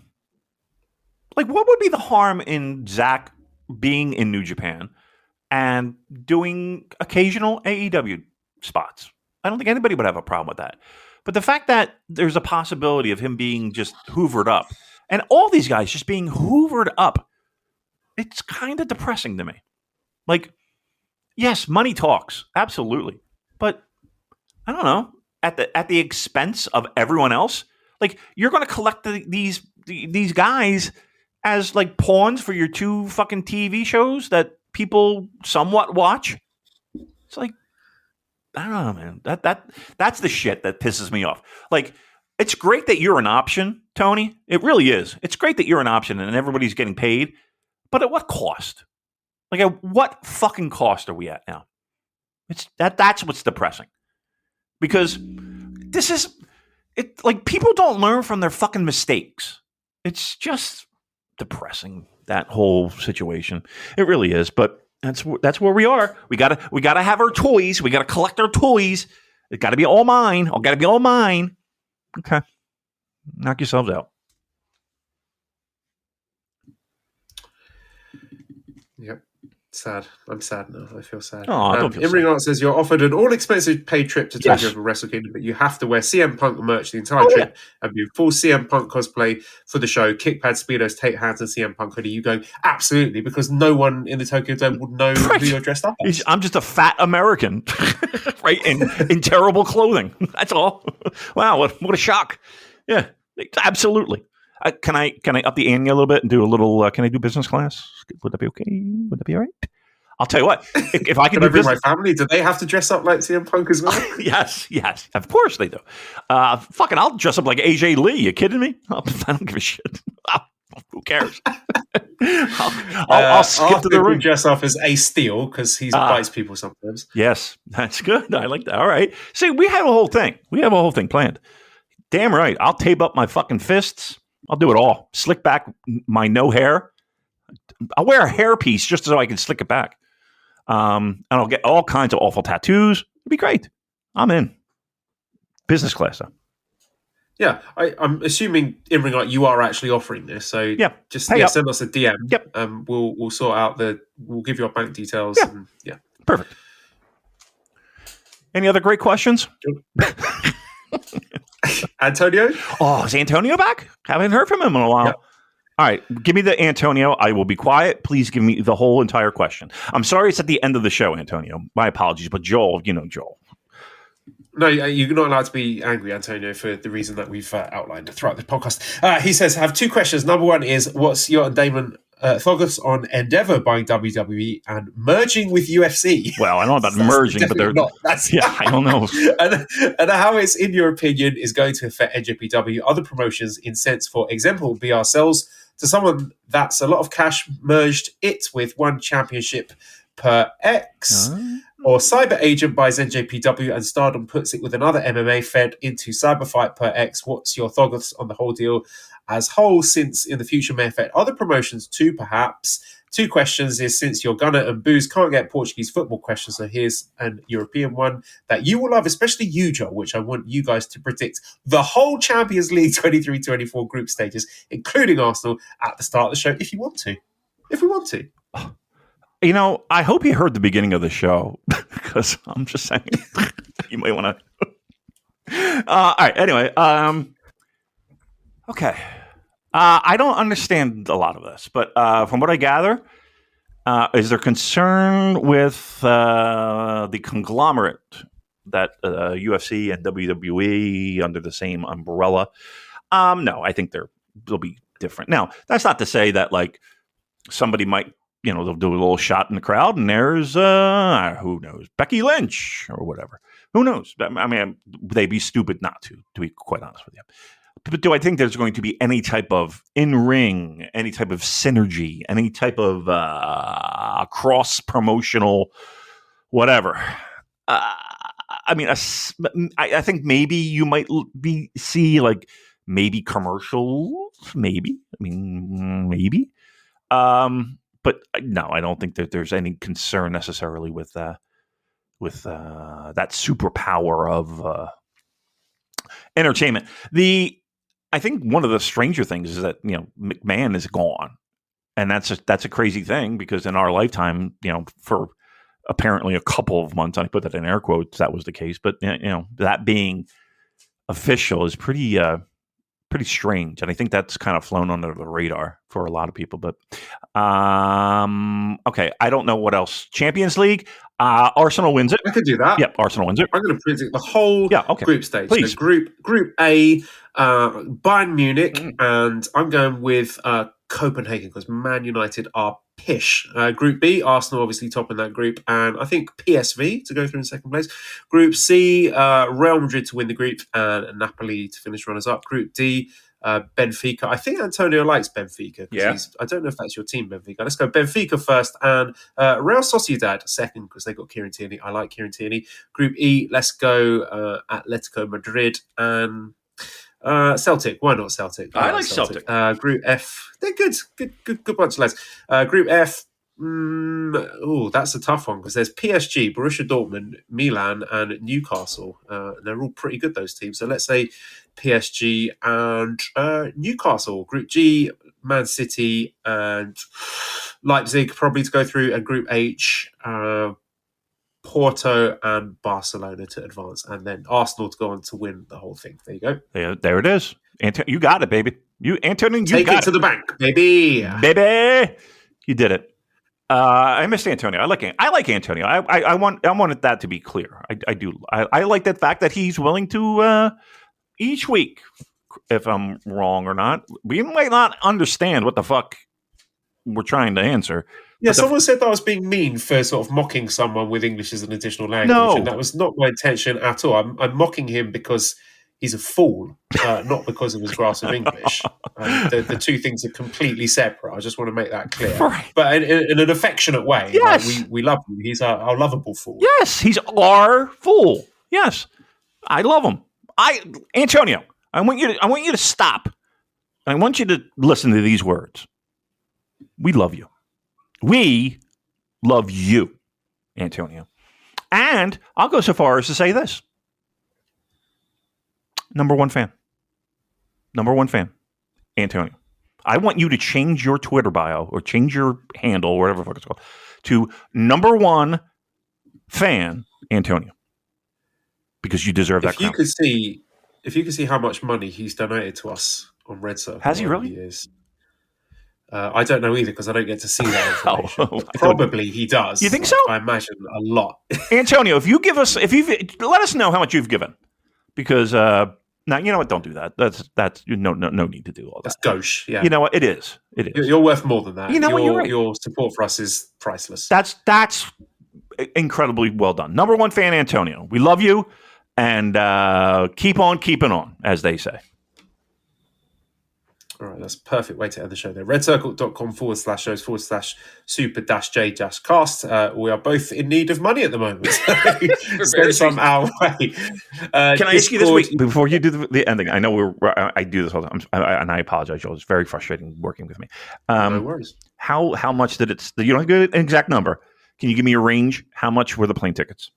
S6: Like, what would be the harm in Zach being in New Japan and doing occasional AEW spots? I don't think anybody would have a problem with that. But the fact that there's a possibility of him being just hoovered up, and all these guys just being hoovered up, it's kind of depressing to me. Like, yes, money talks, absolutely, but I don't know, at the expense of everyone else. Like, you're going to collect these guys as like pawns for your 2 fucking TV shows that people somewhat watch. It's like, I don't know, man. That's the shit that pisses me off. Like, it's great that you're an option, Tony. It really is. It's great that you're an option and everybody's getting paid. But at what cost? Like, at what fucking cost are we at now? That's what's depressing. Because this is it. Like, people don't learn from their fucking mistakes. It's just depressing, that whole situation. It really is. But that's where we are. We gotta have our toys. We gotta collect our toys. It gotta be all mine. It gotta be all mine. Okay. Knock yourselves out.
S5: Yep. Sad. I'm sad now. I feel sad.
S6: Oh, don't feel sad.
S5: Imring Art says you're offered an all-expensive paid trip to Tokyo for Wrestle Kingdom, but you have to wear CM Punk merch the entire trip and be full CM Punk cosplay for the show. Kickpad, Speedos, Tate Hands, and CM Punk hoodie. You go, absolutely, because no one in the Tokyo Dome would know who you're dressed up as.
S6: I'm just a fat American, right? In terrible clothing. That's all. Wow, what a shock. Yeah, absolutely. Can I up the ante a little bit and do a little? Can I do business class? Would that be okay? Would that be all right? I'll tell you what. If I can do
S5: bring my family, do they have to dress up like CM Punk as well?
S6: Yes, of course they do. Fucking, I'll dress up like AJ Lee. You kidding me? I don't give a shit. Who cares? I'll skip to the ring.
S5: Dress up as Ace Steel because he bites people sometimes.
S6: Yes, that's good. I like that. All right. See, we have a whole thing. Planned. Damn right. I'll tape up my fucking fists. I'll do it all. Slick back my no hair. I'll wear a hairpiece just so I can slick it back. And I'll get all kinds of awful tattoos. It'd be great. I'm in. Business class, though.
S5: Yeah, I'm assuming, Imring, like, you are actually offering this. So just send us a DM.
S6: Yep.
S5: We'll sort out we'll give you our bank details.
S6: Yeah.
S5: And,
S6: Perfect. Any other great questions?
S5: Antonio?
S6: Oh, is Antonio back? Haven't heard from him in a while. Yep. All right, give me the Antonio. I will be quiet. Please give me the whole entire question. I'm sorry it's at the end of the show, Antonio. My apologies, but Joel, Joel.
S5: No, you're not allowed to be angry, Antonio, for the reason that we've outlined throughout the podcast. He says, I have 2 questions. Number one is, what's your and Damon focus on Endeavor buying WWE and merging with UFC?
S6: Well, I don't know about merging, but they're
S5: not.
S6: I don't know.
S5: and how it's, in your opinion, is going to affect NJPW, other promotions, in sense, for example, be ourselves to someone that's a lot of cash merged it with 1 championship per X. Or Cyber Agent buys NJPW and Stardom puts it with another MMA fed into Cyber Fight per X. What's your thoughts on the whole deal as whole, since in the future may affect other promotions too, perhaps? 2 questions is, since your Gunner and Booze can't get Portuguese football questions, so here's an European one that you will love, especially you, Joel, which I want you guys to predict the whole Champions League 23-24 group stages, including Arsenal, at the start of the show, if you want to. If we want to.
S6: You know, I hope you heard the beginning of the show, because I'm just saying, you might want to. All right, anyway. Okay. I don't understand a lot of this, but from what I gather, is there concern with the conglomerate that UFC and WWE under the same umbrella? No, I think they'll be different. Now, that's not to say that like somebody might, they'll do a little shot in the crowd, and there's who knows, Becky Lynch or whatever. Who knows? I mean, they'd be stupid not to be quite honest with you. But do I think there's going to be any type of in-ring, any type of synergy, any type of cross-promotional whatever? I mean, I think maybe you might see like maybe commercials, maybe. I mean, maybe. But no, I don't think that there's any concern necessarily with that superpower of entertainment. I think one of the stranger things is that McMahon is gone, and that's a crazy thing, because in our lifetime, for apparently a couple of months, I put that in air quotes, that was the case. But that being official is pretty strange, and I think that's kind of flown under the radar for a lot of people. But okay, I don't know what else. Champions League, Arsenal wins it.
S5: I could do that.
S6: Yep, Arsenal wins it.
S5: I'm going to predict the whole group stage.
S6: Please.
S5: So Group A, Bayern Munich, and I'm going with Copenhagen, because Man United are pish. Group B, Arsenal obviously topping that group, and I think PSV to go through in second place. Group C, Real Madrid to win the group, and Napoli to finish runners-up. Group D, Benfica. I think Antonio likes Benfica.
S6: Yeah.
S5: I don't know if that's your team, Benfica. Let's go Benfica first, and Real Sociedad second, because they got Kieran Tierney. I like Kieran Tierney. Group E, let's go Atletico Madrid and Celtic. Why not Celtic?
S6: I like Celtic.
S5: Group F, they're good bunch of lads. Group F, that's a tough one, because there's PSG, Borussia Dortmund, Milan, and Newcastle. They're all pretty good, those teams. So let's say PSG and Newcastle. Group G, Man City and Leipzig probably to go through. And Group H, Porto and Barcelona to advance, and then Arsenal to go on to win the whole thing. There you go.
S6: Yeah, there it is. You got it, baby. Antonio,
S5: take it to the bank, baby.
S6: Baby, you did it. I missed Antonio. I like Antonio. I wanted that to be clear. I do. I like that fact that he's willing to each week. If I'm wrong or not, we might not understand what the fuck we're trying to answer.
S5: Yeah, someone said that I was being mean for sort of mocking someone with English as an additional language, and that was not my intention at all. I'm mocking him because he's a fool, not because of his grasp of English. The two things are completely separate. I just want to make that clear. Right. But in an affectionate way.
S6: Yes.
S5: Like, we love him. He's our lovable fool.
S6: Yes, he's our fool. Yes. I love him. Antonio, I want you to stop. I want you to listen to these words. We love you. We love you, Antonio. And I'll go so far as to say this. Number one fan, Antonio. I want you to change your Twitter bio or change your handle, or whatever the fuck it's called, to number one fan, Antonio. Because you deserve that crown.
S5: If you could see how much money he's donated to us on Red Circle.
S6: Has he really?
S5: Years. I don't know either, because I don't get to see that information. Probably he does.
S6: You think so?
S5: I imagine a lot.
S6: Antonio, if you let us know how much you've given, because now you know what? Don't do that. That's no need to do all that.
S5: That's gauche. Yeah.
S6: You know what? It is.
S5: You're worth more than that.
S6: You know what? You're right.
S5: Your support for us is priceless.
S6: That's incredibly well done. Number one fan, Antonio. We love you, and keep on keeping on, as they say.
S5: All right, that's a perfect way to end the show there. redcircle.com/shows/super-j-cast. We are both in need of money at the moment. Send some our way.
S6: Can I ask you this week, before you do the ending? I know I do this all the time, and I apologize, Joel. It's very frustrating working with me.
S5: No worries.
S6: How much did it... You don't give an exact number. Can you give me a range? How much were the plane tickets?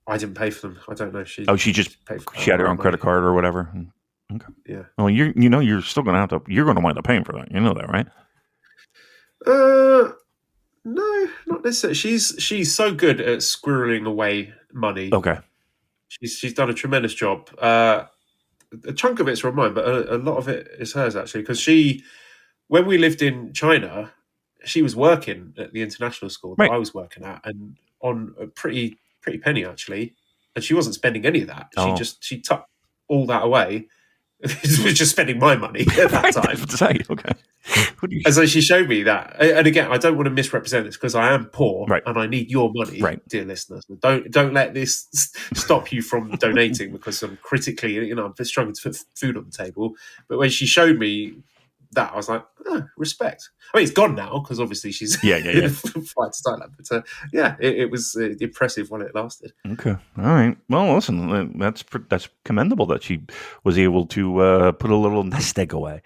S5: I didn't pay for them. I don't know. She
S6: just paid for. She had her own credit card or whatever. Okay.
S5: Yeah.
S6: Well, you're still going to have to. You're going to wind up paying for that. You know that, right?
S5: No, not necessarily. She's so good at squirreling away money.
S6: Okay.
S5: She's done a tremendous job. A chunk of it's from mine, but a lot of it is hers actually. Because when we lived in China, she was working at the international school that I was working at, and on a pretty penny actually, and she wasn't spending any of that. She tucked all that away. It was just spending my money at that time.
S6: Okay.
S5: And so she showed me that. And again, I don't want to misrepresent this because I am poor and I need your money, dear listeners. Don't let this stop you from donating because I'm critically, I'm struggling to put food on the table. But when she showed me that, I was like, respect. I mean, it's gone now because obviously she's flight to Thailand. But it was impressive while it lasted.
S6: Okay, all right. Well, listen, that's commendable that she was able to put a little nest egg away.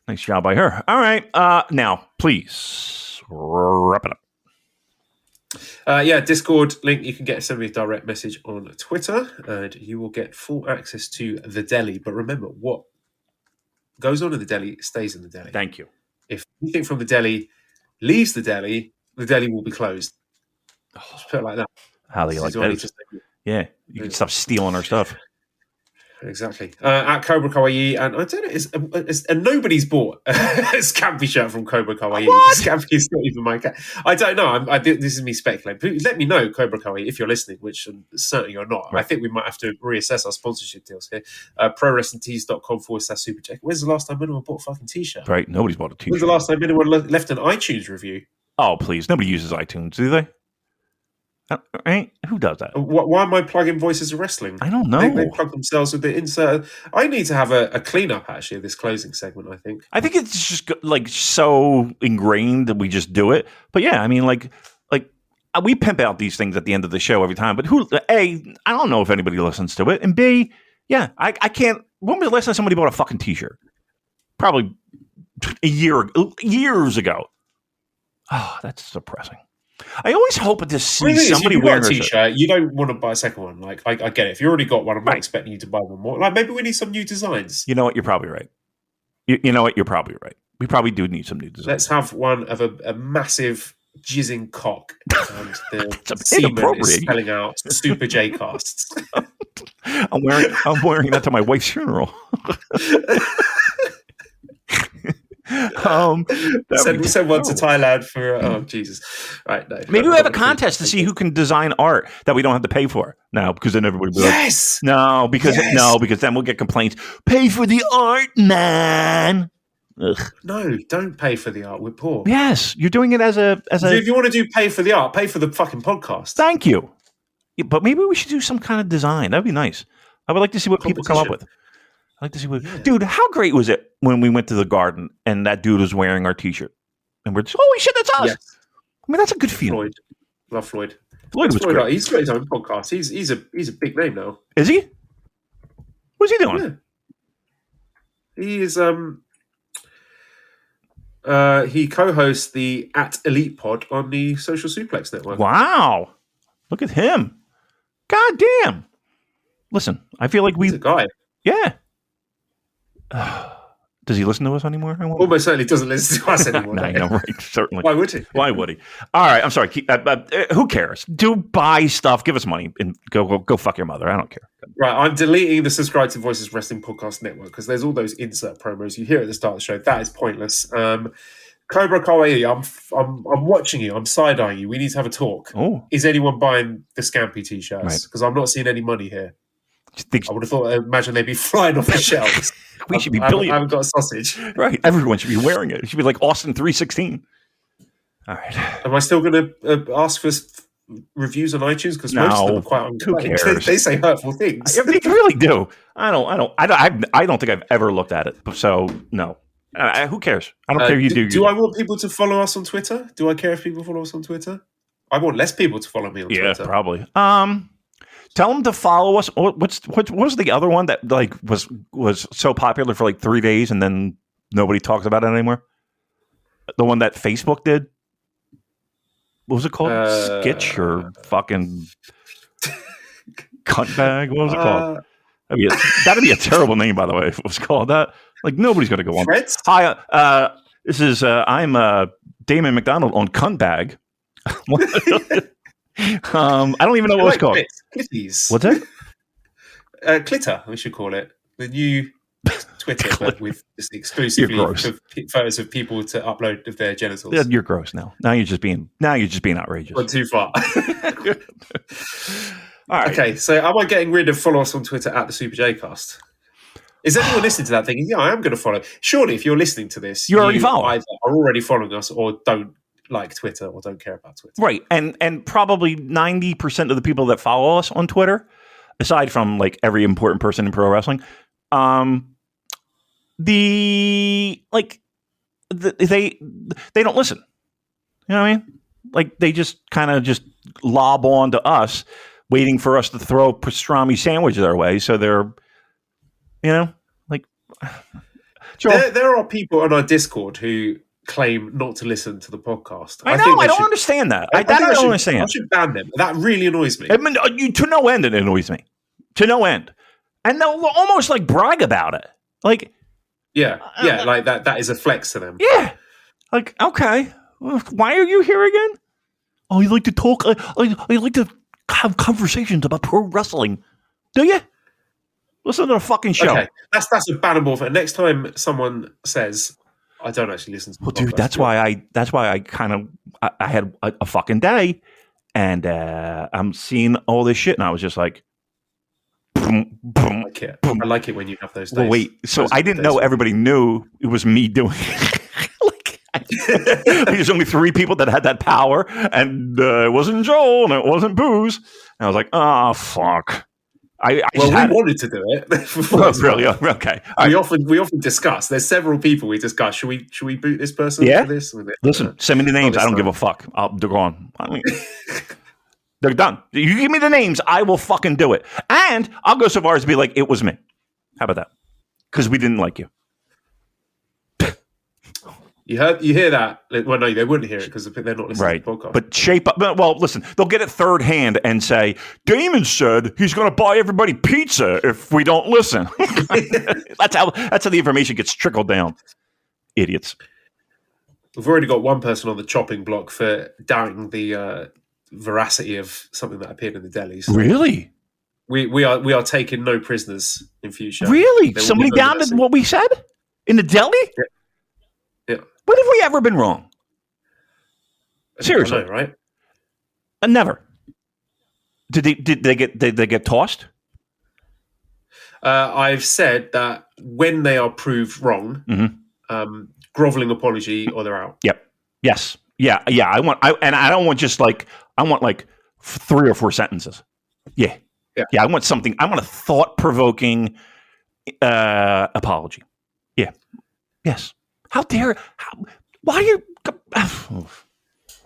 S6: Nice job by her. All right, now please wrap it up.
S5: Discord link. You can send me a direct message on Twitter, and you will get full access to the deli. But remember, what goes on in the deli stays in the deli.
S6: Thank you.
S5: If anything from the deli leaves the deli will be closed. Just put it like that.
S6: How do you like that? Yeah, you can stop stealing our stuff.
S5: Exactly. At Cobra Kawaii, and I don't know, and nobody's bought a Scampy shirt from Cobra Kawaii. Scampy is not even my cat. I don't know. This is me speculating. Let me know, Cobra Kawaii, if you're listening, which certainly you're not. Right. I think we might have to reassess our sponsorship deals here. ProWrestlingTees.com/supercheck. When's the last time anyone bought a fucking t-shirt?
S6: Right. Nobody's bought a t-shirt.
S5: When's the last time anyone left an iTunes review?
S6: Oh, please. Nobody uses iTunes, do they? Right? Who does that?
S5: Why am I plugging Voices of Wrestling?
S6: I don't know.
S5: They plug themselves with the insert. I need to have a clean-up, actually, of this closing segment, I think.
S6: I think it's just, so ingrained that we just do it. But, yeah, I mean, we pimp out these things at the end of the show every time. But, A, I don't know if anybody listens to it. And, B, I can't. When was the last time somebody bought a fucking T-shirt? Probably years ago. Oh, that's depressing. I always hope to see somebody wearing a
S5: t-shirt. You don't want to buy a second one. Like I get it. If you already got one, I'm not expecting you to buy one more. Like maybe we need some new designs.
S6: You know what? You're probably right. You know what? You're probably right. We probably do need some new designs.
S5: Let's have one of a massive jizzing cock, and the semen is spelling out Super J casts.
S6: I'm wearing that to my wife's funeral.
S5: Send one to Thailand for Jesus. Right, no.
S6: Maybe we have a contest to see who can design art that we don't have to pay for. No, because then everybody will be like, because then we'll get complaints. Pay for the art, man. Ugh.
S5: No, don't pay for the art. We're poor.
S6: Yes, you're doing it as a.
S5: If you want to do pay for the art, pay for the fucking podcast.
S6: Thank you. Yeah, but maybe we should do some kind of design. That'd be nice. I would like to see what people come up with. I like to see what. Yeah. Dude, how great was it when we went to the garden and that dude was wearing our T-shirt, and we're just, holy shit, that's us. Yes. I mean, that's a good feeling.
S5: Love Floyd.
S6: Floyd was great.
S5: He's got his own podcast. He's a big name now.
S6: Is he? What's he doing?
S5: Yeah. He is. He co-hosts the @Elite Pod on the Social Suplex Network.
S6: Wow, look at him! God damn! Listen, I feel like
S5: he's a guy.
S6: Yeah. Does he listen to us anymore?
S5: Almost certainly doesn't listen to us anymore.
S6: No, I know, right? Certainly.
S5: Why would he?
S6: Why would he? All right, I'm sorry. Who cares? Do buy stuff. Give us money and go fuck your mother. I don't care.
S5: Right, I'm deleting the Subscribe to Voices Wrestling Podcast Network because there's all those insert promos you hear at the start of the show. That is pointless. Cobra Kawaii, I'm watching you. I'm side-eyeing you. We need to have a talk.
S6: Oh.
S5: Is anyone buying the Scampy t-shirts? Because I'm not seeing any money here. I would have imagine they'd be flying off the shelves.
S6: We should be billion.
S5: I haven't got a sausage.
S6: Right. Everyone should be wearing it. It should be like Austin 316. All right.
S5: Am I still going to ask for reviews on iTunes? Because most of them are quite
S6: who cares?
S5: They say hurtful things.
S6: They really do. I don't think I've ever looked at it. So no. Who cares? I don't care if you do.
S5: Do I want people to follow us on Twitter? Do I care if people follow us on Twitter? I want less people to follow me on Twitter.
S6: Yeah, probably. Tell them to follow us. What was the other one that like was so popular for like 3 days and then nobody talks about it anymore? The one that Facebook did. What was it called? Skitch or fucking cuntbag? What was it called? That'd be a terrible name, by the way, if it was called that. Like nobody's gonna go on.
S5: Threads?
S6: Hi, this is I'm Damon McDonald on cuntbag. I don't even know what it's called.
S5: Clitties.
S6: What's it?
S5: Clitter, we should call it. The new Twitter, but with just exclusively photos of people to upload of their genitals.
S6: Yeah, you're gross now. Now you're just being outrageous.
S5: Gone too far.
S6: All right.
S5: Okay, so am I getting rid of follow us on Twitter at the Super Jcast? Is anyone listening to that thinking, yeah, I am going to follow? Surely, if you're listening to this,
S6: you already follow.
S5: Either are already following us or don't like Twitter or don't care about Twitter.
S6: Right. And probably 90% of the people that follow us on Twitter, aside from like every important person in pro wrestling, they don't listen. You know what I mean? Like they just kind of just lob on to us, waiting for us to throw pastrami sandwich their way. So they're, like.
S5: There are people on our Discord who claim not to listen to the podcast.
S6: I don't understand that. I don't understand.
S5: I should ban them. That really annoys me.
S6: I mean, to no end, it annoys me. To no end. And they'll almost like brag about it. Like,
S5: yeah, like that is a flex to them.
S6: Yeah. Like, okay. Why are you here again? Oh, you like to talk. You like to have conversations about pro wrestling. Do you? Listen to the fucking show.
S5: Okay, that's a bannable thing. Next time someone says, I don't actually listen to the podcast.
S6: Dude, that's why I kind of I had a fucking day and I'm seeing all this shit and I was just like boom, boom,
S5: I like it when you have those days.
S6: Well, wait, so I didn't know everybody knew it was me doing it. There's only 3 people that had that power, and it wasn't Joel, and it wasn't Booze. And I was like, oh, fuck. We
S5: wanted to do it.
S6: Really? Okay.
S5: We often discuss. There's several people we discuss. Should we boot this person for this?
S6: Listen, send me the names. I don't give a fuck. They're gone. They're done. You give me the names, I will fucking do it. And I'll go so far as to be like, it was me. How about that? Because we didn't like you.
S5: You hear that? Well, no, they wouldn't hear it because they're not listening to the podcast.
S6: But shape up. Well, listen, they'll get it third hand and say, Damon said he's going to buy everybody pizza if we don't listen. That's how the information gets trickled down. Idiots.
S5: We've already got one person on the chopping block for doubting the veracity of something that appeared in the delis.
S6: Really?
S5: We are taking no prisoners in future.
S6: Really? Somebody doubted what we said in the deli?
S5: Yeah.
S6: When have we ever been wrong? Seriously,
S5: I know, right?
S6: Never. Did they get tossed?
S5: I've said that when they are proved wrong, groveling apology or they're out.
S6: Yep. Yes. Yeah. Yeah. I don't want just like, I want like 3 or 4 sentences. Yeah. Yeah. I want something. I want a thought-provoking apology. Yeah. Yes. How dare? Why are you? All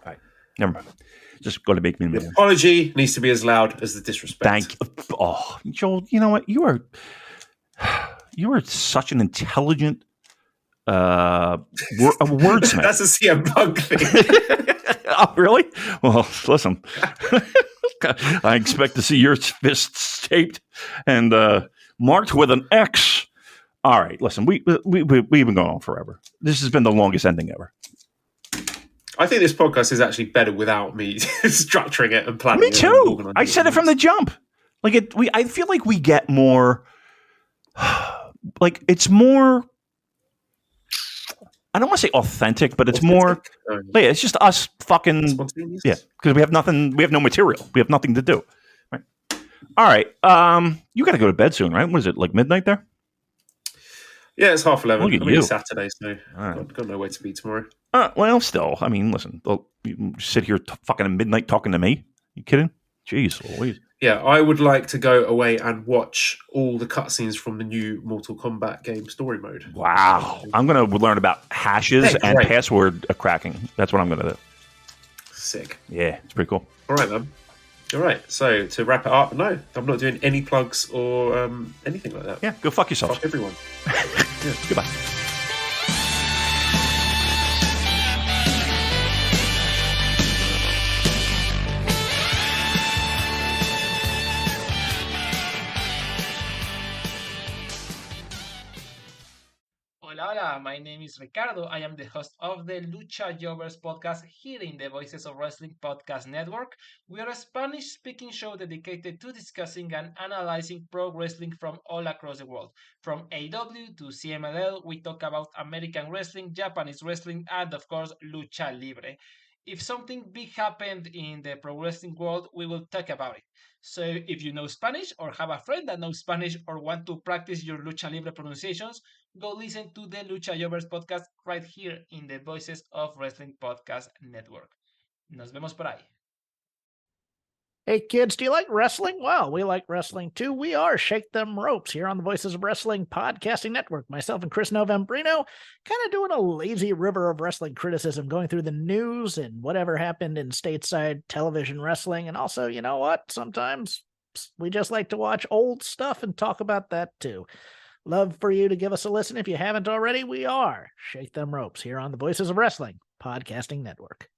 S6: right. Never mind. Just going to make me mad.
S5: The apology needs to be as loud as the disrespect.
S6: Thank you. Oh, Joel, you know what? You are such an intelligent wordsmith.
S5: That's a CM Punk thing.
S6: Oh, really? Well, listen. I expect to see your fists taped and marked with an X. All right, listen. We've been going on forever. This has been the longest ending ever.
S5: I think this podcast is actually better without me structuring it and planning.
S6: Me too. I said it from the jump. Like I feel like we get more. Like it's more. I don't want to say authentic, but it's more. Yeah, it's just us fucking. Yeah, because we have nothing. We have no material. We have nothing to do. Right. All right. You got to go to bed soon, right? What is it, like midnight there?
S5: Yeah, it's 11:30.
S6: I mean,
S5: it's Saturday, so I've got nowhere to be tomorrow.
S6: Well, still, I mean, listen, you sit here fucking at midnight talking to me. You kidding? Jeez Louise.
S5: Yeah, I would like to go away and watch all the cutscenes from the new Mortal Kombat game story mode.
S6: Wow. I'm going to learn about hashes and
S5: great.
S6: password cracking. That's what I'm going to do.
S5: Sick.
S6: Yeah, it's pretty cool.
S5: All right, then. All right, so to wrap it up, no, I'm not doing any plugs or anything like that.
S6: Yeah, go fuck yourself.
S5: Fuck everyone.
S6: Goodbye.
S7: Hola, my name is Ricardo. I am the host of the Lucha Jovers podcast here in the Voices of Wrestling Podcast Network. We are a Spanish-speaking show dedicated to discussing and analyzing pro wrestling from all across the world. From AEW to CMLL, we talk about American wrestling, Japanese wrestling, and of course, Lucha Libre. If something big happened in the pro wrestling world, we will talk about it. So if you know Spanish or have a friend that knows Spanish or want to practice your Lucha Libre pronunciations, go listen to the Lucha Jovers podcast right here in the Voices of Wrestling Podcast Network. Nos vemos por ahí.
S8: Hey kids, do you like wrestling? Well, we like wrestling too. We are Shake Them Ropes here on the Voices of Wrestling Podcasting Network. Myself and Chris Novembrino kind of doing a lazy river of wrestling criticism, going through the news and whatever happened in stateside television wrestling. And also, you know what? Sometimes we just like to watch old stuff and talk about that too. Love for you to give us a listen. If you haven't already, we are Shake Them Ropes here on the Voices of Wrestling Podcasting Network.